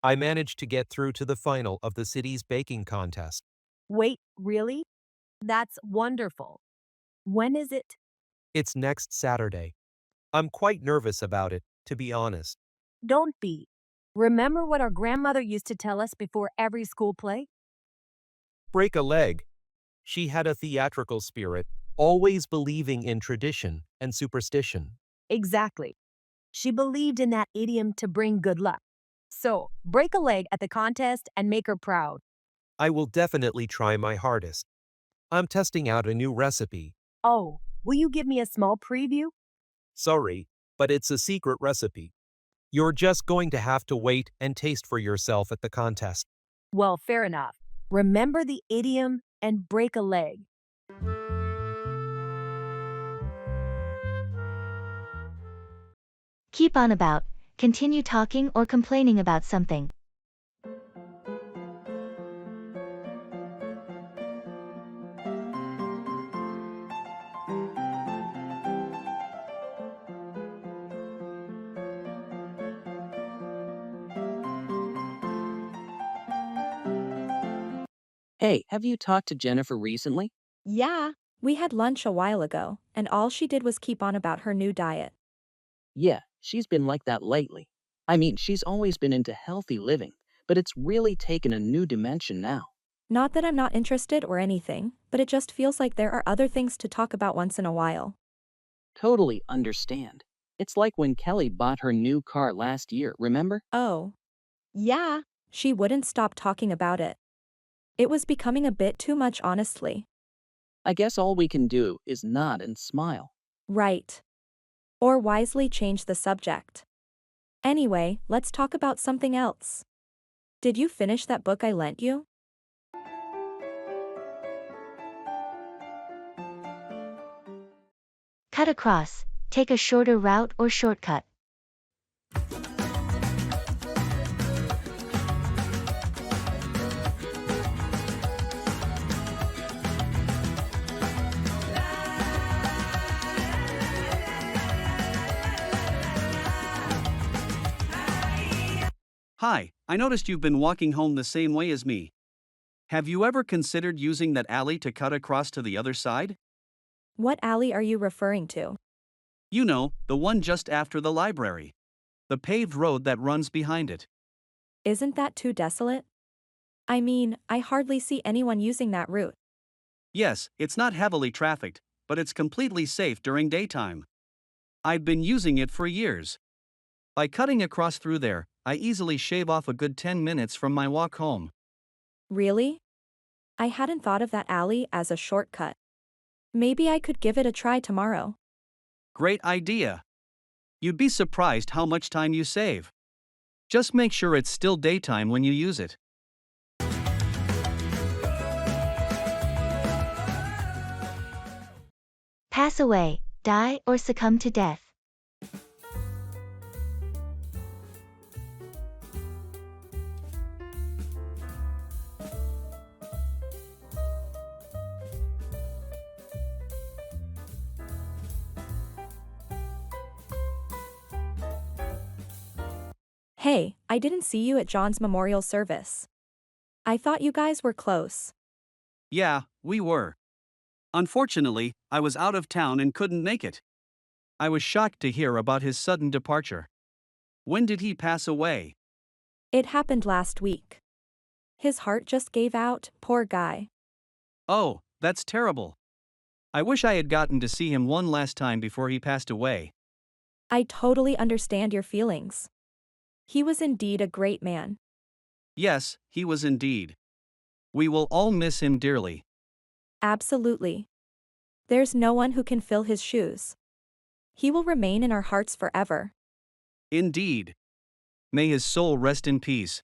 I managed to get through to the final of the city's baking contest. Wait, really? That's wonderful. When is it? It's next Saturday. I'm quite nervous about it, to be honest. Don't be. Remember what our grandmother used to tell us before every school play? Break a leg. She had a theatrical spirit, always believing in tradition and superstition. Exactly. She believed in that idiom to bring good luck. So, break a leg at the contest and make her proud. I will definitely try my hardest. I'm testing out a new recipe. Oh, will you give me a small preview? Sorry, but it's a secret recipe. You're just going to have to wait and taste for yourself at the contest. Well, fair enough. Remember the idiom and break a leg. Keep on about, continue talking or complaining about something. Hey, have you talked to Jennifer recently? Yeah, we had lunch a while ago, and all she did was keep on about her new diet. Yeah, she's been like that lately. I mean, she's always been into healthy living, but it's really taken a new dimension now. Not that I'm not interested or anything, but it just feels like there are other things to talk about once in a while. Totally understand. It's like when Kelly bought her new car last year, remember? Oh. Yeah. She wouldn't stop talking about it. It was becoming a bit too much, honestly. I guess all we can do is nod and smile. Right. Or wisely change the subject. Anyway, let's talk about something else. Did you finish that book I lent you? Cut across, take a shorter route or shortcut. Hi, I noticed you've been walking home the same way as me. Have you ever considered using that alley to cut across to the other side? What alley are you referring to? You know, the one just after the library. The paved road that runs behind it. Isn't that too desolate? I mean, I hardly see anyone using that route. Yes, it's not heavily trafficked, but it's completely safe during daytime. I've been using it for years. By cutting across through there, I easily shave off a good 10 minutes from my walk home. Really? I hadn't thought of that alley as a shortcut. Maybe I could give it a try tomorrow. Great idea. You'd be surprised how much time you save. Just make sure it's still daytime when you use it. Pass away, die or succumb to death. Hey, I didn't see you at John's memorial service. I thought you guys were close. Yeah, we were. Unfortunately, I was out of town and couldn't make it. I was shocked to hear about his sudden departure. When did he pass away? It happened last week. His heart just gave out, poor guy. Oh, that's terrible. I wish I had gotten to see him one last time before he passed away. I totally understand your feelings. He was indeed a great man. Yes, he was indeed. We will all miss him dearly. Absolutely. There's no one who can fill his shoes. He will remain in our hearts forever. Indeed. May his soul rest in peace.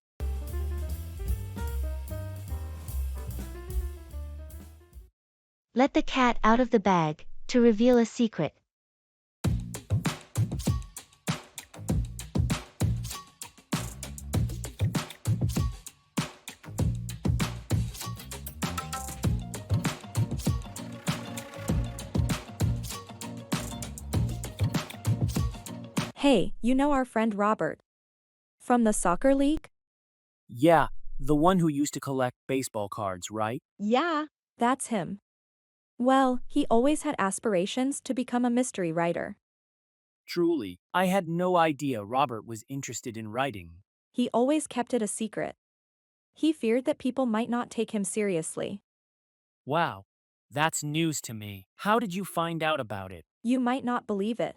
Let the cat out of the bag, to reveal a secret. Hey, you know our friend Robert. From the soccer league? Yeah, the one who used to collect baseball cards, right? Yeah, that's him. Well, he always had aspirations to become a mystery writer. Truly, I had no idea Robert was interested in writing. He always kept it a secret. He feared that people might not take him seriously. Wow, that's news to me. How did you find out about it? You might not believe it.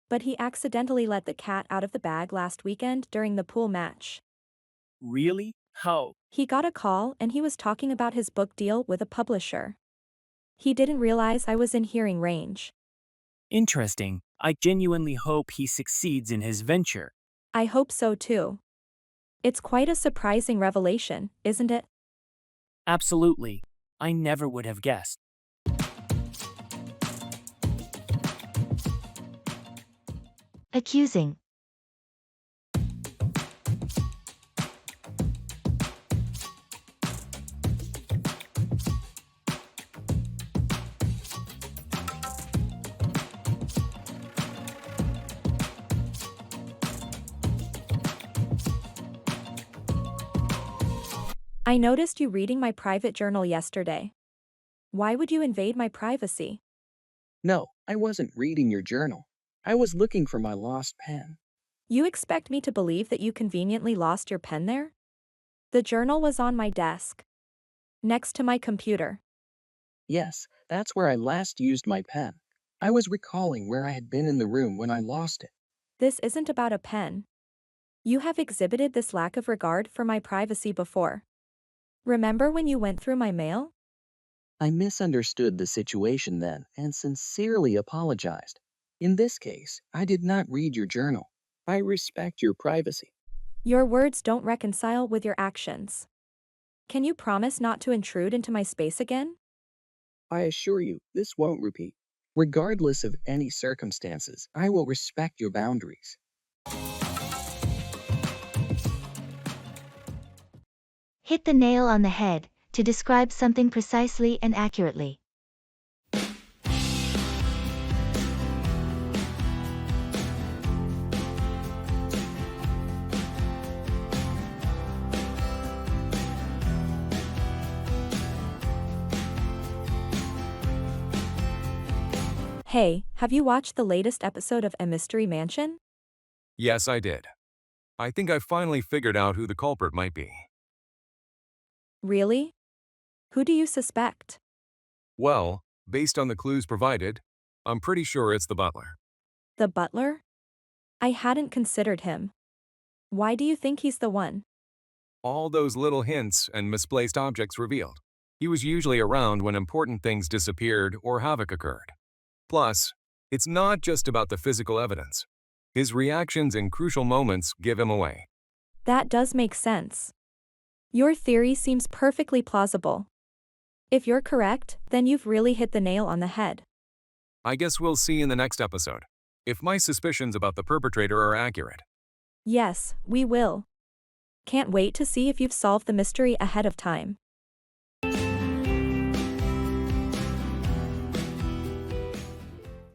But he accidentally let the cat out of the bag last weekend during the pool match. Really? How? He got a call and he was talking about his book deal with a publisher. He didn't realize I was in hearing range. Interesting. I genuinely hope he succeeds in his venture. I hope so too. It's quite a surprising revelation, isn't it? Absolutely. I never would have guessed. Accusing. I noticed you reading my private journal yesterday. Why would you invade my privacy? No, I wasn't reading your journal. I was looking for my lost pen. You expect me to believe that you conveniently lost your pen there? The journal was on my desk. Next to my computer. Yes, that's where I last used my pen. I was recalling where I had been in the room when I lost it. This isn't about a pen. You have exhibited this lack of regard for my privacy before. Remember when you went through my mail? I misunderstood the situation then and sincerely apologized. In this case, I did not read your journal. I respect your privacy. Your words don't reconcile with your actions. Can you promise not to intrude into my space again? I assure you, this won't repeat. Regardless of any circumstances, I will respect your boundaries. Hit the nail on the head, to describe something precisely and accurately. Hey, have you watched the latest episode of A Mystery Mansion? Yes, I did. I think I finally figured out who the culprit might be. Really? Who do you suspect? Well, based on the clues provided, I'm pretty sure it's the butler. The butler? I hadn't considered him. Why do you think he's the one? All those little hints and misplaced objects revealed. He was usually around when important things disappeared or havoc occurred. Plus, it's not just about the physical evidence. His reactions in crucial moments give him away. That does make sense. Your theory seems perfectly plausible. If you're correct, then you've really hit the nail on the head. I guess we'll see in the next episode if my suspicions about the perpetrator are accurate. Yes, we will. Can't wait to see if you've solved the mystery ahead of time.